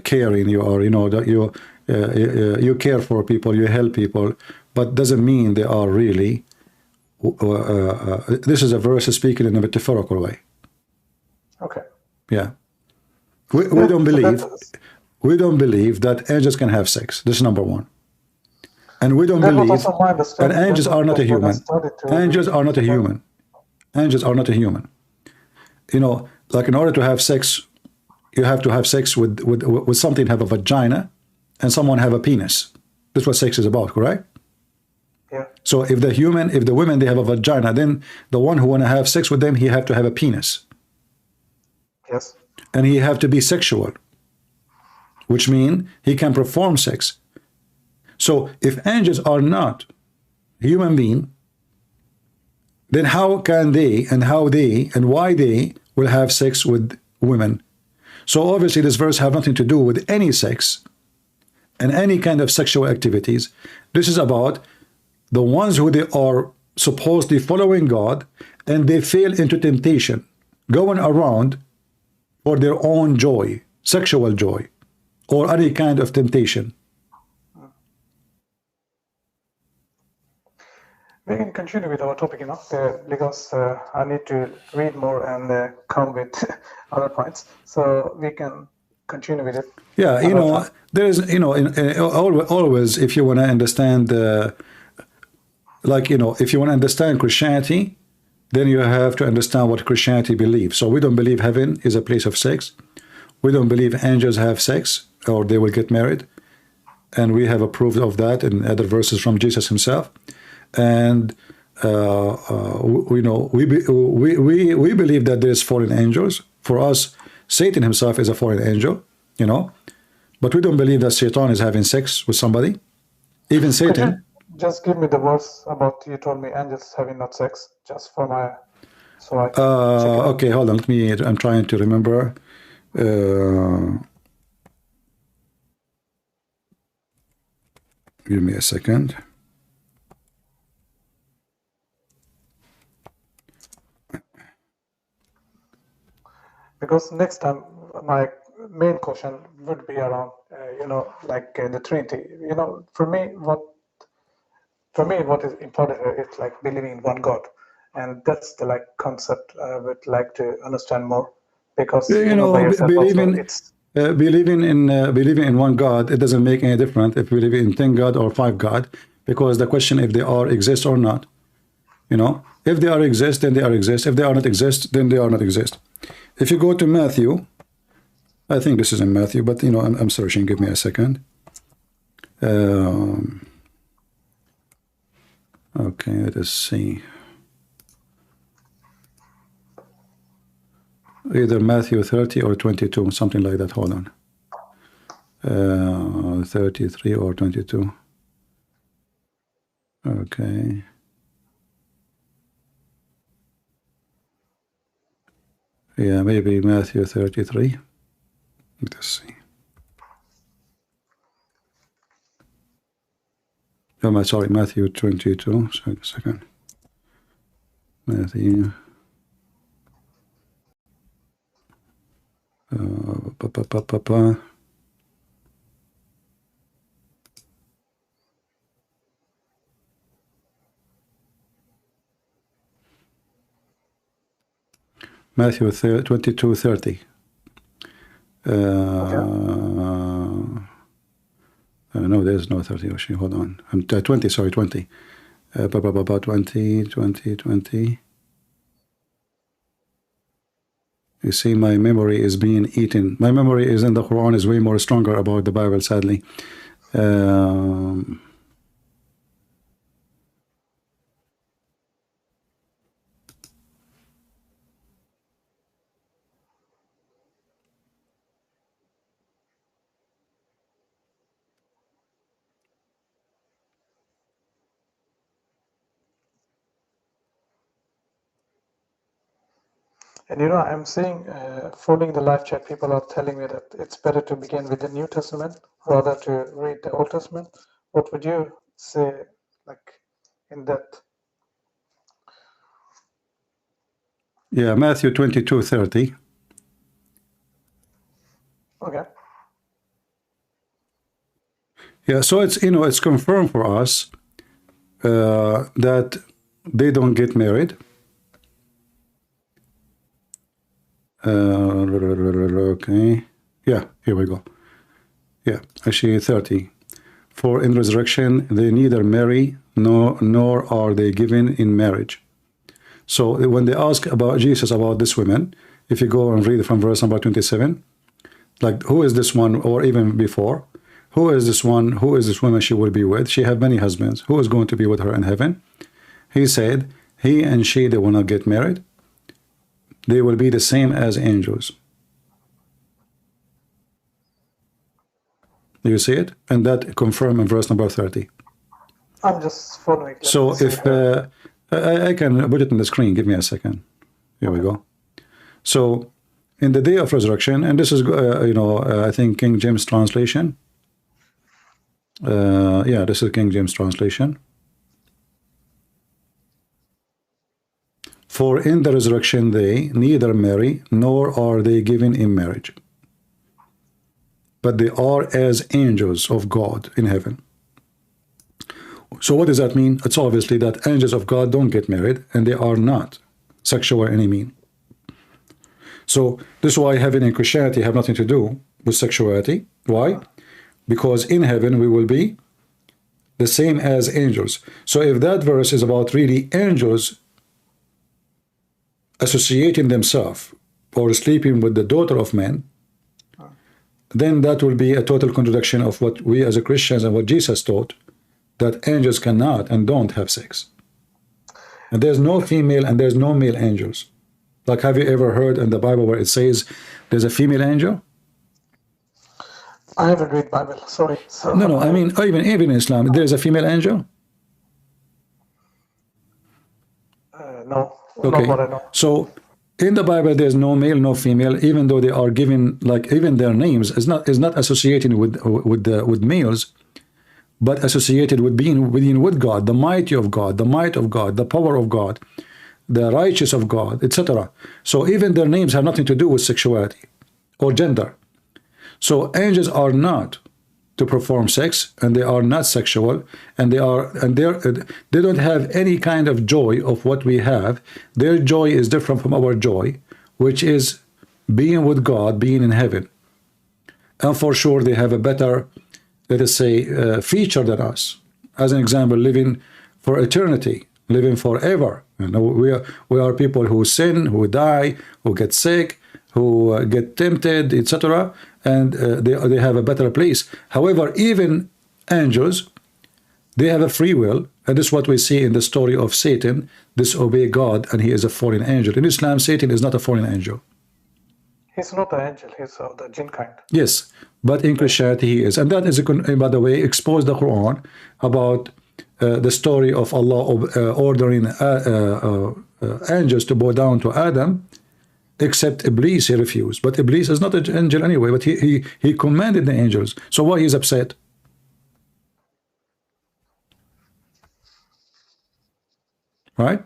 caring. You are, you know, that you care for people. You help people, but doesn't mean they are really. This is a verse speaking in a metaphorical way. Okay. Yeah. We don't believe. We don't believe that angels can have sex. This is number one. And we don't believe that angels are not a human. Angels are not a human. Angels are not a human. You know, like in order to have sex, you have to have sex with something have a vagina and someone have a penis. That's what sex is about, correct? Yeah. So if the women, they have a vagina, then the one who want to have sex with them, he have to have a penis. Yes. And he have to be sexual, which means he can perform sex. So if angels are not human being, then how can they and why they will have sex with women? So obviously this verse have nothing to do with any sex and any kind of sexual activities. This is about the ones who they are supposedly following God and they fall into temptation, going around for their own joy, sexual joy, or any kind of temptation. We can continue with our topic, you know, because I need to read more and come with other points. So we can continue with it. Yeah, you know, there is, you know, always, if you want to understand, like, you know, if you want to understand Christianity, then you have to understand what Christianity believes. So we don't believe heaven is a place of sex. We don't believe angels have sex or they will get married. And we have a proof of that in other verses from Jesus himself. And we know we believe that there's fallen angels. For us, Satan himself is a fallen angel, you know, but we don't believe that Satan is having sex with somebody. Even Satan. Just give me the verse about you told me angels having not sex, just for my. So I okay, hold on. I'm trying to remember. Give me a second. Because next time my main question would be around, you know, like the Trinity. You know, for me, what is important is like believing in one God, and that's the like concept I would like to understand more. Because you know, believing in one God, it doesn't make any difference if we believe in 10 God or 5 God, because the question if they are exist or not. You know, if they are exist, then they are exist. If they are not exist, then they are not exist. If you go to Matthew, I think this is in Matthew, but you know, I'm searching. Give me a second. Okay, let us see. Either Matthew 30 or 22, something like that. Hold on. 33 or 22. Okay. Yeah, maybe Matthew 33. Let's see. Oh, sorry, Matthew 22. Second. Matthew. Matthew 22:30. No, there's no 30. Actually, hold on. I'm 20. Sorry, 20. 20. You see, my memory is being eaten. My memory is in the Quran is way more stronger about the Bible, sadly. And you know, I'm seeing, following the live chat, people are telling me that it's better to begin with the New Testament rather to read the Old Testament. What would you say, like, in that? Yeah, Matthew 22:30. Okay. Yeah, so it's, you know, it's confirmed for us that they don't get married. Okay. Yeah, here we go. Yeah, actually 30. For in resurrection they neither marry nor are they given in marriage. So when they ask about Jesus, about this woman, if you go and read from verse number 27, like, who is this one, or even before, who is this one, who is this woman she will be with? She have many husbands. Who is going to be with her in heaven? He said, he and she, they will not get married. They will be the same as angels. Do you see it? And that confirmed in verse number 30. I'm just following. So if I can put it on the screen, give me a second. Here we go. So in the day of resurrection, and this is, I think King James translation. Yeah, this is King James translation. For in the resurrection they neither marry nor are they given in marriage, but they are as angels of God in heaven. So what does that mean? It's obviously that angels of God don't get married, and they are not sexual any mean. So this is why heaven and Christianity have nothing to do with sexuality. Why? Because in heaven we will be the same as angels. So if that verse is about really angels associating themselves or sleeping with the daughter of men, then that will be a total contradiction of what we as a Christians and what Jesus taught, that angels cannot and don't have sex. And there's no female and there's no male angels. Like, have you ever heard in the Bible where it says there's a female angel? I haven't read Bible, sorry. So No, I mean, even in Islam, there's a female angel? No, okay. not what I know. So in the Bible, there's no male, no female, even though they are given, like, even their names is not associated with males, but associated with being with God, the mighty of God, the might of God, the power of God, the righteous of God, etc. So even their names have nothing to do with sexuality or gender. So angels are not to perform sex, and they are not sexual, and they don't have any kind of joy of what we have. Their joy is different from our joy, which is being with God, being in heaven. And for sure they have a better, let us say, feature than us. As an example, living for eternity, living forever. You know, we are people who sin, who die, who get sick, who get tempted, etc., and they have a better place. However, even angels, they have a free will, and this is what we see in the story of Satan, disobey God, and he is a fallen angel. In Islam, Satan is not a fallen angel. He's not an angel, he's of the jinn kind. Yes, but in Christianity he is. And that is, by the way, exposed the Quran about the story of Allah ordering angels to bow down to Adam, except Iblis, he refused. But Iblis is not an angel anyway, but he commanded the angels. So why he's upset? Right?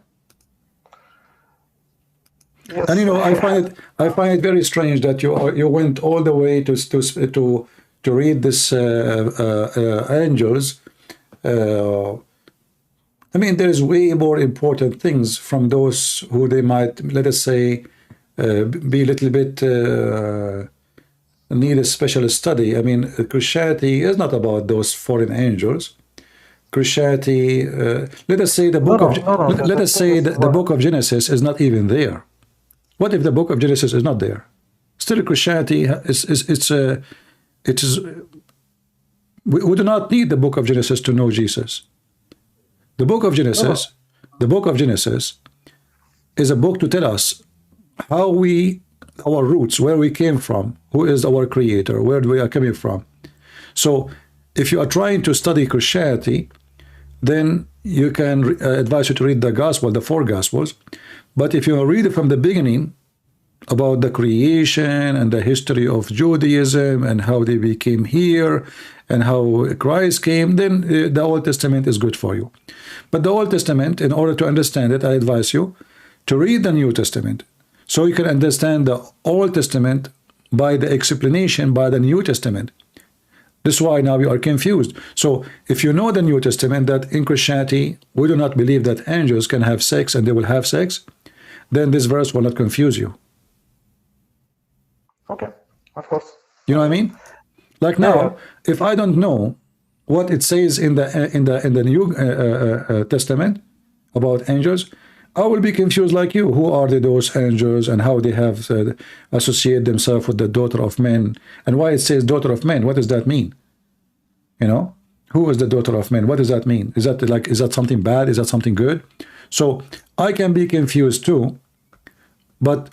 Yes. And you know, I find it very strange that you went all the way to read this angels. I mean, there is way more important things from those who they might, let us say, be a little bit need a special study. I mean, Christianity is not about those foreign angels. Christianity, let us say the book the book of Genesis is not even there. What if the book of Genesis is not there? Still, Christianity we do not need the book of Genesis to know Jesus. The book of Genesis, is a book to tell us how our roots, where we came from, who is our creator, where we are coming from. So if you are trying to study Christianity, then you can advise you to read the gospel, the four gospels. But if you read it from the beginning, about the creation and the history of Judaism and how they became here and how Christ came, then the Old Testament is good for you. But the Old Testament, in order to understand it, I advise you to read the New Testament so you can understand the Old Testament by the explanation by the New Testament. This is why now you are confused. So if you know the New Testament, that in Christianity we do not believe that angels can have sex and they will have sex, then this verse will not confuse you. Okay, of course. You know what I mean? Like now, if I don't know what it says in the New Testament about angels, I will be confused like you. Who are those angels and how they have associate themselves with the daughter of men, and why it says daughter of men? What does that mean? You know, who is the daughter of men? What does that mean? Is that something bad? Is that something good? So I can be confused too, but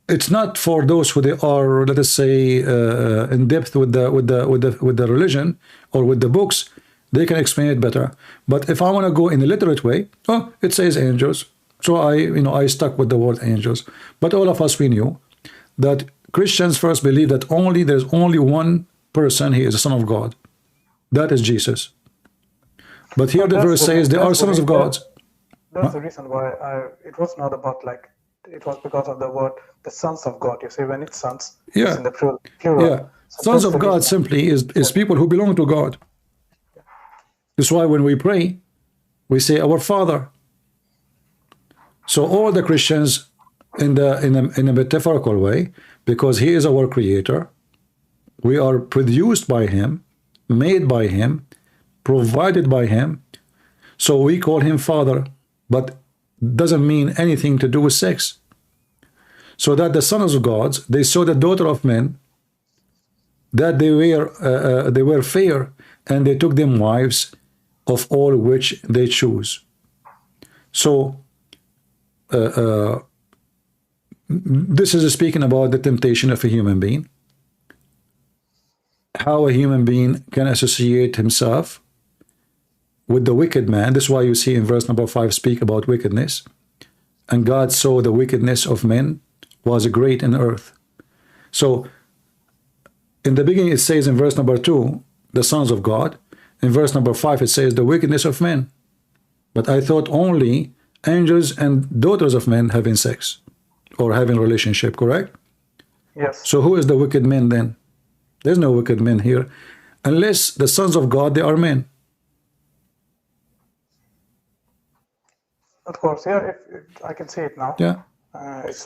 it's not for those who they are, let us say, in depth with the religion or with the books. They can explain it better. But if I want to go in a literate way, oh, it says angels. So I stuck with the word angels. But all of us, we knew that Christians first believe that there's only one person, he is the Son of God. That is Jesus. But here the verse says there are sons of God. That's the reason why it was not about like, it was because of the word, the sons of God. You see, when it's sons, it's in the plural. Yeah, so sons of God simply is people who belong to God. That's why when we pray, we say our Father. So all the Christians in a metaphorical way, because he is our creator, we are produced by him, made by him, provided by him, so we call him Father, but doesn't mean anything to do with sex. So that the sons of God, they saw the daughter of men, that they were fair, and they took them wives of all which they choose. So this is speaking about the temptation of a human being, how a human being can associate himself with the wicked man. This is why you see in verse number 5 speak about wickedness. And God saw the wickedness of men was great in earth. So in the beginning it says in verse number 2, the sons of God. In verse number 5 it says the wickedness of men. But I thought only angels and daughters of men having sex or having relationship, correct? Yes. So who is the wicked men then? There's no wicked men here. Unless the sons of God, they are men. Of course, yeah, I can see it now. Yeah.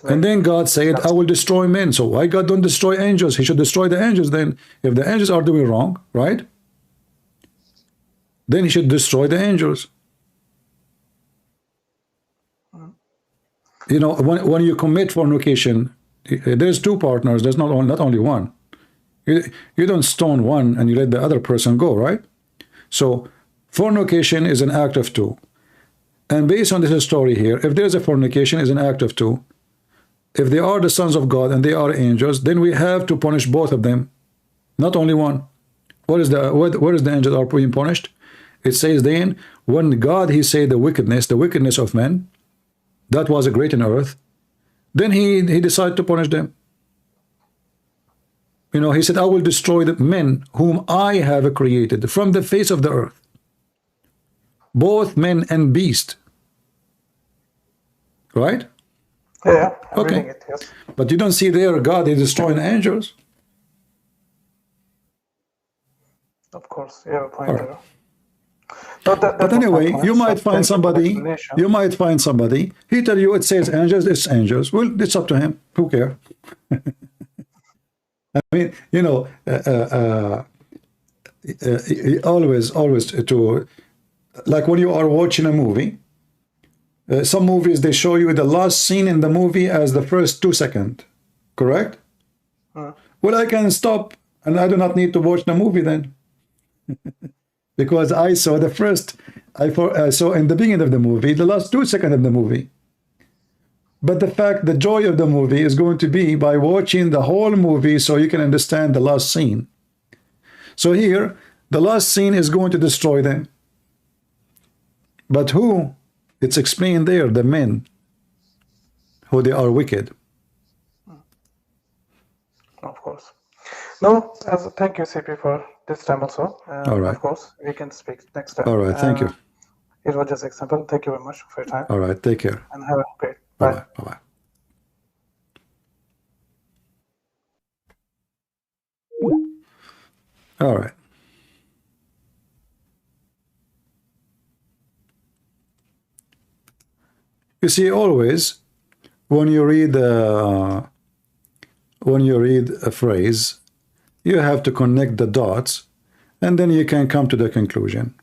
And then God said, I will destroy men. So why God don't destroy angels? He should destroy the angels then. If the angels are doing wrong, right? Then he should destroy the angels. You know, when you commit fornication, there's two partners. There's not only one. You don't stone one and you let the other person go, right? So fornication is an act of two. And based on this story here, if there's a fornication, is an act of two. If they are the sons of God and they are angels, then we have to punish both of them, not only one. Where is the angels are being punished? It says then, when God, he said the wickedness of men, that was a great in earth, then he decided to punish them. You know, he said, I will destroy the men whom I have created from the face of the earth, both men and beast. Right? Yeah, I'm okay. reading it, yes. But you don't see there God is destroying angels. Of course, yeah, point right. there. No, but anyway, you might find somebody, he tell you it says angels, it's angels. Well, it's up to him. Who cares? I mean, you know, always to, like when you are watching a movie, some movies, they show you the last scene in the movie as the first 2 seconds, correct? Well, I can stop and I do not need to watch the movie then. Because I saw the first, I saw in the beginning of the movie, the last 2 seconds of the movie. But the joy of the movie is going to be by watching the whole movie so you can understand the last scene. So here, the last scene is going to destroy them. But who? It's explained there, the men, who they are wicked. of course. No, thank you, CP, for this time also. All right. Of course, we can speak next time. All right. Thank you. It was just example. Thank you very much for your time. All right. Take care. And have a great Bye bye. Bye bye. All right. You see, always when you read a phrase, you have to connect the dots, and then you can come to the conclusion.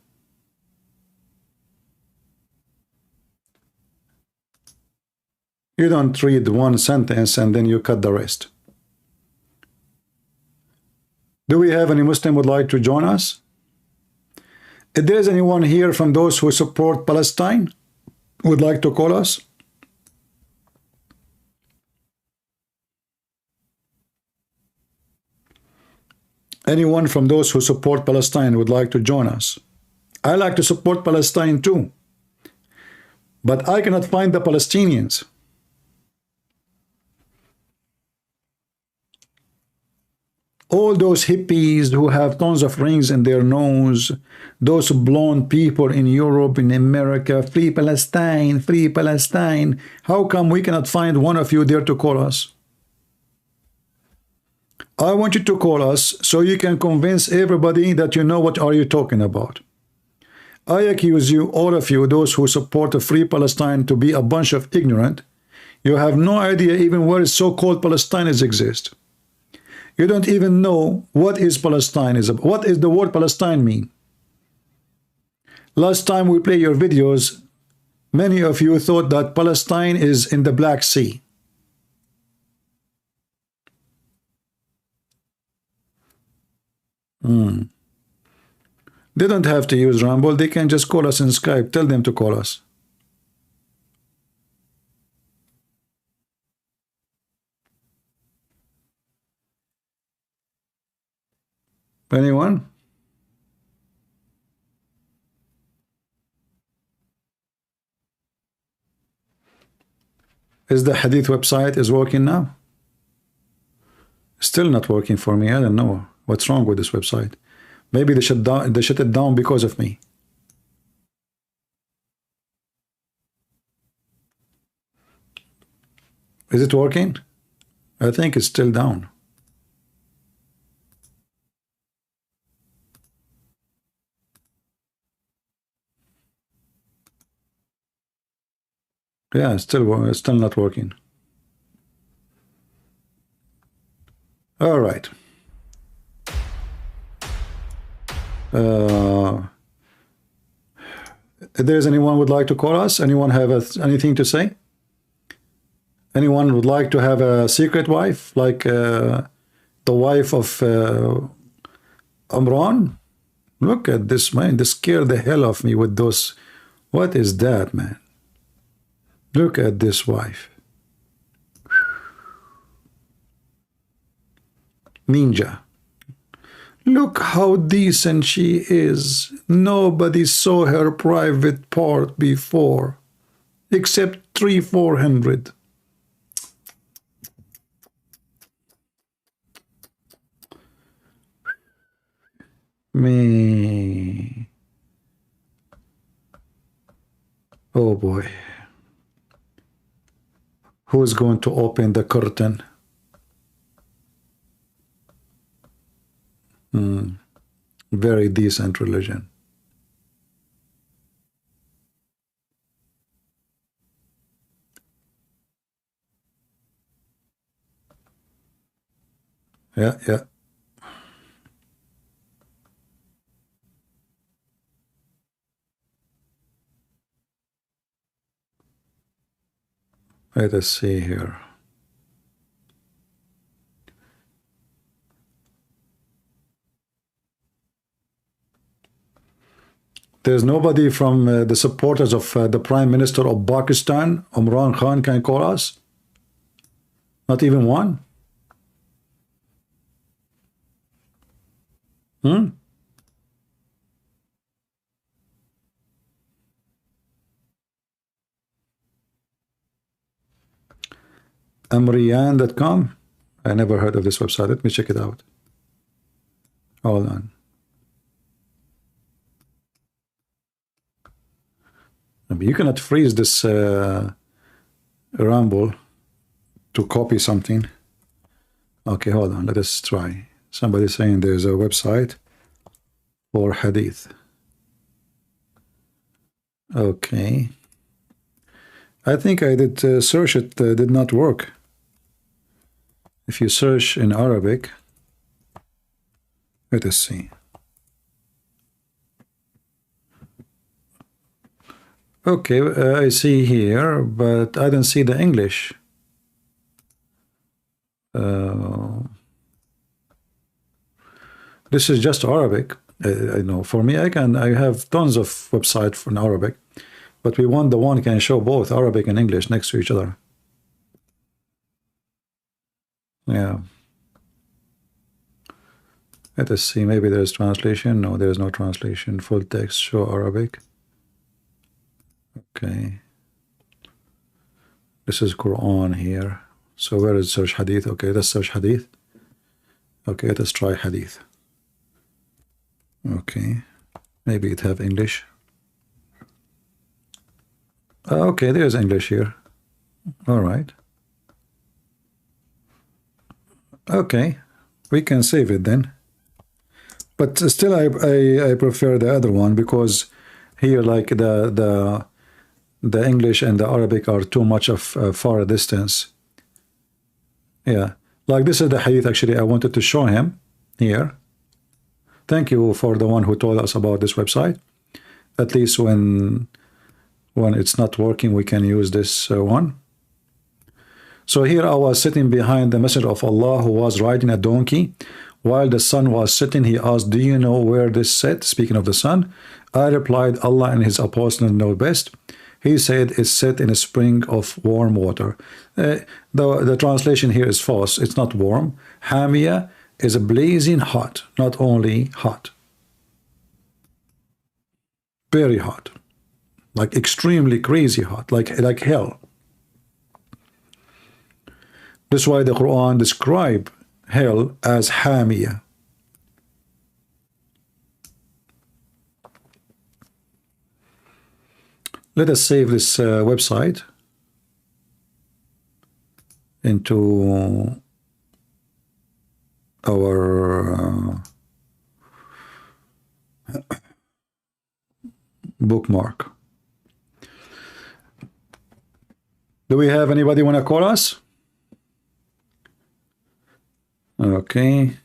You don't read one sentence and then you cut the rest. Do we have any Muslim would like to join us? If there's anyone here from those who support Palestine, would like to call us? Anyone from those who support Palestine would like to join us? I like to support Palestine too, but I cannot find the Palestinians. All those hippies who have tons of rings in their nose, those blonde people in Europe, in America, free Palestine, free Palestine. How come we cannot find one of you there to call us? I want you to call us so you can convince everybody that you know what are you talking about. I accuse you, all of you, those who support a free Palestine, to be a bunch of ignorant. You have no idea even where so-called Palestinians exist. You don't even know what is Palestine is about. What does the word Palestine mean? Last time we played your videos, many of you thought that Palestine is in the Black Sea. They don't have to use Rumble. They can just call us in Skype. Tell them to call us. Anyone? Is the Hadith website is working now? Still not working for me. I don't know what's wrong with this website. Maybe they shut it down because of me. Is it working? I think it's still down. Yeah, it's still not working. All right. If there's anyone would like to call us, anyone have anything to say? Anyone would like to have a secret wife, like the wife of Amran? Look at this, man. They scare the hell of me with those. What is that, man? Look at this wife. Ninja. Look how decent she is. Nobody saw her private part before, except 300-400. Me. Oh boy. Who's going to open the curtain? Very decent religion. Yeah. Let us see here. There's nobody from the supporters of the Prime Minister of Pakistan, Imran Khan, can call us? Not even one? Amriyan.com. I never heard of this website. Let me check it out. Hold on. I mean, you cannot freeze this Rumble to copy something. Okay, hold on. Let us try. Somebody's saying there's a website for hadith. Okay. I think I did search it, did not work. If you search in Arabic, let us see. Okay, I see here, but I don't see the English. This is just Arabic. I know. For me, I have tons of websites in Arabic, but we want the one can show both Arabic and English next to each other. Yeah. Let us see. Maybe there's translation. No, there is no translation. Full text, show Arabic. Okay. This is Qur'an here. So where is search hadith? Okay, let's search hadith. Okay, let's try hadith. Okay. Maybe it have English. Okay, there's English here. All right. Okay, we can save it then. But still, I prefer the other one, because here, like the English and the Arabic are too much of far distance. Yeah, like this is the hadith. Actually, I wanted to show him here. Thank you for the one who told us about this website. At least when it's not working, we can use this one. So here I was sitting behind the Messenger of Allah, who was riding a donkey. While the sun was setting, he asked, "Do you know where this set?" Speaking of the sun. I replied, "Allah and his apostles know best." He said, "It's set in a spring of warm water." The translation here is false. It's not warm. Hamia is blazing hot, not only hot. Very hot. Like extremely crazy hot, like hell. That's why the Quran describes hell as Hamia. Let us save this website into our bookmark. Do we have anybody want to call us? Okay.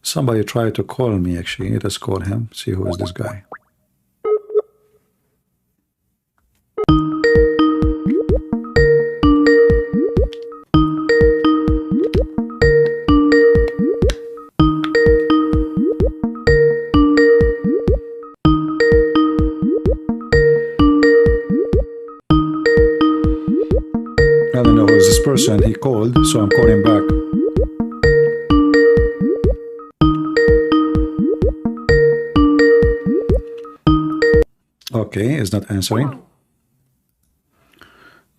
Somebody tried to call me, actually. Let us call him, see who is this guy. I don't know who is this person. He called, so I'm calling back. Okay, is not answering.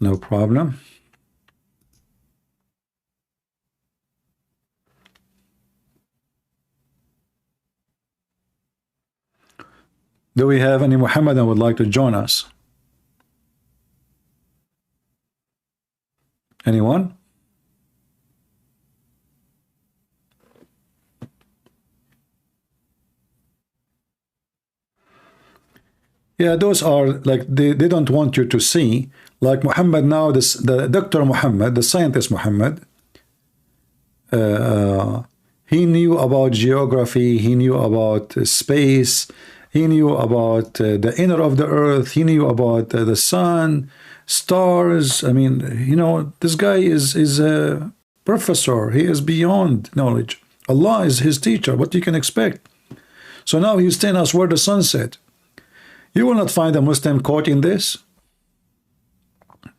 No problem. Do we have any Muhammadan would like to join us? Anyone? Yeah, those are like they don't want you to see. Like Muhammad now, the Dr. Muhammad, the scientist Muhammad, he knew about geography, he knew about space, he knew about the inner of the earth, he knew about the sun, stars. I mean, you know, this guy is a professor. He is beyond knowledge. Allah is his teacher. What you can expect? So now he's telling us where the sun set. You will not find a Muslim quoting this.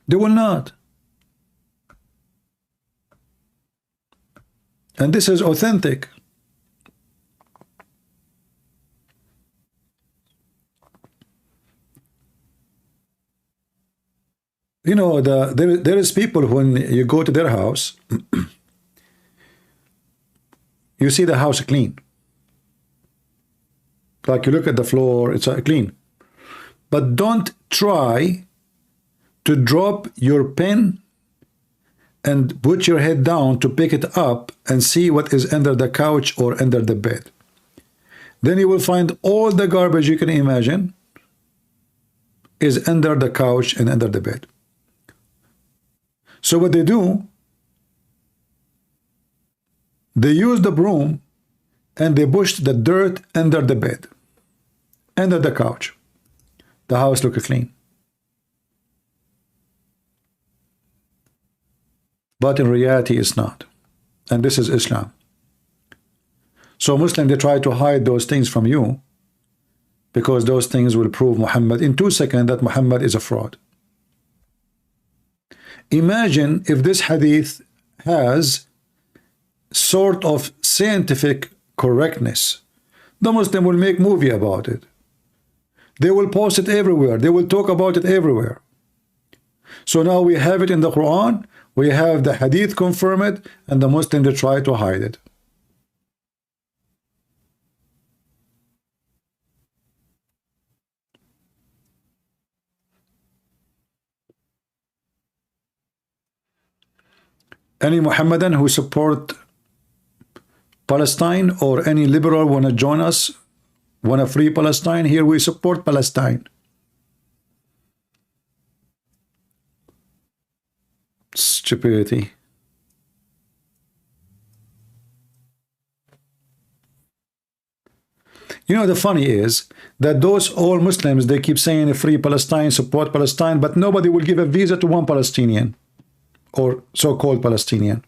They will not. And this is authentic. You know, there is people when you go to their house, you see the house clean. Like you look at the floor, it's clean. But don't try to drop your pen and put your head down to pick it up and see what is under the couch or under the bed. Then you will find all the garbage you can imagine is under the couch and under the bed. So what they do, they use the broom and they push the dirt under the bed, under the couch. The house looks clean. But in reality, it's not. And this is Islam. So Muslims, they try to hide those things from you because those things will prove Muhammad in 2 seconds that Muhammad is a fraud. Imagine if this hadith has sort of scientific correctness. The Muslim will make movie about it. They will post it everywhere. They will talk about it everywhere. So now we have it in the Quran, we have the hadith confirm it, and the Muslim, they try to hide it. Any Muhammadan who support Palestine or any liberal want to join us, want to free Palestine, here we support Palestine. Stupidity. You know, the funny is that those all Muslims, they keep saying free Palestine, support Palestine, but nobody will give a visa to one Palestinian or so-called Palestinian.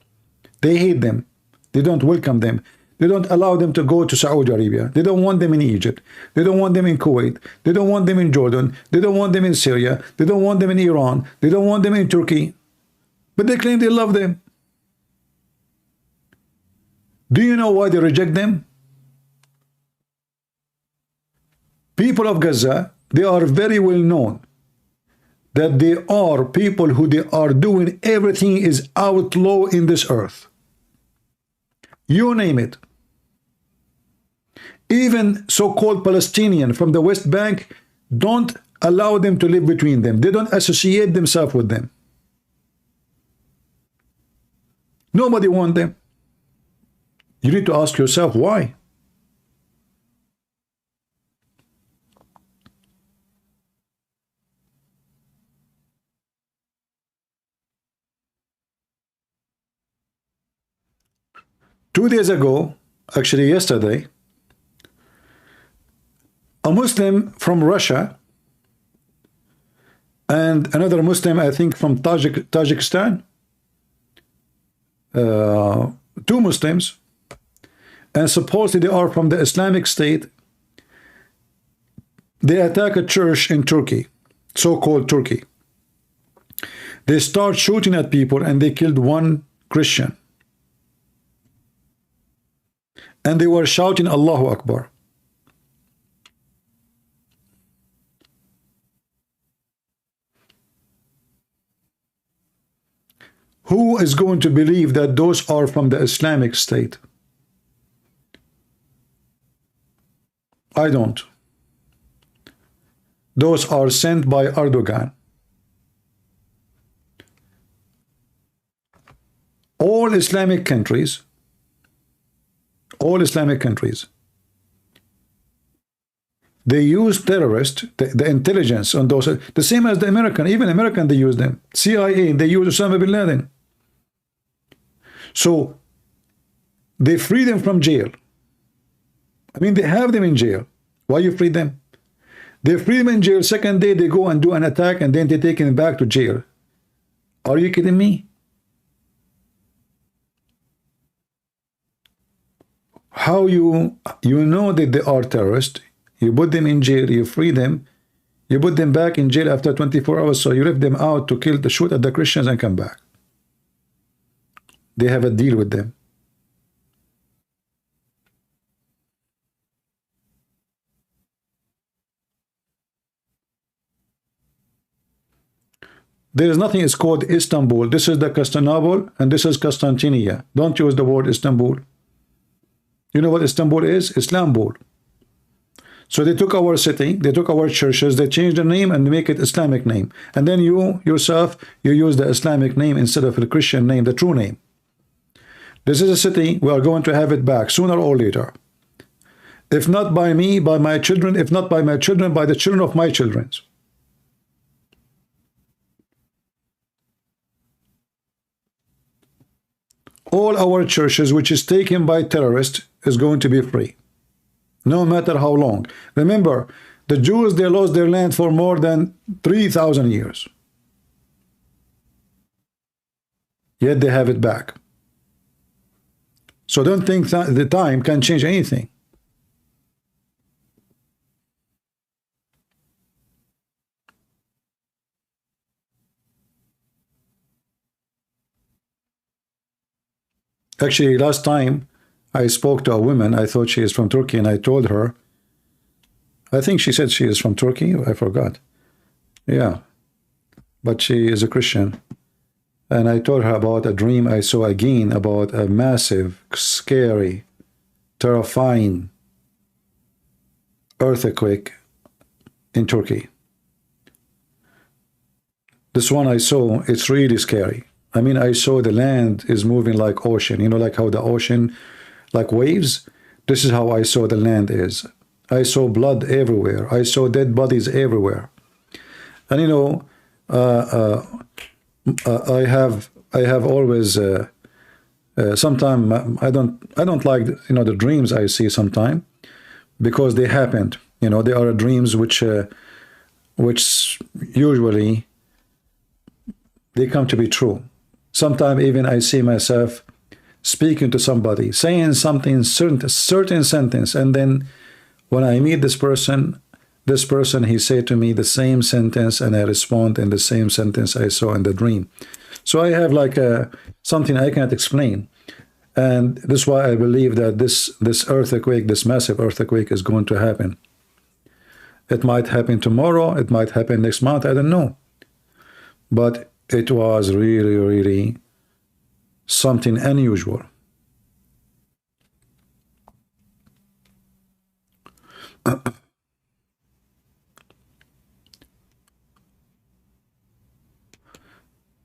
They hate them. They don't welcome them. They don't allow them to go to Saudi Arabia. They don't want them in Egypt. They don't want them in Kuwait. They don't want them in Jordan. They don't want them in Syria. They don't want them in Iran. They don't want them in Turkey. But they claim they love them. Do you know why they reject them? People of Gaza, they are very well known that they are people who they are doing everything is outlaw in this earth. You name it. Even so-called Palestinian from the West Bank, don't allow them to live between them. They don't associate themselves with them. Nobody wants them. You need to ask yourself why. Two days ago, actually yesterday, a Muslim from Russia and another Muslim, I think from Tajikistan, two Muslims, and supposedly they are from the Islamic State, they attack a church in Turkey, so-called Turkey. They start shooting at people and they killed one Christian. And they were shouting Allahu Akbar. Who is going to believe that those are from the Islamic State? I don't. Those are sent by Erdogan. All Islamic countries, they use terrorists, the intelligence on those, the same as the American, even American, they use them. CIA, they use Osama bin Laden. So they free them from jail. I mean, they have them in jail. Why you free them? They free them in jail. Second day, they go and do an attack, and then they take them back to jail. Are you kidding me? How you know that they are terrorists? You put them in jail, you free them, you put them back in jail after 24 hours, so you left them out to kill, to shoot at the Christians and come back. They have a deal with them. There is nothing is called Istanbul. This is the Constantinople and this is Constantinia. Don't use the word Istanbul. You know what Istanbul is? Islambul. So they took our city, they took our churches, they changed the name and make it Islamic name. And then you yourself, you use the Islamic name instead of the Christian name, the true name. This is a city, we are going to have it back sooner or later. If not by me, by my children, if not by my children, by the children of my children. All our churches, which is taken by terrorists, is going to be free. No matter how long. Remember, the Jews, they lost their land for more than 3,000 years. Yet they have it back. So don't think that the time can change anything. Actually, last time I spoke to a woman, I thought she is from Turkey, and I told her, I think she said she is from Turkey, I forgot. Yeah, but she is a Christian. And I told her about a dream I saw again about a massive, scary, terrifying earthquake in Turkey. This one I saw, it's really scary. I mean, I saw the land is moving like ocean, you know, like how the ocean, like waves. This is how I saw the land is. I saw blood everywhere. I saw dead bodies everywhere. And you know, I have always sometimes I don't like, you know, the dreams I see sometimes, because they happened. You know, they are dreams which usually they come to be true. Sometimes even I see myself speaking to somebody, saying something, certain sentence, and then when I meet this person, he say to me the same sentence, and I respond in the same sentence I saw in the dream. So I have like something I can't explain, and this is why I believe that this earthquake, this massive earthquake, is going to happen. It might happen tomorrow, it might happen next month, I don't know, but it was really, really something unusual.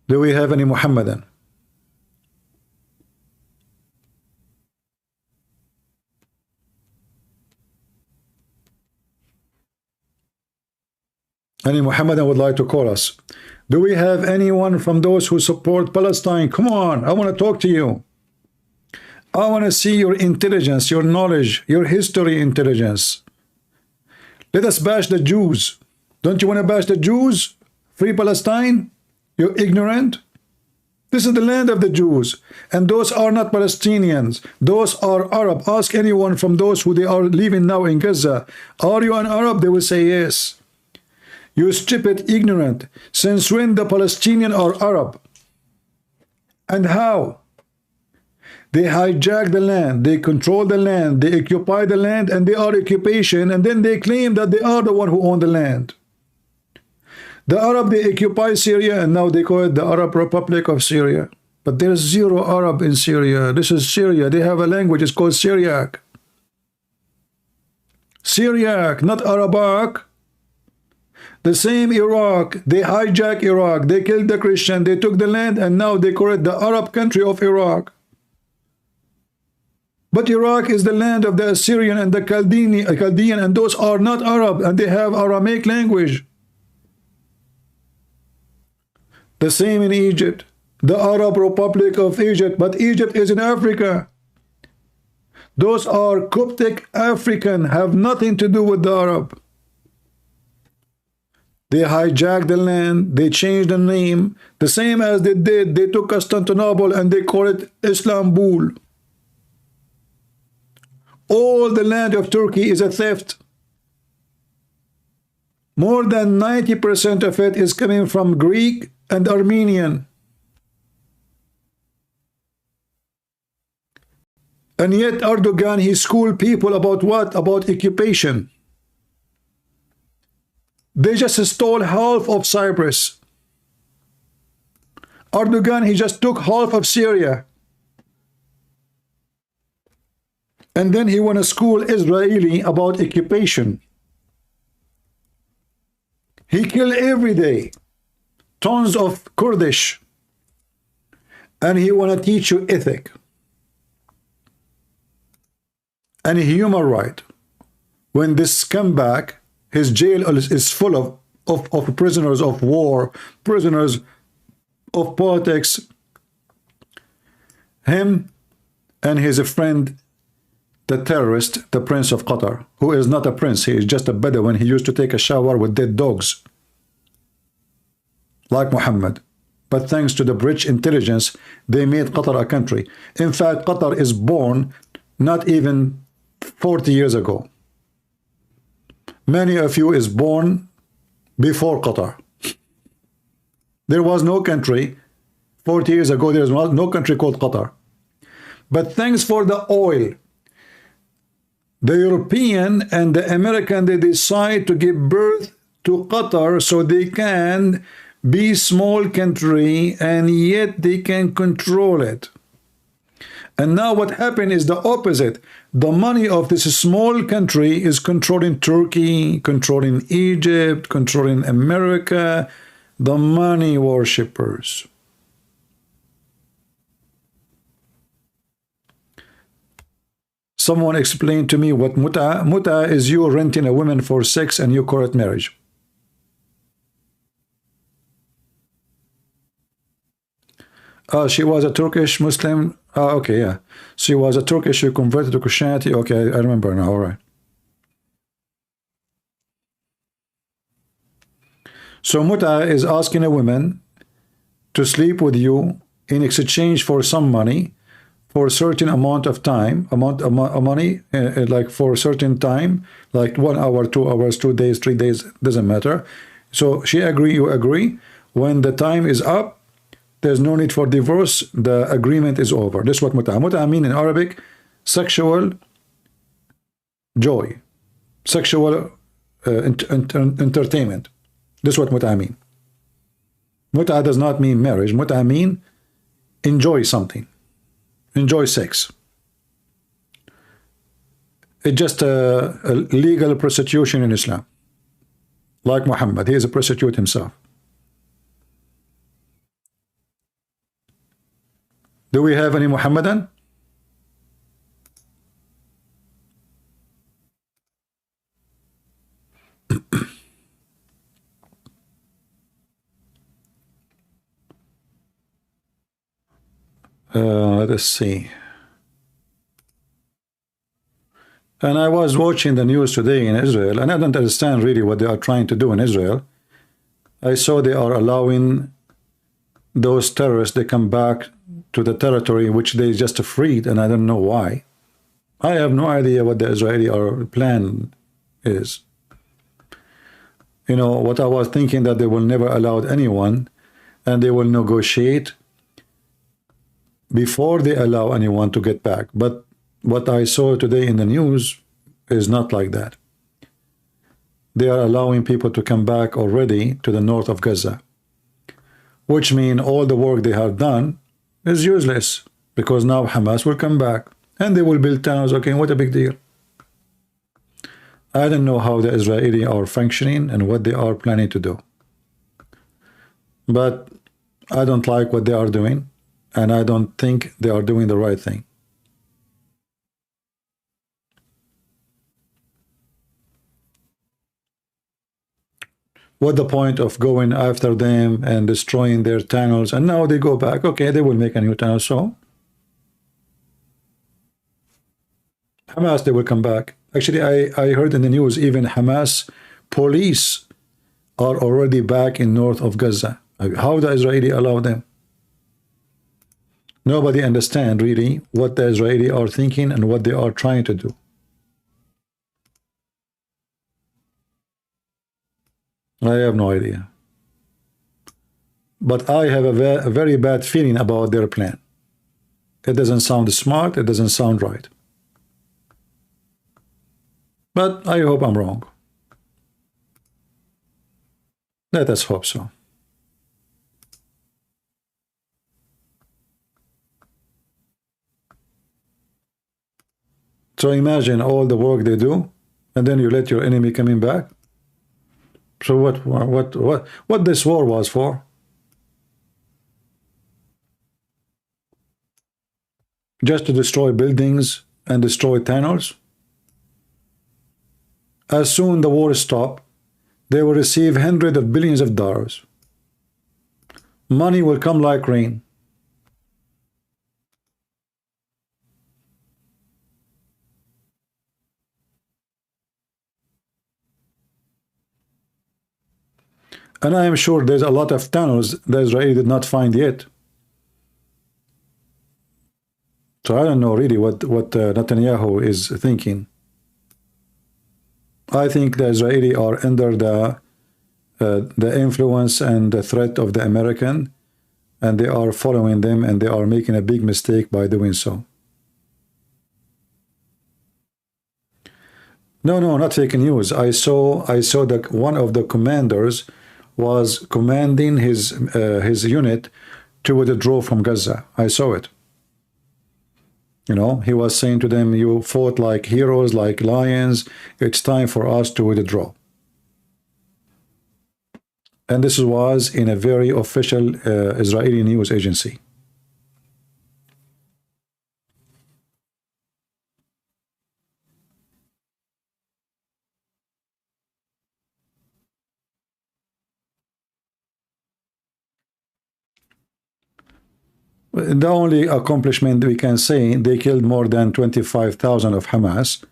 Do we have any Muhammadan? Any Muhammadan would like to call us? Do we have anyone from those who support Palestine? Come on, I want to talk to you. I want to see your intelligence, your knowledge, your history intelligence. Let us bash the Jews. Don't you want to bash the Jews? Free Palestine? You're ignorant? This is the land of the Jews, and those are not Palestinians. Those are Arab. Ask anyone from those who they are living now in Gaza. Are you an Arab? They will say yes. You stupid ignorant. Since when the Palestinians are Arab? And how? They hijack the land, they control the land, they occupy the land, and they are occupation, and then they claim that they are the one who own the land. The Arab, they occupy Syria, and now they call it the Arab Republic of Syria. But there's zero Arab in Syria. This is Syria. They have a language, it's called Syriac. Syriac, not Arabic. The same Iraq, they hijack Iraq, they killed the Christian, they took the land, and now they call it the Arab country of Iraq. But Iraq is the land of the Assyrian and the Chaldean, and those are not Arab, and they have Aramaic language. The same in Egypt, the Arab Republic of Egypt, but Egypt is in Africa. Those are Coptic African, have nothing to do with the Arab. They hijacked the land, they changed the name, the same as they did. They took Constantinople and they call it Istanbul. All the land of Turkey is a theft. More than 90% of it is coming from Greek and Armenian. And yet Erdogan, he schooled people about what? About occupation. They just stole half of Cyprus. Erdogan, he just took half of Syria. And then he want to school Israeli about occupation. He kill every day tons of Kurdish. And he want to teach you ethic and human right. When this come back, his jail is full of prisoners of war, prisoners of politics. Him and his friend, the terrorist, the Prince of Qatar, who is not a prince, he is just a Bedouin. He used to take a shower with dead dogs, like Muhammad. But thanks to the British intelligence, they made Qatar a country. In fact, Qatar is born not even 40 years ago. Many of you is born before Qatar. There was no country 40 years ago. There was no country called Qatar. But thanks for the oil, the European and the American, they decide to give birth to Qatar so they can be small country and yet they can control it. And now what happened is the opposite. The money of this small country is controlling Turkey, controlling Egypt, controlling America, the money worshippers. Someone explained to me what muta. Muta is you renting a woman for sex and you call it marriage. She was a Turkish Muslim. Okay, yeah. She was a Turkish, she converted to Christianity. Okay, I remember now, all right. So Muta is asking a woman to sleep with you in exchange for some money for a certain amount of time, amount of money, like for a certain time, like 1 hour, 2 hours, 2 days, 3 days, doesn't matter. So she agree, you agree. When the time is up, there's no need for divorce. The agreement is over. This is what muta. Muta mean in Arabic, sexual joy, sexual entertainment. This is what muta mean. Muta does not mean marriage. Muta mean enjoy something, enjoy sex. It's just a legal prostitution in Islam. Like Muhammad, he is a prostitute himself. Do we have any Muhammadan? Let us see. And I was watching the news today in Israel, and I don't understand really what they are trying to do in Israel. I saw they are allowing those terrorists, they come back to the territory which they just freed, and I don't know why. I have no idea what the Israeli plan is. You know, what I was thinking, that they will never allow anyone, and they will negotiate before they allow anyone to get back. But what I saw today in the news is not like that. They are allowing people to come back already to the north of Gaza, which means all the work they have done is useless, because now Hamas will come back and they will build towns. Okay, what a big deal. I don't know how the Israeli are functioning and what they are planning to do, but I don't like what they are doing, and I don't think they are doing the right thing. What the point of going after them and destroying their tunnels, and now they go back? Okay, they will make a new tunnel, so Hamas, they will come back. Actually, I heard in the news, even Hamas police are already back in north of Gaza. How the Israeli allow them? Nobody understand really what the Israeli are thinking and what they are trying to do. I have no idea. But I have a very bad feeling about their plan. It doesn't sound smart, it doesn't sound right. But I hope I'm wrong. Let us hope so. So imagine all the work they do, and then you let your enemy coming back. So what this war was for? Just to destroy buildings and destroy tunnels? As soon the war stops, they will receive hundreds of billions of dollars. Money will come like rain. And I am sure there's a lot of tunnels that Israel did not find yet. So I don't know really what Netanyahu is thinking. I think the Israelis are under the influence and the threat of the American, and they are following them, and they are making a big mistake by doing so. No, not fake news. I saw that one of the commanders was commanding his unit to withdraw from Gaza. I saw it. You know, he was saying to them, you fought like heroes, like lions. It's time for us to withdraw. And this was in a very official Israeli news agency. The only accomplishment we can say, they killed more than 25,000 of Hamas.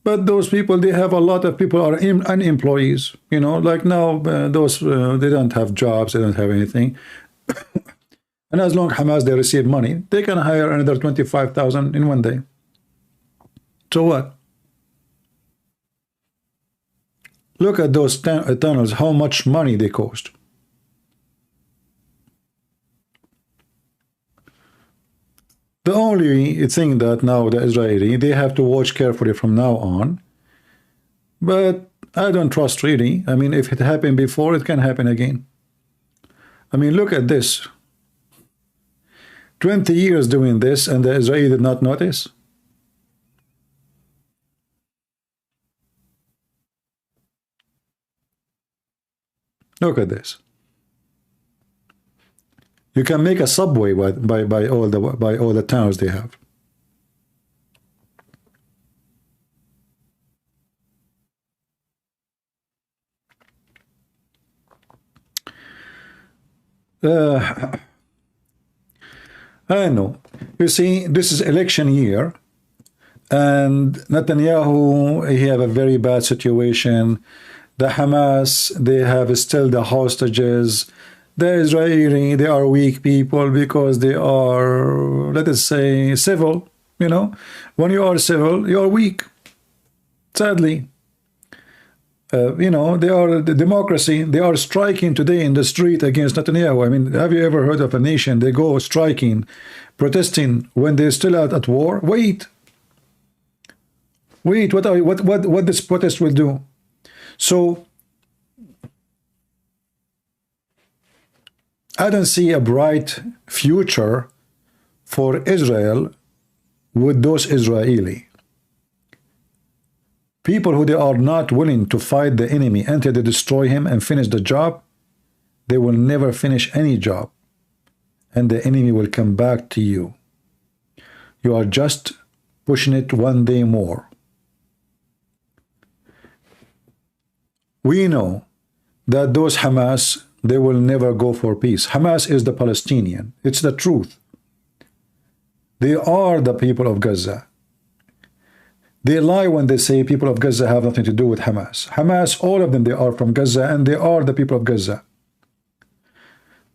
But those people, they have a lot of people are unemployees. You know, like now, those they don't have jobs, they don't have anything. And as long as Hamas, they receive money, they can hire another 25,000 in one day. So what? Look at those tunnels, how much money they cost. The only thing that now the Israeli, they have to watch carefully from now on. But I don't trust really. I mean, if it happened before, it can happen again. I mean, look at this. 20 years doing this, and the Israeli did not notice. Look at this. You can make a subway by all the towns they have. I know. You see, this is election year, and Netanyahu, he have a very bad situation. The Hamas, they have still the hostages. The Israeli, they are weak people because they are, let us say, civil. You know, when you are civil, you are weak. Sadly, you know, they are the democracy. They are striking today in the street against Netanyahu. I mean, have you ever heard of a nation they go striking, protesting when they're still at war? Wait, what this protest will do? So I don't see a bright future for Israel with those Israeli. People who they are not willing to fight the enemy until they destroy him and finish the job, they will never finish any job. And the enemy will come back to you. You are just pushing it one day more. We know that those Hamas, they will never go for peace. Hamas is the Palestinian. It's the truth. They are the people of Gaza. They lie when they say people of Gaza have nothing to do with Hamas. Hamas, all of them, they are from Gaza, and they are the people of Gaza.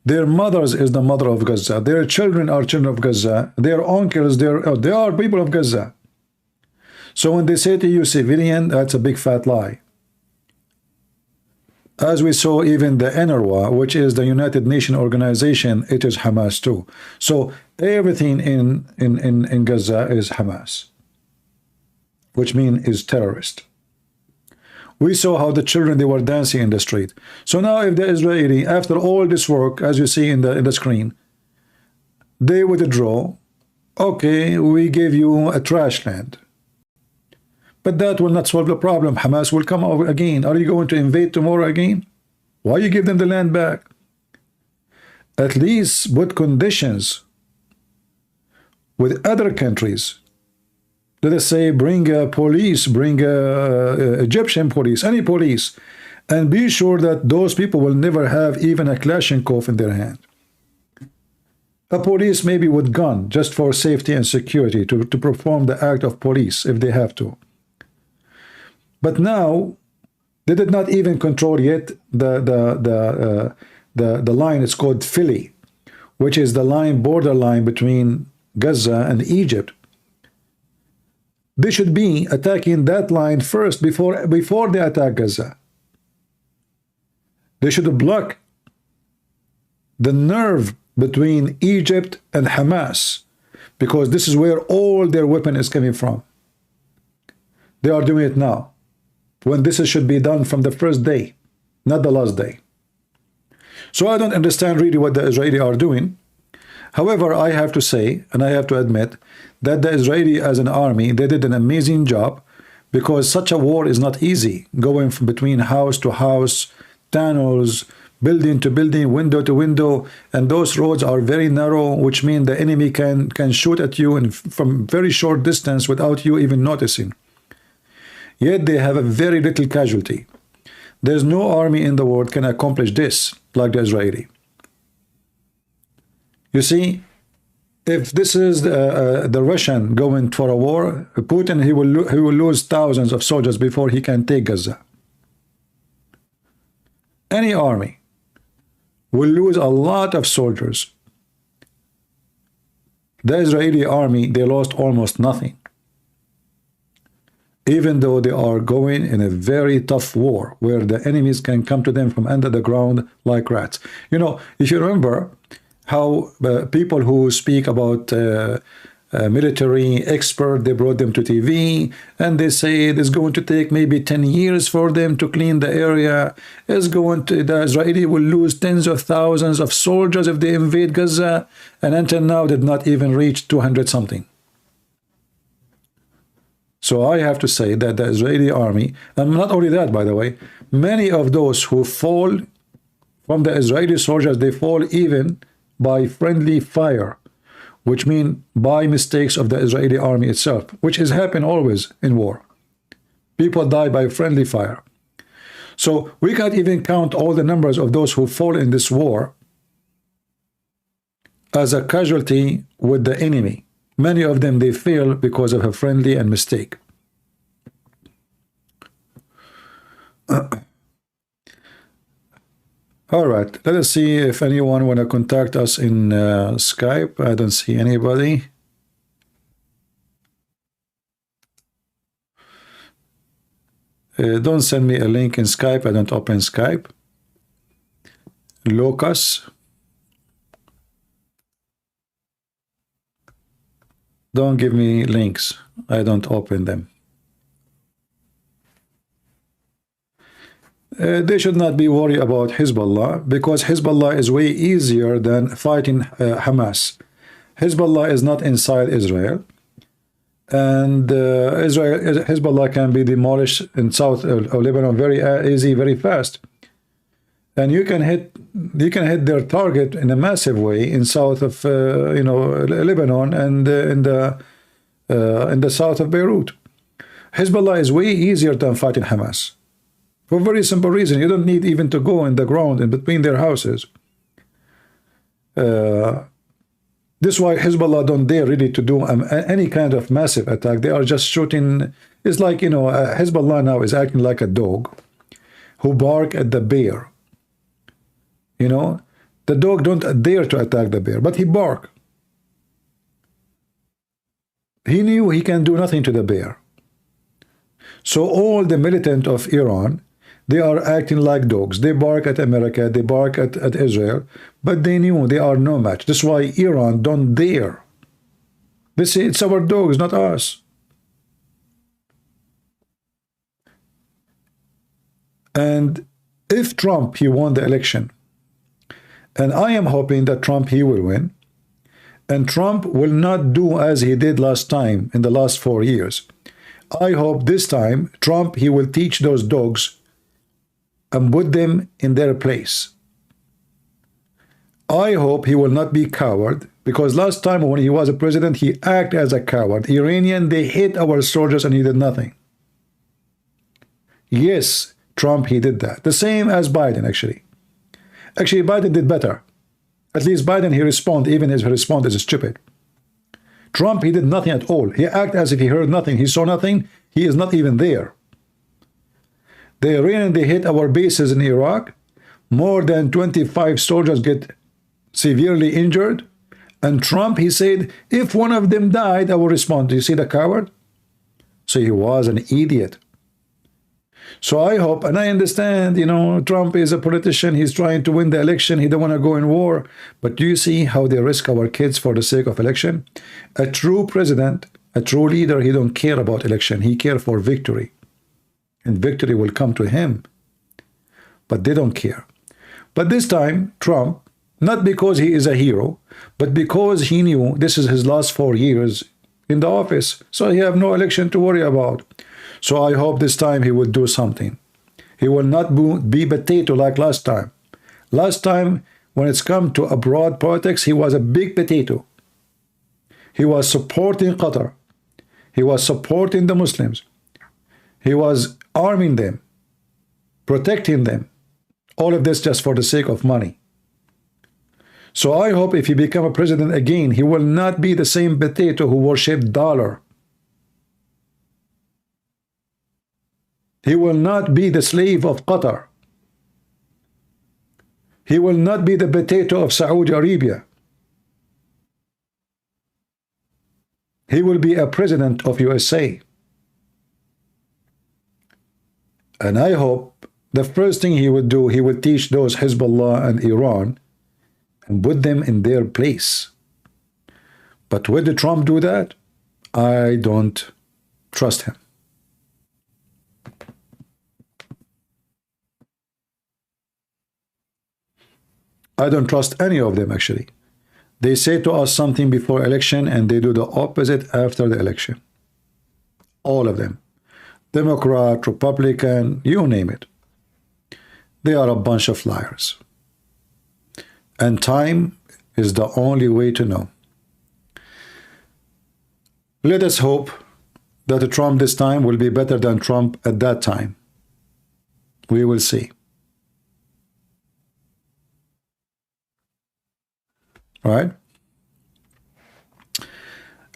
Their mothers is the mother of Gaza. Their children are children of Gaza. Their uncles, they are people of Gaza. So when they say to you civilian, that's a big fat lie. As we saw, even the UNRWA, which is the United Nations organization, it is Hamas too. So everything in Gaza is Hamas, which means is terrorist. We saw how the children, they were dancing in the street. So now if the Israeli, after all this work, as you see in the screen, they withdraw, okay, we give you a trash land. But that will not solve the problem. Hamas will come over again. Are you going to invade tomorrow again? Why you give them the land back? At least put conditions with other countries. Let us say bring police, bring Egyptian police, any police, and be sure that those people will never have even a Kalashnikov in their hand. A police maybe with gun, just for safety and security, to perform the act of police if they have to. But now, they did not even control yet the line. It's called Philly, which is the line, borderline between Gaza and Egypt. They should be attacking that line first before they attack Gaza. They should block the nerve between Egypt and Hamas, because this is where all their weapon is coming from. They are doing it now, when this should be done from the first day, not the last day. So I don't understand really what the Israelis are doing. However, I have to say, and I have to admit, that the Israeli as an army, they did an amazing job, because such a war is not easy, going from between house to house, tunnels, building to building, window to window, and those roads are very narrow, which means the enemy can shoot at you from very short distance without you even noticing. Yet they have a very little casualty. There's no army in the world can accomplish this like the Israeli. You see, if this is the Russian going for a war, Putin, he will lose thousands of soldiers before he can take Gaza. Any army will lose a lot of soldiers. The Israeli army, they lost almost nothing, even though they are going in a very tough war where the enemies can come to them from under the ground like rats. You know, if you remember how people who speak about military expert, they brought them to TV and they say it is going to take maybe 10 years for them to clean the area. The Israeli will lose tens of thousands of soldiers if they invade Gaza, and until now did not even reach 200 something. So I have to say that the Israeli army, and not only that, by the way, many of those who fall from the Israeli soldiers, they fall even by friendly fire, which means by mistakes of the Israeli army itself, which has happened always in war. People die by friendly fire. So we can't even count all the numbers of those who fall in this war as a casualty with the enemy. Many of them, they fail because of a friendly and mistake. All right, let us see if anyone want to contact us in Skype. I don't see anybody. Don't send me a link in Skype. I don't open Skype. Locus. Don't give me links. I don't open them. They should not be worried about Hezbollah, because Hezbollah is way easier than fighting Hamas. Hezbollah is not inside Israel, and Hezbollah can be demolished in south of Lebanon very easy, very fast, and you can hit their target in a massive way in south of Lebanon and in the south of Beirut. Hezbollah is way easier than fighting Hamas. For a very simple reason, you don't need even to go in the ground in between their houses. This is why Hezbollah don't dare really to do any kind of massive attack. They are just shooting. It's like, Hezbollah now is acting like a dog who bark at the bear. The dog don't dare to attack the bear, but he bark. He knew he can do nothing to the bear. So all the militant of Iran, they are acting like dogs. They bark at America, they bark at Israel, but they knew they are no match. That's why Iran don't dare. They say it's our dogs, not us. And if Trump, he won the election, and I am hoping that Trump, he will win, and Trump will not do as he did last time in the last 4 years. I hope this time Trump, he will teach those dogs and put them in their place. I hope he will not be coward, because last time when he was a president, he acted as a coward. Iranian, they hit our soldiers and he did nothing. Yes, Trump, he did that. The same as Biden, actually. Actually, Biden did better. At least Biden, he responded, even his response is stupid. Trump, he did nothing at all. He acted as if he heard nothing. He saw nothing. He is not even there. The Iranian, they hit our bases in Iraq. More than 25 soldiers get severely injured. And Trump, he said, if one of them died, I will respond. Do you see the coward? So he was an idiot. So I hope, and I understand, you know, Trump is a politician. He's trying to win the election. He don't want to go in war. But do you see how they risk our kids for the sake of election? A true president, a true leader, he don't care about election. He cares for victory. And victory will come to him. But they don't care. But this time, Trump, not because he is a hero, but because he knew this is his last 4 years in the office. So he have no election to worry about. So I hope this time he will do something. He will not be potato like last time. Last time, when it's come to abroad politics, he was a big potato. He was supporting Qatar. He was supporting the Muslims. He was arming them, protecting them. All of this just for the sake of money. So I hope if he become a president again, he will not be the same potato who worship dollar. He will not be the slave of Qatar. He will not be the potato of Saudi Arabia. He will be a president of USA. And I hope the first thing he would do, he would teach those Hezbollah and Iran and put them in their place. But would Trump do that? I don't trust him. I don't trust any of them, actually. They say to us something before election and they do the opposite after the election. All of them. Democrat, Republican, you name it. They are a bunch of liars. And time is the only way to know. Let us hope that Trump this time will be better than Trump at that time. We will see. Right?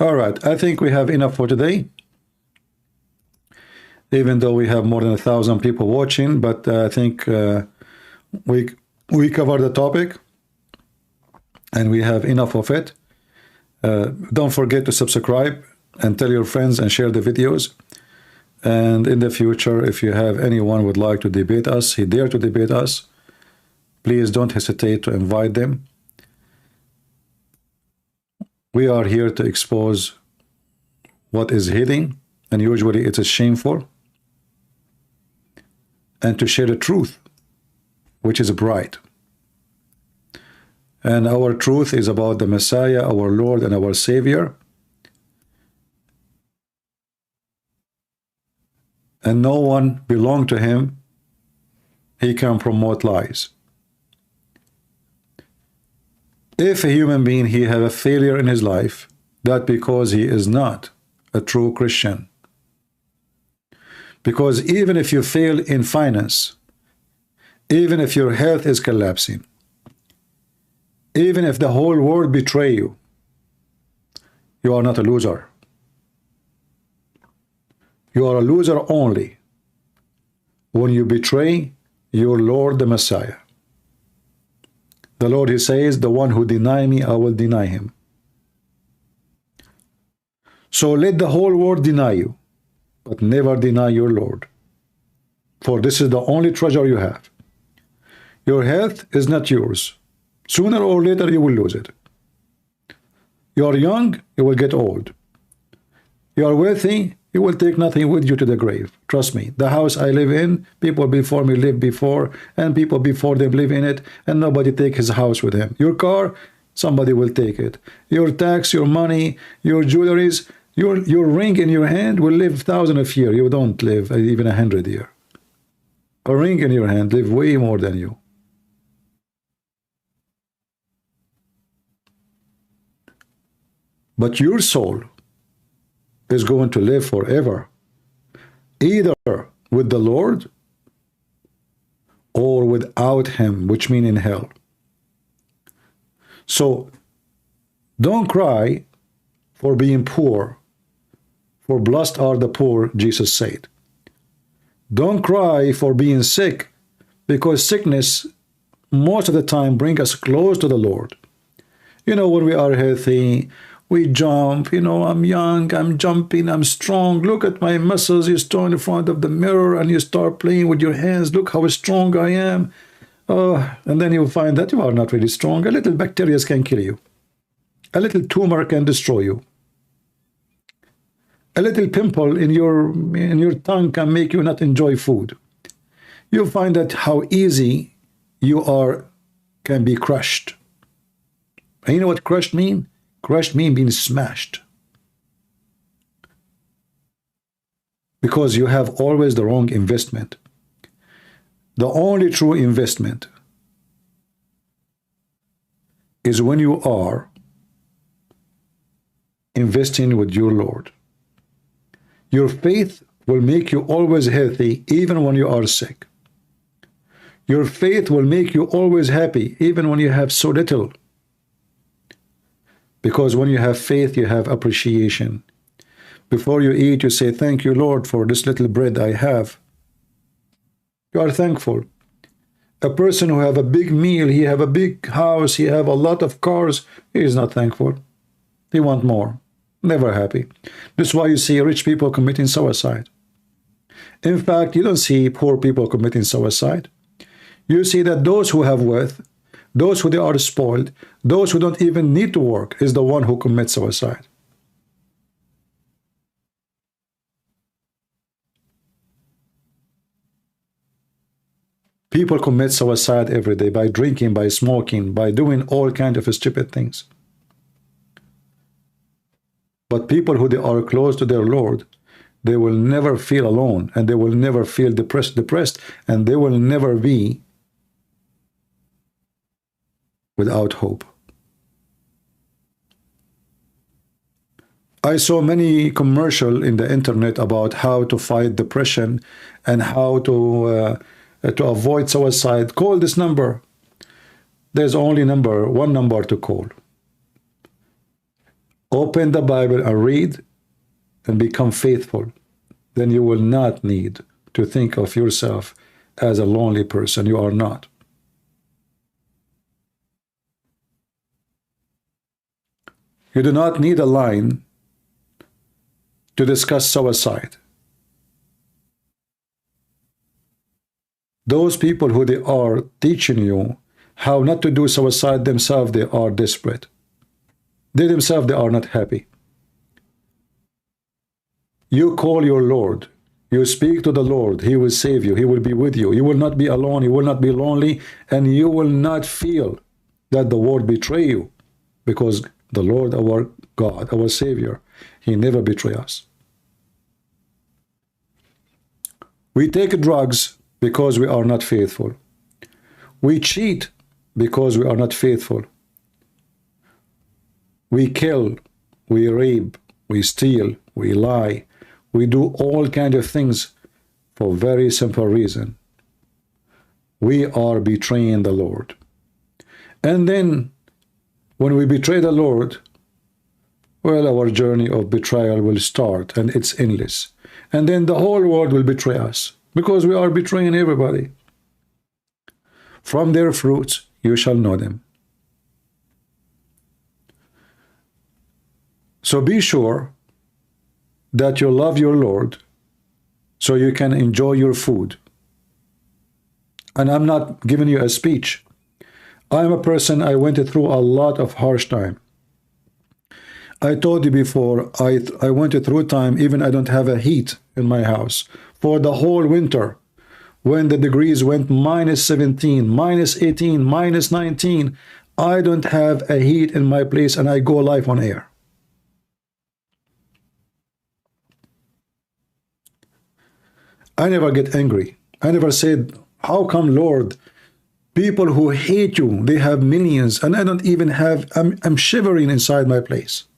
All right. I think we have enough for today. Even though we have more than 1,000 people watching, but I think we covered the topic and we have enough of it. Don't forget to subscribe and tell your friends and share the videos. And in the future, if you have anyone would like to debate us, he dare to debate us, please don't hesitate to invite them. We are here to expose what is hidden, and usually it is shameful, and to share the truth, which is bright. And our truth is about the Messiah, our Lord and our Savior. And no one belong to him. He can promote lies. If a human being, he have a failure in his life, that because he is not a true Christian. Because even if you fail in finance, even if your health is collapsing, even if the whole world betray you, you are not a loser. You are a loser only when you betray your Lord the Messiah. The Lord, he says, the one who deny me, I will deny him. So let the whole world deny you, but never deny your Lord. For this is the only treasure you have. Your health is not yours. Sooner or later you will lose it. You are young, you will get old. You are wealthy, you will take nothing with you to the grave. Trust me, the house I live in, people before me lived before, and people before them live in it, and nobody take his house with him. Your car, somebody will take it. Your tax, your money, your jewelries, Your ring in your hand will live 1,000 of years. You don't live even 100 years. A ring in your hand live way more than you. But your soul is going to live forever, either with the Lord or without him, which means in hell. So don't cry for being poor, for blessed are the poor, Jesus said. Don't cry for being sick, because sickness most of the time brings us close to the Lord. You know, when we are healthy, we jump, you know, I'm young, I'm jumping, I'm strong. Look at my muscles. You stand in front of the mirror and you start playing with your hands. Look how strong I am. And then you find that you are not really strong. A little bacteria can kill you. A little tumor can destroy you. A little pimple in your tongue can make you not enjoy food. You'll find that how easy you are can be crushed. And you know what crushed mean? Crushed mean being smashed. Because you have always the wrong investment. The only true investment is when you are investing with your Lord. Your faith will make you always healthy even when you are sick. Your faith will make you always happy even when you have so little. Because when you have faith, you have appreciation. Before you eat, you say, thank you, Lord, for this little bread I have. You are thankful. A person who have a big meal, he have a big house, he have a lot of cars, he is not thankful. He want more. Never happy. That's why you see rich people committing suicide. In fact, you don't see poor people committing suicide. You see that those who have wealth, those who they are spoiled, those who don't even need to work, is the one who commits suicide. People commit suicide every day by drinking, by smoking, by doing all kinds of stupid things. But people who they are close to their Lord, they will never feel alone, and they will never feel depressed, and they will never be without hope. I saw many commercials in the internet about how to fight depression and how to avoid suicide. Call this number. There's only one number to call. Open the Bible and read and become faithful. Then you will not need to think of yourself as a lonely person. You are not. You do not need a line to discuss suicide. Those people who they are teaching you how not to do suicide themselves, they are desperate. They themselves, they are not happy. You call your Lord. You speak to the Lord. He will save you. He will be with you. You will not be alone. You will not be lonely. And you will not feel that the world betray you. Because the Lord, our God, our Savior, He never betray us. We take drugs because we are not faithful. We cheat because we are not faithful. We kill, we rape, we steal, we lie. We do all kinds of things for very simple reason. We are betraying the Lord. And then when we betray the Lord, well, our journey of betrayal will start, and it's endless. And then the whole world will betray us, because we are betraying everybody. From their fruits you shall know them. So be sure that you love your Lord so you can enjoy your food. And I'm not giving you a speech. I'm a person, I went through a lot of harsh time. I told you before, I went through time, even I don't have a heat in my house. For the whole winter, when the degrees went -17, -18, -19, I don't have a heat in my place and I go live on air. I never get angry. I never said, how come, Lord, people who hate you, they have millions, and I don't even have, I'm shivering inside my place.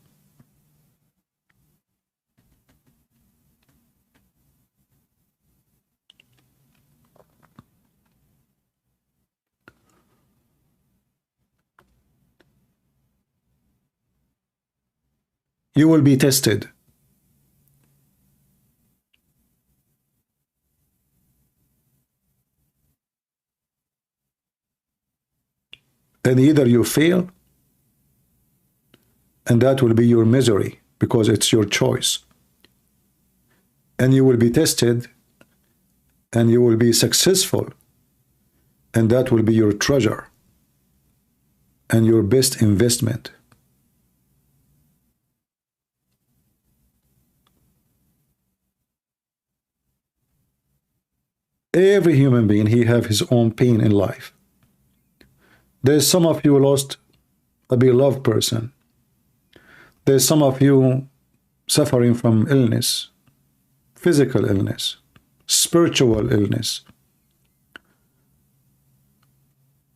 You will be tested. And either you fail, and that will be your misery, because it's your choice. And you will be tested, and you will be successful, and that will be your treasure and your best investment. Every human being, he have his own pain in life. There's some of you lost a beloved person. There's some of you suffering from illness, physical illness, spiritual illness.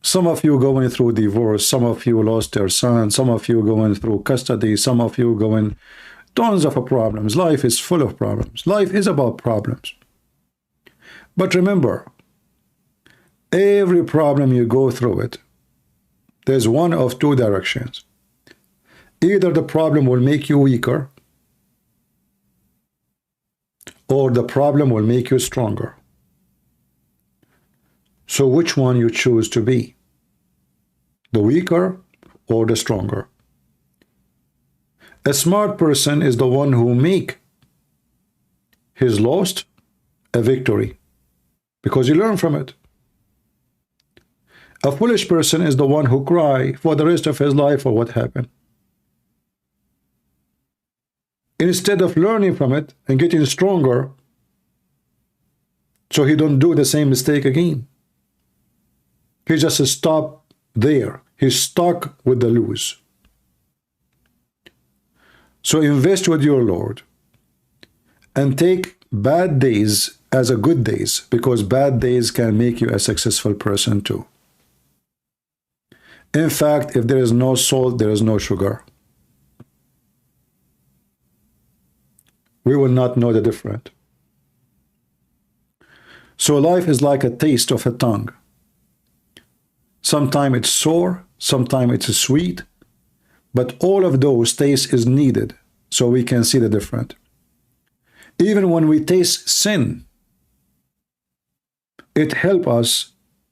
Some of you going through divorce, some of you lost their son, some of you going through custody, some of you going tons of problems. Life is full of problems. Life is about problems. But remember, every problem you go through it, there's one of two directions. Either the problem will make you weaker, or the problem will make you stronger. So which one you choose to be? The weaker or the stronger? A smart person is the one who make his loss a victory, because you learn from it. A foolish person is the one who cry for the rest of his life for what happened, instead of learning from it and getting stronger so he don't do the same mistake again. He just stopped there. He's stuck with the lose. So invest with your Lord and take bad days as a good days, because bad days can make you a successful person too. In fact, if there is no salt, there is no sugar. We will not know the difference. So life is like a taste of a tongue. Sometimes it's sour, sometimes it's sweet, but all of those tastes is needed so we can see the difference. Even when we taste sin, it helps us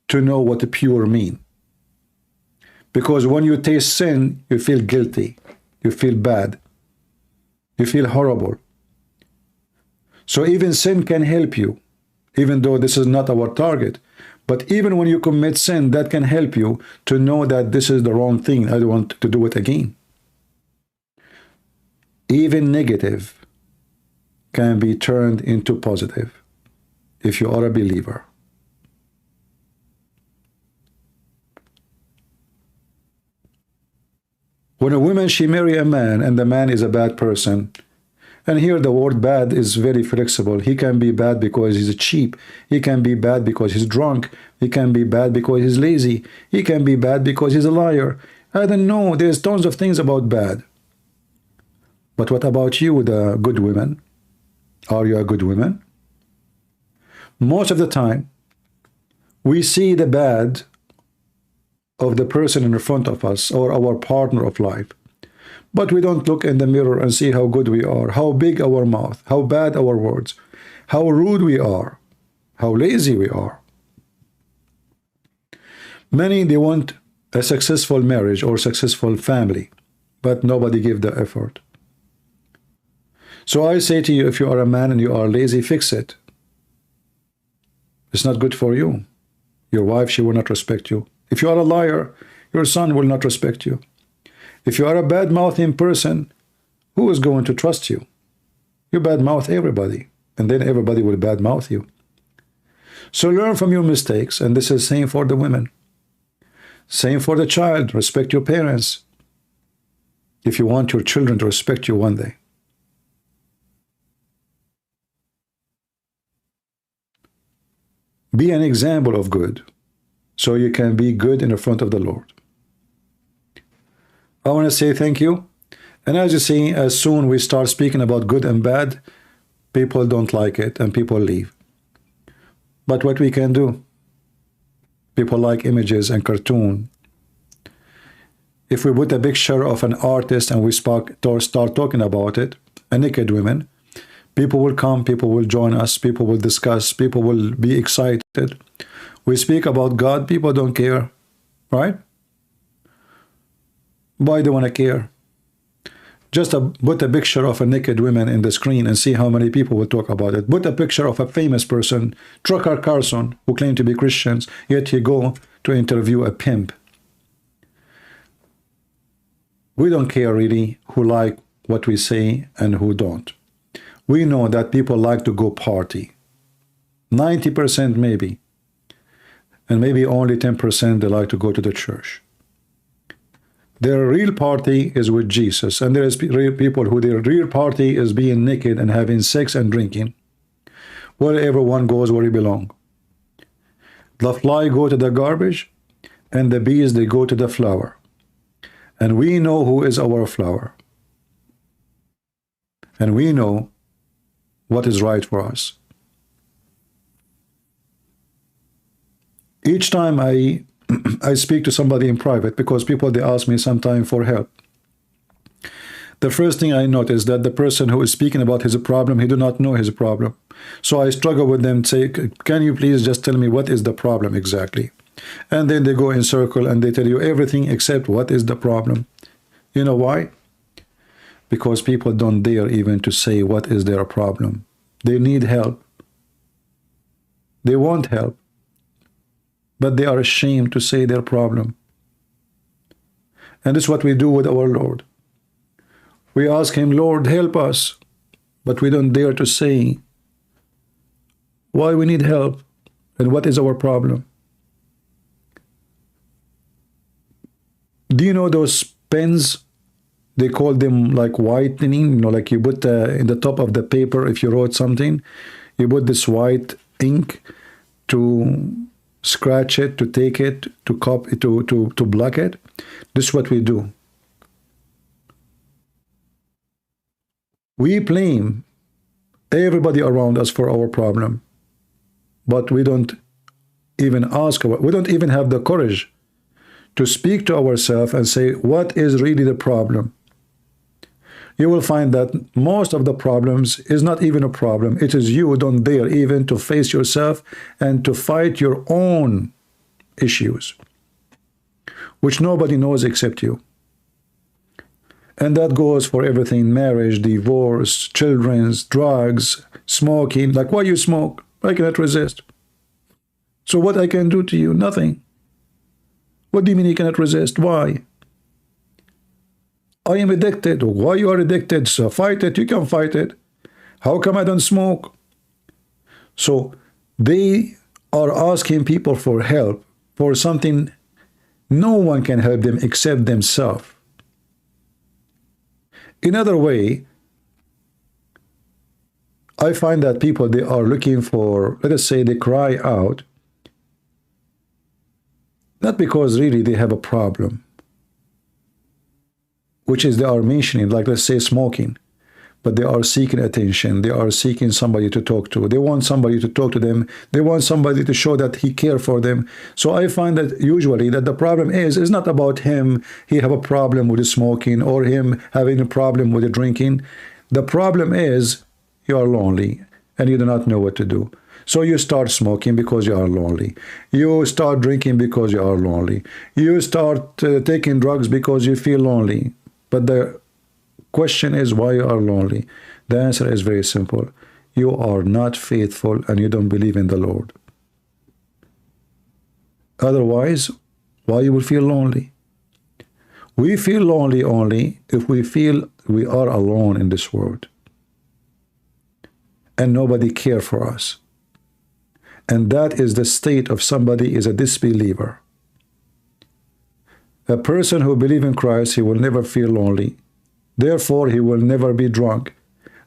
to know what pure mean. Because when you taste sin, you feel guilty, you feel bad, you feel horrible. So even sin can help you, even though this is not our target. But even when you commit sin, that can help you to know that this is the wrong thing. I don't want to do it again. Even negative can be turned into positive if you are a believer. When a woman, she marry a man and the man is a bad person, and here the word bad is very flexible. He can be bad because he's cheap. He can be bad because he's drunk. He can be bad because he's lazy. He can be bad because he's a liar. I don't know. There's tons of things about bad. But what about you, the good women? Are you a good woman? Most of the time, we see the bad of the person in front of us or our partner of life. But we don't look in the mirror and see how good we are, how big our mouth, how bad our words, how rude we are, how lazy we are. Many, they want a successful marriage or successful family, but nobody give the effort. So I say to you, if you are a man and you are lazy, fix it. It's not good for you. Your wife, she will not respect you. If you are a liar, your son will not respect you. If you are a bad-mouthing person, who is going to trust you? You bad-mouth everybody, and then everybody will bad-mouth you. So learn from your mistakes, and this is same for the women. Same for the child. Respect your parents if you want your children to respect you one day. Be an example of good, so you can be good in the front of the Lord. I want to say thank you. And as you see, as soon we start speaking about good and bad, people don't like it and people leave. But what we can do? People like images and cartoon. If we put a picture of an artist and we start talking about it, a naked woman, people will come, people will join us, people will discuss, people will be excited. We speak about God, people don't care, right? Why do they want to care? Just put a picture of a naked woman in the screen and see how many people will talk about it. Put a picture of a famous person, Tucker Carlson, who claimed to be Christians, yet he go to interview a pimp. We don't care really who like what we say and who don't. We know that people like to go party. 90% maybe. And maybe only 10% they like to go to the church. Their real party is with Jesus, and there is real people who their real party is being naked and having sex and drinking. Wherever one goes where he belongs. The fly go to the garbage, and the bees they go to the flower. And we know who is our flower. And we know what is right for us. Each time I speak to somebody in private, because people, they ask me sometimes for help. The first thing I notice that the person who is speaking about his problem, he do not know his problem. So I struggle with them, say, can you please just tell me what is the problem exactly? And then they go in circle and they tell you everything except what is the problem. You know why? Because people don't dare even to say what is their problem. They need help. They want help. But they are ashamed to say their problem. And this is what we do with our Lord. We ask him, Lord, help us. But we don't dare to say why we need help and what is our problem. Do you know those pens? They call them like whitening, you know, like you put in the top of the paper, if you wrote something, you put this white ink to scratch it, to take it, to copy, to block it. This is what we do. We blame everybody around us for our problem, but we don't even ask, we don't even have the courage to speak to ourselves and say, what is really the problem? You will find that most of the problems is not even a problem. It is you who don't dare even to face yourself and to fight your own issues, which nobody knows except you. And that goes for everything: marriage, divorce, children's, drugs, smoking. Like, why you smoke? I cannot resist. So what I can do to you? Nothing. What do you mean you cannot resist? Why? I am addicted. Why you are addicted? So fight it. You can fight it. How come I don't smoke? So they are asking people for help for something no one can help them except themselves. In other way, I find that people, they are looking for, let us say, they cry out, not because really they have a problem, which is they are mentioning, like let's say smoking, but they are seeking attention. They are seeking somebody to talk to. They want somebody to talk to them. They want somebody to show that he cares for them. So I find that usually that the problem is not about him, he have a problem with the smoking, or him having a problem with the drinking. The problem is you are lonely and you do not know what to do. So you start smoking because you are lonely. You start drinking because you are lonely. You start taking drugs because you feel lonely. But the question is why you are lonely. The answer is very simple. You are not faithful and you don't believe in the Lord. Otherwise, why you will feel lonely? We feel lonely only if we feel we are alone in this world. And nobody cares for us. And that is the state of somebody is a disbeliever. A person who believes in Christ, he will never feel lonely. Therefore, he will never be drunk.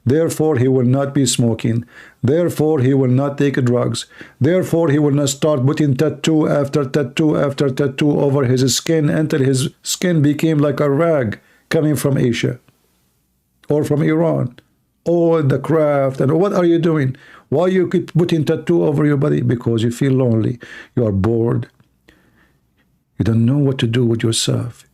Therefore, he will not be smoking. Therefore, he will not take drugs. Therefore, he will not start putting tattoo after tattoo after tattoo over his skin until his skin became like a rag coming from Asia or from Iran. Oh, the craft. And what are you doing? Why you keep putting tattoo over your body? Because you feel lonely. You are bored. You don't know what to do with yourself.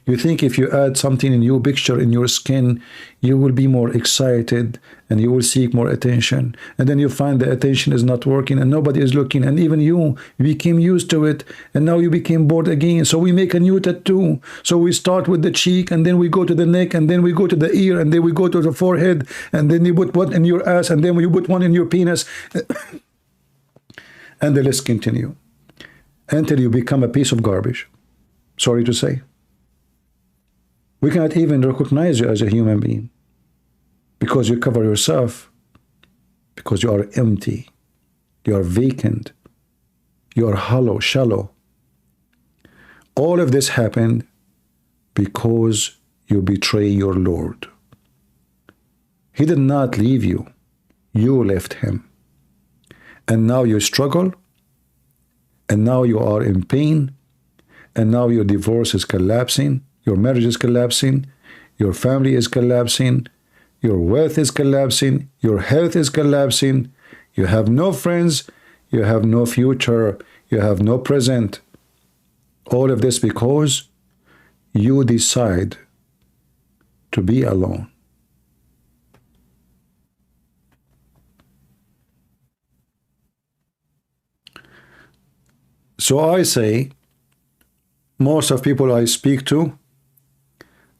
You think if you add something, a new picture in your skin, you will be more excited and you will seek more attention. And then you find the attention is not working and nobody is looking. And even you became used to it and now you became bored again. So we make a new tattoo. So we start with the cheek and then we go to the neck and then we go to the ear and then we go to the forehead and then you put one in your ass and then you put one in your penis. And the list continue until you become a piece of garbage. Sorry to say. We cannot even recognize you as a human being because you cover yourself, because you are empty, you are vacant, you are hollow, shallow. All of this happened because you betray your Lord. He did not leave you. You left him. And now you struggle, and now you are in pain, and now your divorce is collapsing. Your marriage is collapsing, your family is collapsing, your wealth is collapsing, your health is collapsing, you have no friends, you have no future, you have no present. All of this because you decide to be alone. So I say, most of people I speak to,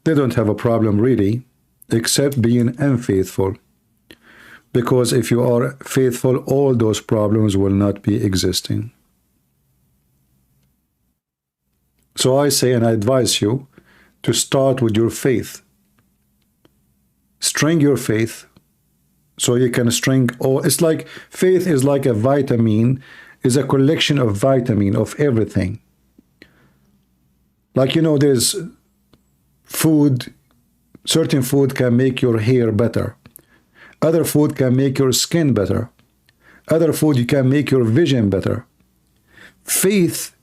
they don't have a problem really, except being unfaithful. Because if you are faithful, all those problems will not be existing. So I say and I advise you to start with your faith. String your faith so you can string all. It's like faith is like a vitamin, is a collection of vitamin of everything. Like, you know, there's food, certain food can make your hair better. Other food can make your skin better. Other food can make your vision better. Faith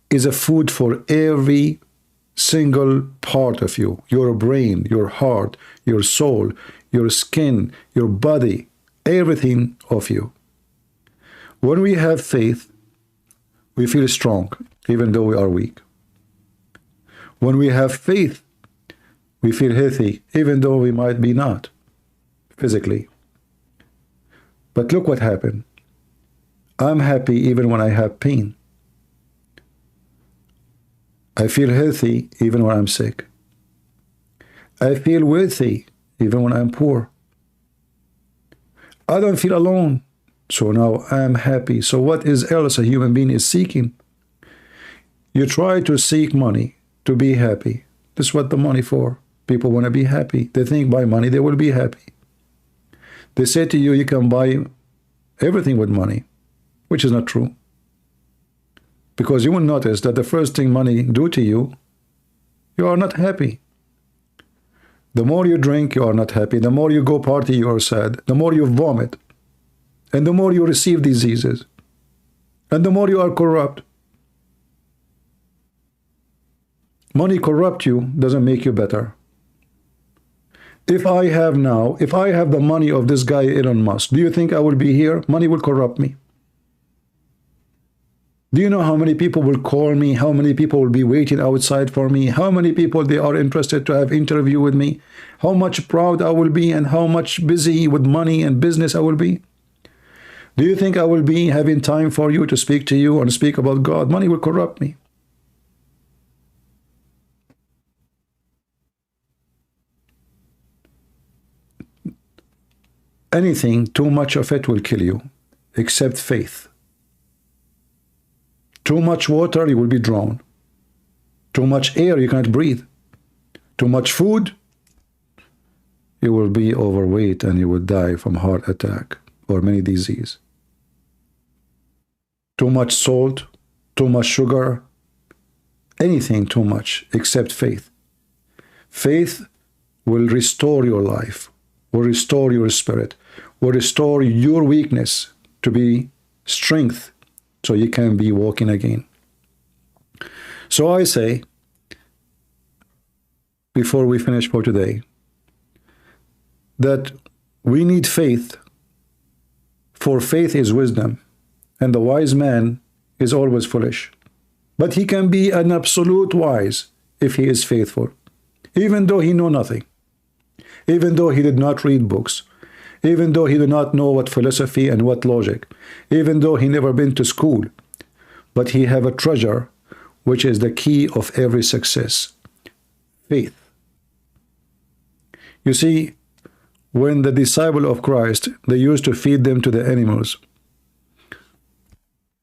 is a food for every single part of you. Your brain, your heart, your soul, your skin, your body, everything of you. When we have faith, we feel strong, even though we are weak. When we have faith, we feel healthy, even though we might be not, physically. But look what happened. I'm happy even when I have pain. I feel healthy even when I'm sick. I feel wealthy even when I'm poor. I don't feel alone, so now I'm happy. So what is else a human being is seeking? You try to seek money to be happy. This is what the money for. People want to be happy. They think by money they will be happy. They say to you, you can buy everything with money, which is not true. Because you will notice that the first thing money do to you, you are not happy. The more you drink, you are not happy. The more you go party, you are sad. The more you vomit. And the more you receive diseases. And the more you are corrupt. Money corrupt you, doesn't make you better. If I have the money of this guy Elon Musk, do you think I will be here? Money will corrupt me. Do you know how many people will call me? How many people will be waiting outside for me? How many people they are interested to have interview with me? How much proud I will be and how much busy with money and business I will be? Do you think I will be having time for you to speak to you and speak about God? Money will corrupt me. Anything, too much of it will kill you, except faith. Too much water, you will be drowned. Too much air, you cannot breathe. Too much food, you will be overweight and you will die from heart attack or many disease. Too much salt, too much sugar, anything too much except faith. Faith will restore your life. will restore your spirit, will restore your weakness to be strength, so you can be walking again. So I say, before we finish for today, that we need faith, for faith is wisdom, and the wise man is always foolish. But he can be an absolute wise if he is faithful, even though he know nothing, even though he did not read books, even though he did not know what philosophy and what logic, even though he never been to school, but he have a treasure which is the key of every success: faith. You see, when the disciple of Christ, they used to feed them to the animals,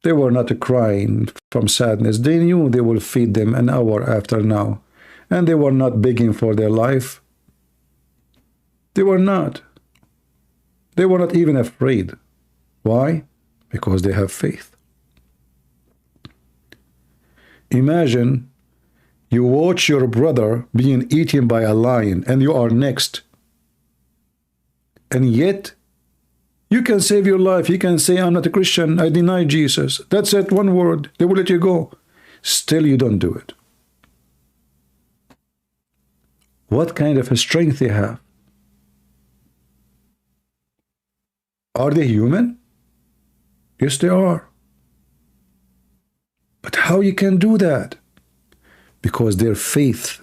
they were not crying from sadness. They knew they will feed them an hour after now, and they were not begging for their life. They were not. They were not even afraid. Why? Because they have faith. Imagine you watch your brother being eaten by a lion, and you are next. And yet, you can save your life. You can say, I'm not a Christian. I deny Jesus. That's it. One word. They will let you go. Still, you don't do it. What kind of a strength they have? Are they human? Yes, they are. But how you can do that? Because their faith.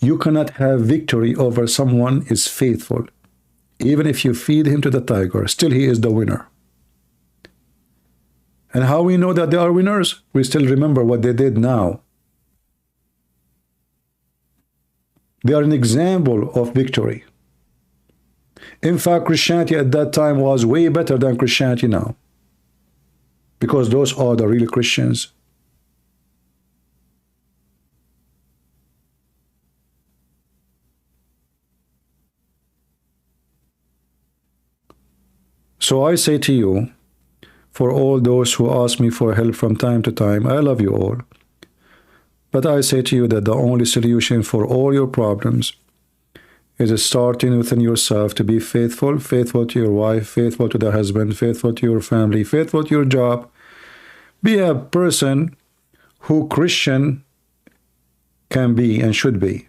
You cannot have victory over someone is faithful. Even if you feed him to the tiger, still he is the winner. And how we know that they are winners? We still remember what they did now. They are an example of victory. In fact, Christianity at that time was way better than Christianity now, because those are the real Christians. So I say to you, for all those who ask me for help from time to time, I love you all. But I say to you that the only solution for all your problems is starting within yourself to be faithful, faithful to your wife, faithful to the husband, faithful to your family, faithful to your job. Be a person who Christian can be and should be.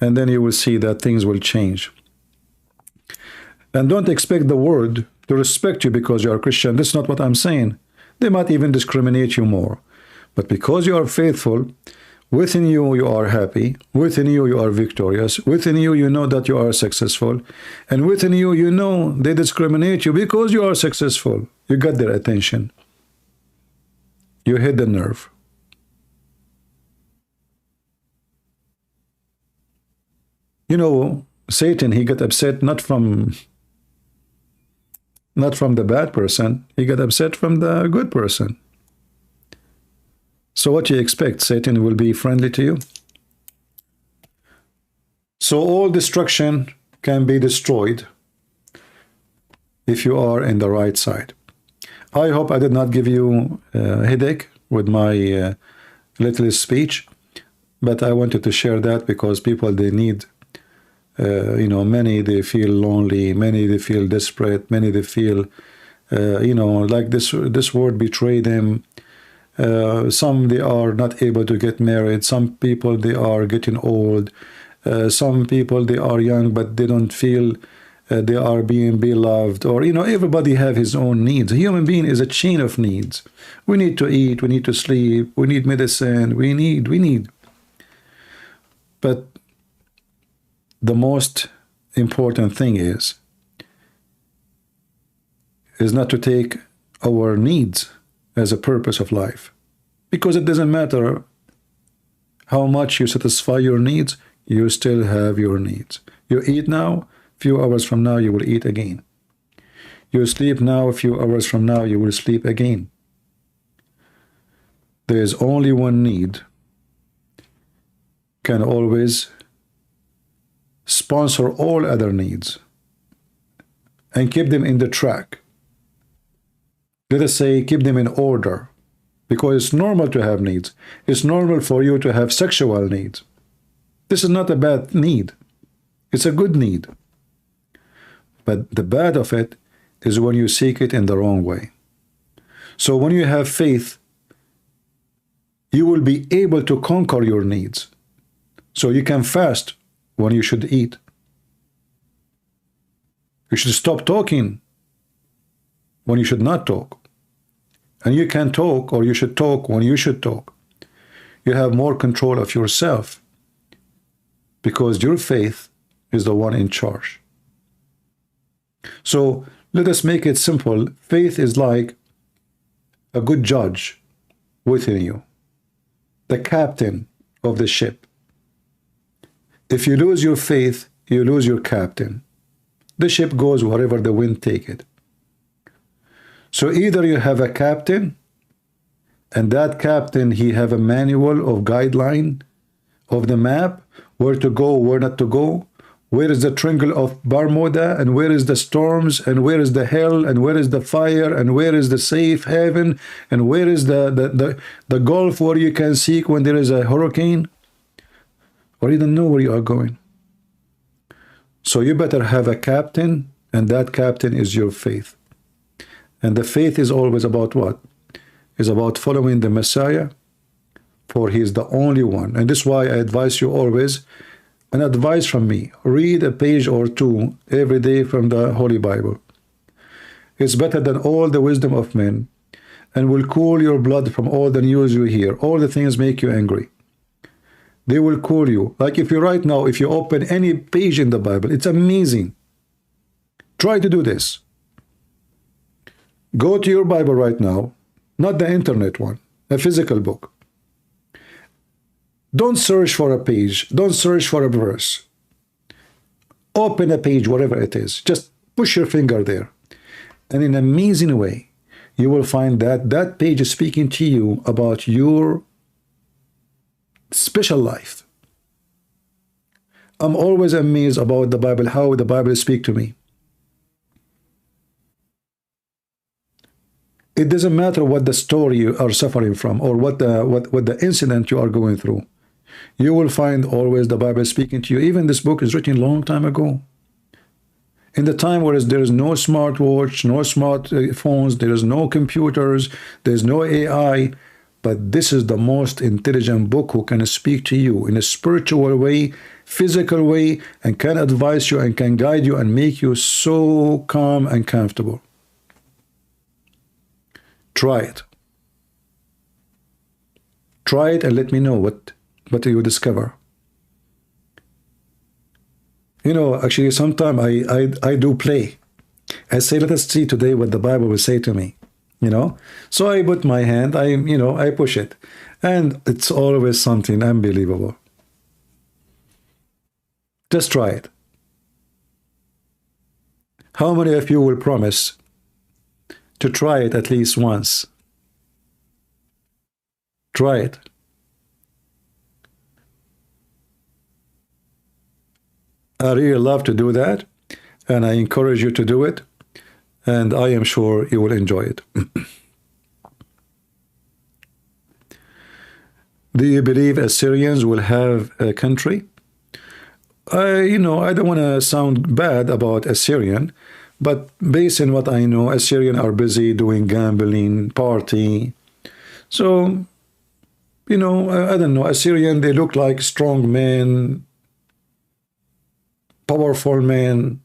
And then you will see that things will change. And don't expect the world to respect you because you are Christian. That's not what I'm saying. They might even discriminate you more. But because you are faithful, within you, you are happy. Within you, you are victorious. Within you, you know that you are successful. And within you, you know they discriminate you because you are successful. You got their attention. You hit the nerve. You know, Satan, he got upset not from the bad person. He got upset from the good person. So what do you expect? Satan will be friendly to you? So all destruction can be destroyed if you are in the right side. I hope I did not give you a headache with my little speech, but I wanted to share that because people, they need, many, they feel lonely, many, they feel desperate, many, they feel, like this word betray them. Some, they are not able to get married. Some people, they are getting old. Some people, they are young, but they don't feel they are being beloved. Or, everybody have his own needs. A human being is a chain of needs. We need to eat. We need to sleep. We need medicine. We need. But the most important thing is not to take our needs as a purpose of life, because it doesn't matter how much you satisfy your needs, you still have your needs. You eat now, a few hours from now you will eat again. You sleep now, a few hours from now you will sleep again. There is only one need can always sponsor all other needs and keep them in the track. Let us say, keep them in order, because it's normal to have needs. It's normal for you to have sexual needs. This is not a bad need. It's a good need. But the bad of it is when you seek it in the wrong way. So when you have faith, you will be able to conquer your needs. So you can fast when you should eat. You should stop talking when you should not talk. And you can talk, or you should talk when you should talk. You have more control of yourself because your faith is the one in charge. So let us make it simple. Faith is like a good judge within you, the captain of the ship. If you lose your faith, you lose your captain. The ship goes wherever the wind take it. So either you have a captain, and that captain, he have a manual of guideline of the map, where to go, where not to go, where is the Triangle of Bermuda, and where is the storms, and where is the hell, and where is the fire, and where is the safe haven, and where is the Gulf where you can seek when there is a hurricane, or you don't know where you are going. So you better have a captain, and that captain is your faith. And the faith is always about what? It's about following the Messiah, for he is the only one. And this is why I advise you always, an advice from me, read a page or two every day from the Holy Bible. It's better than all the wisdom of men, and will cool your blood from all the news you hear. All the things make you angry. They will cool you. Like if you right now, if you open any page in the Bible, it's amazing. Try to do this. Go to your Bible right now, not the internet one, a physical book. Don't search for a page. Don't search for a verse. Open a page, whatever it is. Just push your finger there. And in an amazing way, you will find that that page is speaking to you about your special life. I'm always amazed about the Bible, how the Bible speaks to me. It doesn't matter what the story you are suffering from, or what the incident you are going through. You will find always the Bible speaking to you. Even this book is written a long time ago. In the time where there is no smartwatch, no smartphones, there is no computers, there is no AI, but this is the most intelligent book who can speak to you in a spiritual way, physical way, and can advise you and can guide you and make you so calm and comfortable. Try it. Try it and let me know what you discover. You know, actually, sometimes I do play. I say, let us see today what the Bible will say to me. You know, so I put my hand, I push it, and it's always something unbelievable. Just try it. How many of you will promise to try it at least once? Try it. I really love to do that, and I encourage you to do it, and I am sure you will enjoy it. Do you believe Assyrians will have a country? I don't want to sound bad about Assyrian, but based on what I know, Assyrians are busy doing gambling, party. So, I don't know, Assyrian, they look like strong men, powerful men,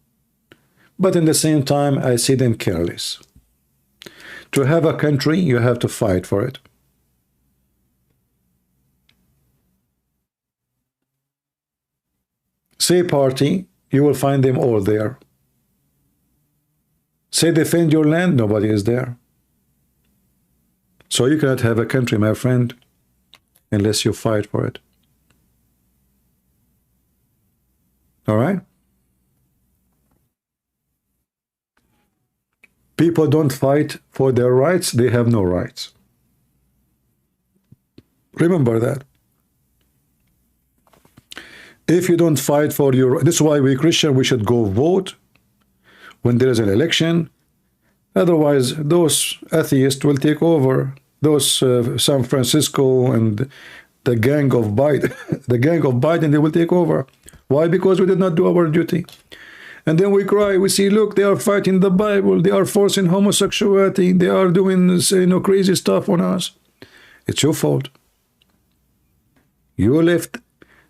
but in the same time, I see them careless. To have a country, you have to fight for it. Say party, you will find them all there. Say defend your land, nobody is there. So you cannot have a country, my friend, unless you fight for it. All right? People don't fight for their rights, they have no rights. Remember that. If you don't fight for your... This is why we Christians, we should go vote when there is an election. Otherwise, those atheists will take over. Those San Francisco and the gang of Biden, the gang of Biden, they will take over. Why? Because we did not do our duty. And then we cry, we see, look, they are fighting the Bible, they are forcing homosexuality, they are doing this, crazy stuff on us. It's your fault. You left.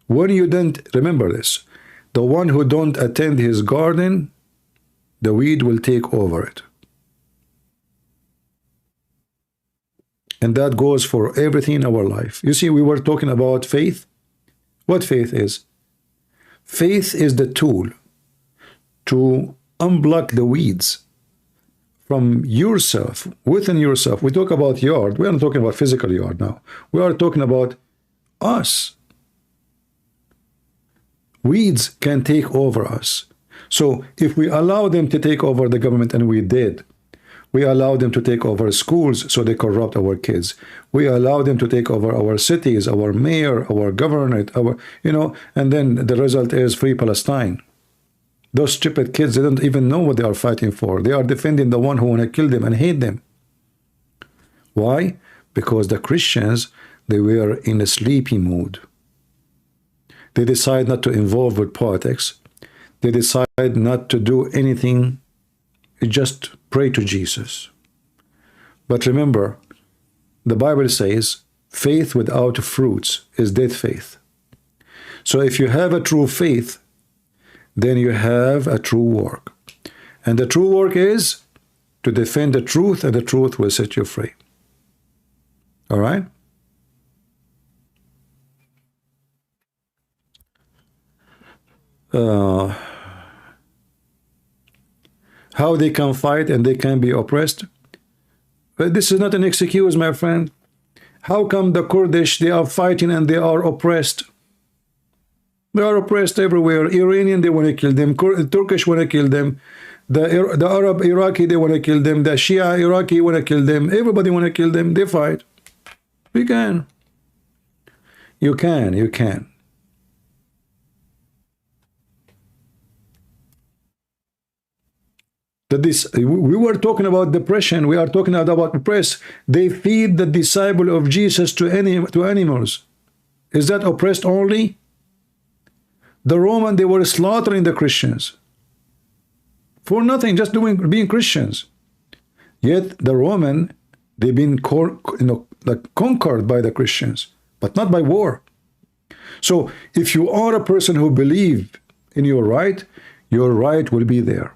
When you don't, remember this, the one who don't attend his garden, the weed will take over it. And that goes for everything in our life. You see, we were talking about faith. What faith is? Faith is the tool to unblock the weeds from yourself, within yourself. We talk about yard. We are not talking about physical yard now. We are talking about us. Weeds can take over us. So if we allow them to take over the government, and we did, we allow them to take over schools so they corrupt our kids. We allow them to take over our cities, our mayor, our governor, and then the result is free Palestine. Those stupid kids, they don't even know what they are fighting for. They are defending the one who want to kill them and hate them. Why? Because the Christians, they were in a sleepy mood. They decide not to involve with politics. They decide not to do anything. Just pray to Jesus. But remember, the Bible says, faith without fruits is dead faith. So if you have a true faith, then you have a true work. And the true work is to defend the truth, and the truth will set you free. All right? How they can fight and they can be oppressed? But this is not an excuse, my friend. How come the Kurdish, they are fighting and they are oppressed? They are oppressed everywhere. Iranian, they want to kill them. Turkish want to kill them. The Arab Iraqi, they want to kill them. The Shia Iraqi want to kill them. Everybody want to kill them. They fight. We can. You can. You can. We were talking about depression. We are talking about oppressed. They feed the disciple of Jesus to animals. Is that oppressed only? The Roman, they were slaughtering the Christians for nothing, just being Christians. Yet the Roman, they've been conquered by the Christians, but not by war. So if you are a person who believes in your right will be there.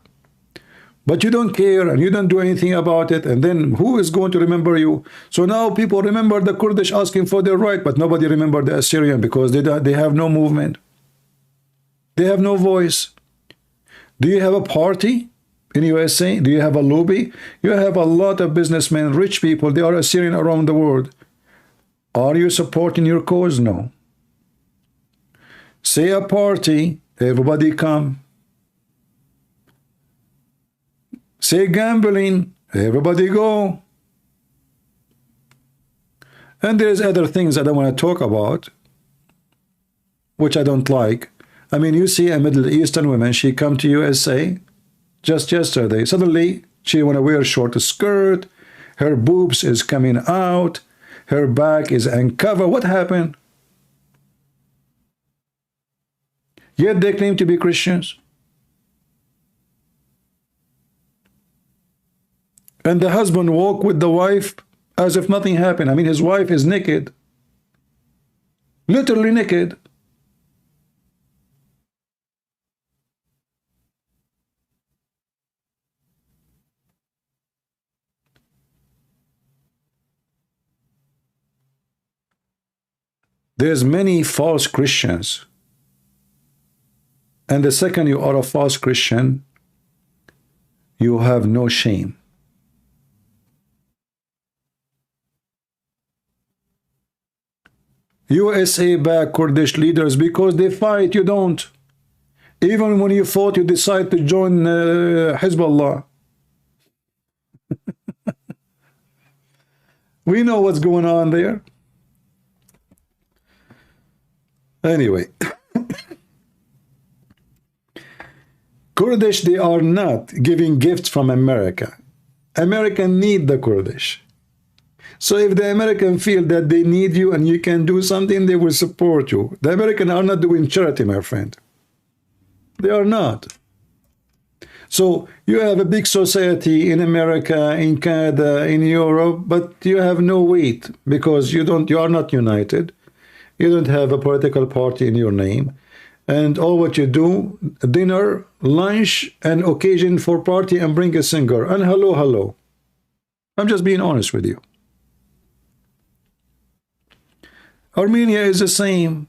But you don't care and you don't do anything about it, and then who is going to remember you? So now people remember the Kurdish asking for their right, but nobody remember the Assyrian because they have no movement. They have no voice. Do you have a party in USA? Do you have a lobby? You have a lot of businessmen, rich people. They are Assyrian around the world. Are you supporting your cause? No. Say a party, everybody come. Say gambling, everybody go. And there's other things I don't want to talk about, which I don't like. I mean, you see a Middle Eastern woman, she come to USA just yesterday. Suddenly, she want to wear a short skirt, her boobs is coming out, her back is uncovered. What happened? Yet they claim to be Christians. And the husband walk with the wife as if nothing happened. I mean, his wife is naked. Literally naked. There's many false Christians. And the second you are a false Christian, you have no shame. USA back Kurdish leaders because they fight, you don't. Even when you fought, you decide to join Hezbollah. We know what's going on there. Anyway, Kurdish, they are not giving gifts from America. America need the Kurdish. So if the Americans feel that they need you and you can do something, they will support you. The Americans are not doing charity, my friend. They are not. So you have a big society in America, in Canada, in Europe, but you have no weight because you are not united. You don't have a political party in your name. And all what you do, dinner, lunch, and occasion for party and bring a singer. And hello, hello. I'm just being honest with you. Armenia is the same.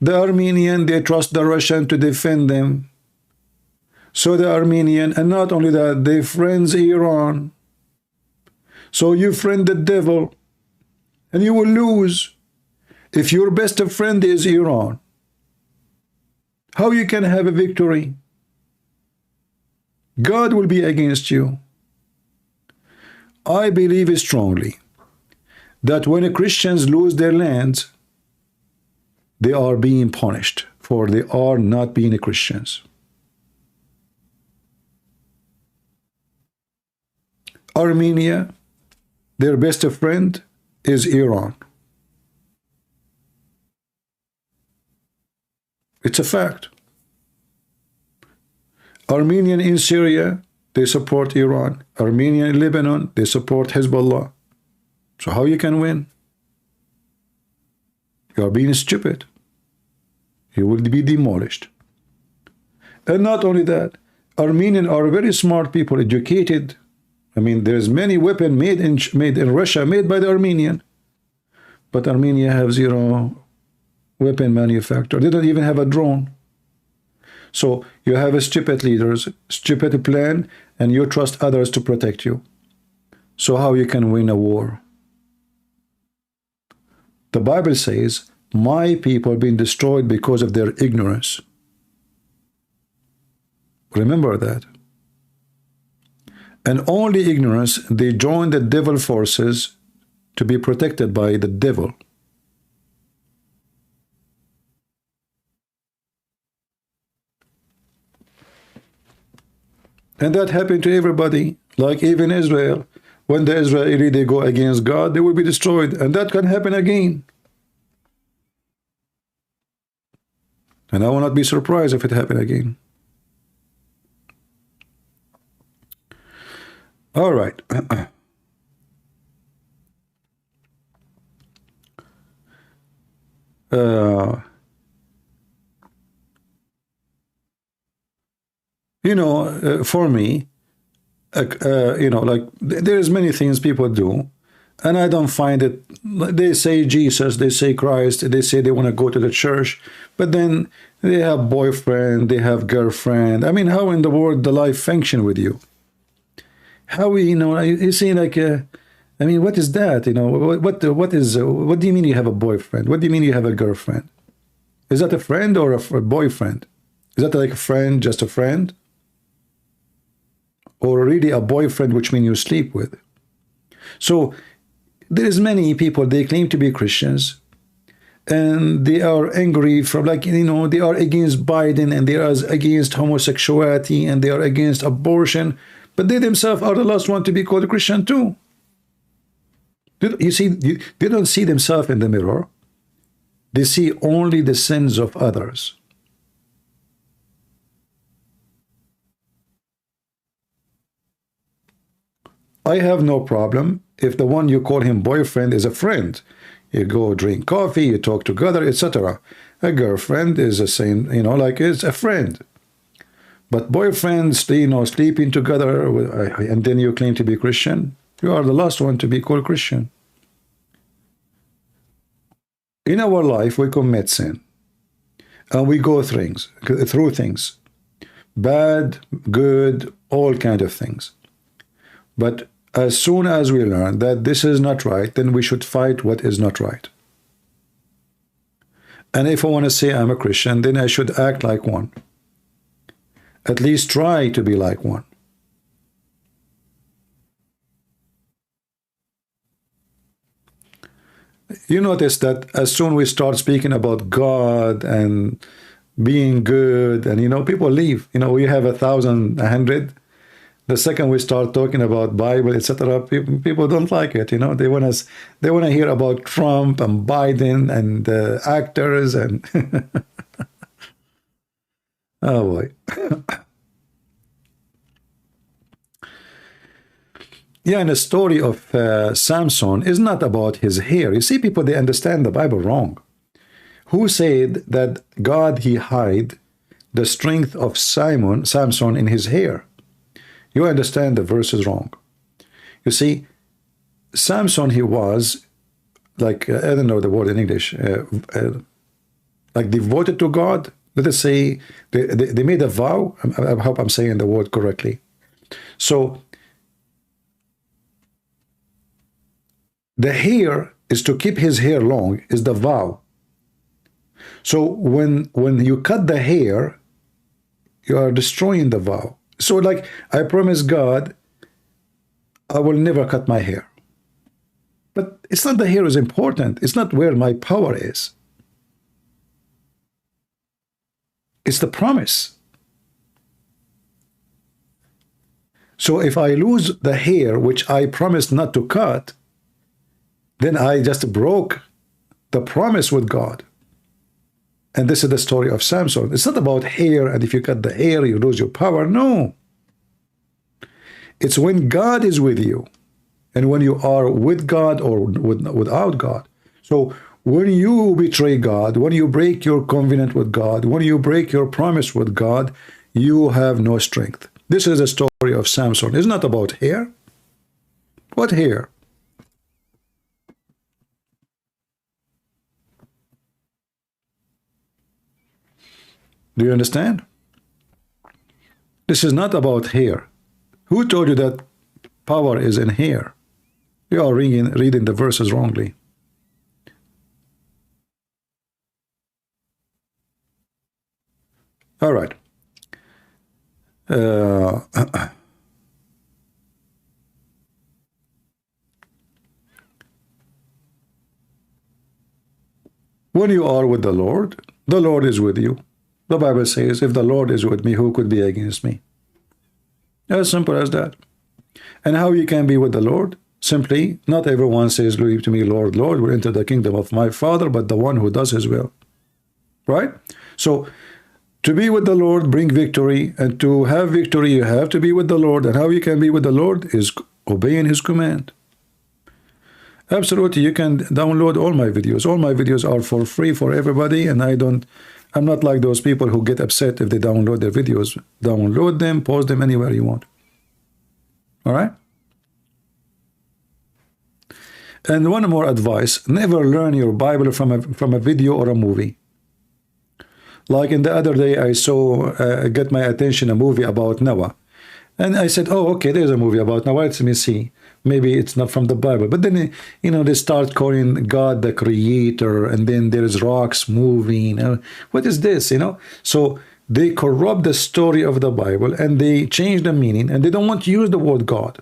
The Armenian, they trust the Russian to defend them. So the Armenian, and not only that, they friends Iran. So you friend the devil, and you will lose if your best friend is Iran. How you can have a victory? God will be against you. I believe strongly that when Christians lose their lands, they are being punished, for they are not being Christians. Armenia, their best friend is Iran. It's a fact. Armenian in Syria, they support Iran. Armenian in Lebanon, they support Hezbollah. So how you can win? You are being stupid. You will be demolished. And not only that, Armenians are very smart people, educated. I mean, there's many weapons made in Russia, made by the Armenian. But Armenia have zero weapon manufacturer. They don't even have a drone. So you have a stupid leaders, stupid plan, and you trust others to protect you. So how you can win a war? The Bible says, my people have been destroyed because of their ignorance. Remember that. And only ignorance, they join the devil forces to be protected by the devil. And that happened to everybody, like even Israel. When the Israeli, they go against God, they will be destroyed. And that can happen again. And I will not be surprised if it happened again. All right. For me, like there's many things people do, and I don't find it. They say Jesus, they say Christ, they say they want to go to the church, but then they have boyfriend, they have girlfriend. I mean, how in the world the life function with you? How you see like I mean, what is that? What do you mean you have a boyfriend? What do you mean you have a girlfriend? Is that a friend or a boyfriend? Is that like a friend, just a friend? Or really a boyfriend, which means you sleep with? So there is many people, they claim to be Christians, and they are angry from they are against Biden, and they are against homosexuality, and they are against abortion, but they themselves are the last one to be called a Christian too. You see, they don't see themselves in the mirror. They see only the sins of others. I have no problem if the one you call him boyfriend is a friend. You go drink coffee, you talk together, etc. A girlfriend is the same, like it's a friend. But boyfriends, sleeping together, and then you claim to be Christian, you are the last one to be called Christian. In our life, we commit sin. And we go through things. Bad, good, all kind of things. But as soon as we learn that this is not right, then we should fight what is not right. And if I want to say I'm a Christian, then I should act like one. At least try to be like one. You notice that as soon we start speaking about God and being good, and people leave. We have 1,000, 100. The second we start talking about Bible, etc., people don't like it. You know, they want to hear about Trump and Biden and actors and oh boy. Yeah, and the story of Samson is not about his hair. You see, people, they understand the Bible wrong. Who said that God, he hid the strength of Samson in his hair? You understand the verses wrong. You see, Samson, he was like, I don't know the word in English, like devoted to God. Let us say they made a vow. I hope I'm saying the word correctly. So the hair is to keep his hair long, is the vow. So when you cut the hair, you are destroying the vow. So like, I promise God, I will never cut my hair. But it's not the hair is important. It's not where my power is. It's the promise. So if I lose the hair, which I promised not to cut, then I just broke the promise with God. And this is the story of Samson. It's not about hair, and if you cut the hair, you lose your power. No. It's when God is with you, and when you are with God or without God. So when you betray God, when you break your covenant with God, when you break your promise with God, you have no strength. This is the story of Samson. It's not about hair. What hair? Do you understand? This is not about hair. Who told you that power is in hair? You are reading the verses wrongly. All right. When you are with the Lord is with you. The Bible says, if the Lord is with me, who could be against me? As simple as that. And how you can be with the Lord? Simply, not everyone says, glory to me, Lord, Lord, will enter the kingdom of my Father, but the one who does his will. Right? So, to be with the Lord, bring victory. And to have victory, you have to be with the Lord. And how you can be with the Lord is obeying his command. Absolutely, you can download all my videos. All my videos are for free for everybody, and I'm not like those people who get upset if they download their videos. Download them, post them anywhere you want. All right? And one more advice, never learn your Bible from a video or a movie. Like in the other day, I saw, get my attention, a movie about Noah. And I said, oh, okay, there's a movie about Noah. Let me see. Maybe it's not from the Bible. But then, you know, they start calling God the creator, and then there's rocks moving. What is this, you know? So they corrupt the story of the Bible, and they change the meaning, and they don't want to use the word God.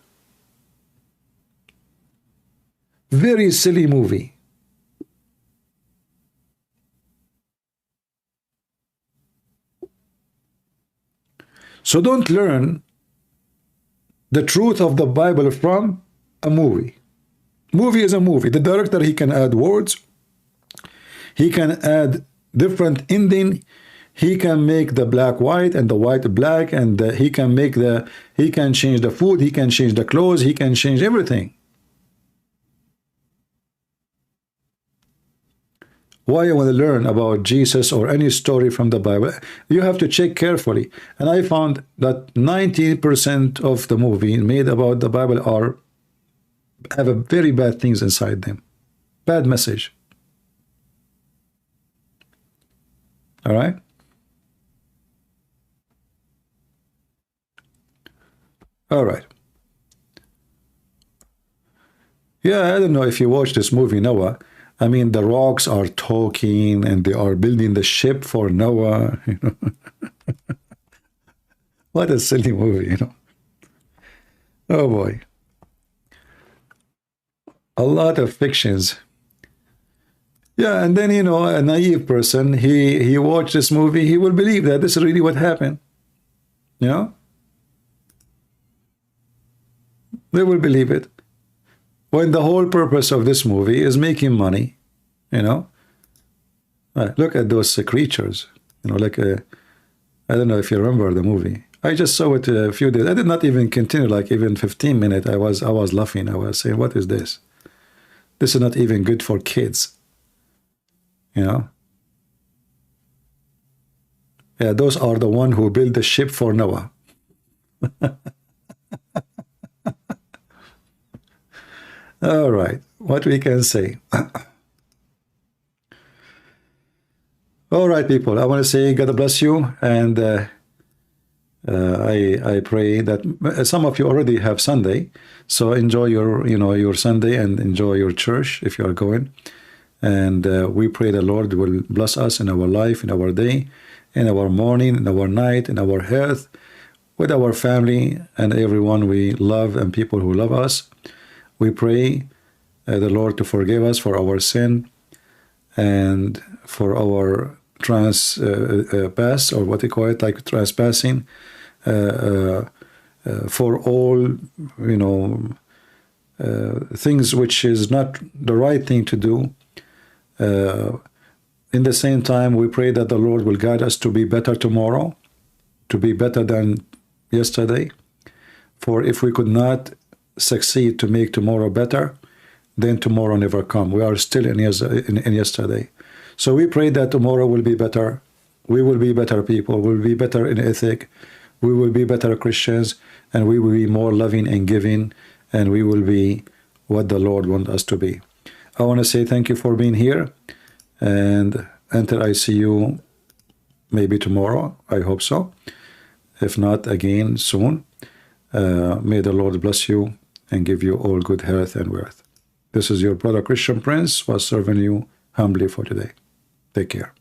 Very silly movie. So don't learn the truth of the Bible from a movie. Movie is a movie. The director, he can add words. He can add different ending. He can make the black white and the white black, and he can change the food, he can change the clothes, he can change everything. Why you want to learn about Jesus or any story from the Bible, you have to check carefully. And I found that 90% of the movie made about the Bible have a very bad things inside them. Bad message. All right? All right. Yeah, I don't know if you watch this movie, Noah. I mean, the rocks are talking, and they are building the ship for Noah. You know? What a silly movie, you know. Oh boy. A lot of fictions. Yeah, and then, you know, a naive person, he watched this movie, he will believe that this is really what happened. You know? They will believe it. When the whole purpose of this movie is making money, you know. Look at those creatures, you know, like I don't know if you remember the movie. I just saw it a few days. I did not even continue, like even 15 minutes. I was laughing. I was saying, what is this? This is not even good for kids, you know. Yeah, those are the one who built the ship for Noah. All right, what we can say. All right, people, I want to say God bless you, and I pray that some of you already have Sunday, so enjoy your Sunday and enjoy your church if you are going. And we pray the Lord will bless us in our life, in our day, in our morning, in our night, in our health, with our family and everyone we love and people who love us. We pray the Lord to forgive us for our sin and for our pass, or what they call it, like trespassing, for all, you know, things which is not the right thing to do. In the same time, we pray that the Lord will guide us to be better tomorrow, to be better than yesterday. For if we could not succeed to make tomorrow better, then tomorrow never come. We are still in yesterday. So we pray that tomorrow will be better. We will be better people. We will be better in ethic. We will be better Christians, and we will be more loving and giving, and we will be what the Lord wants us to be. I want to say thank you for being here, and until I see you maybe tomorrow, I hope so. If not, again soon. May the Lord bless you and give you all good health and wealth. This is your brother Christian Prince, was serving you humbly for today. Take care.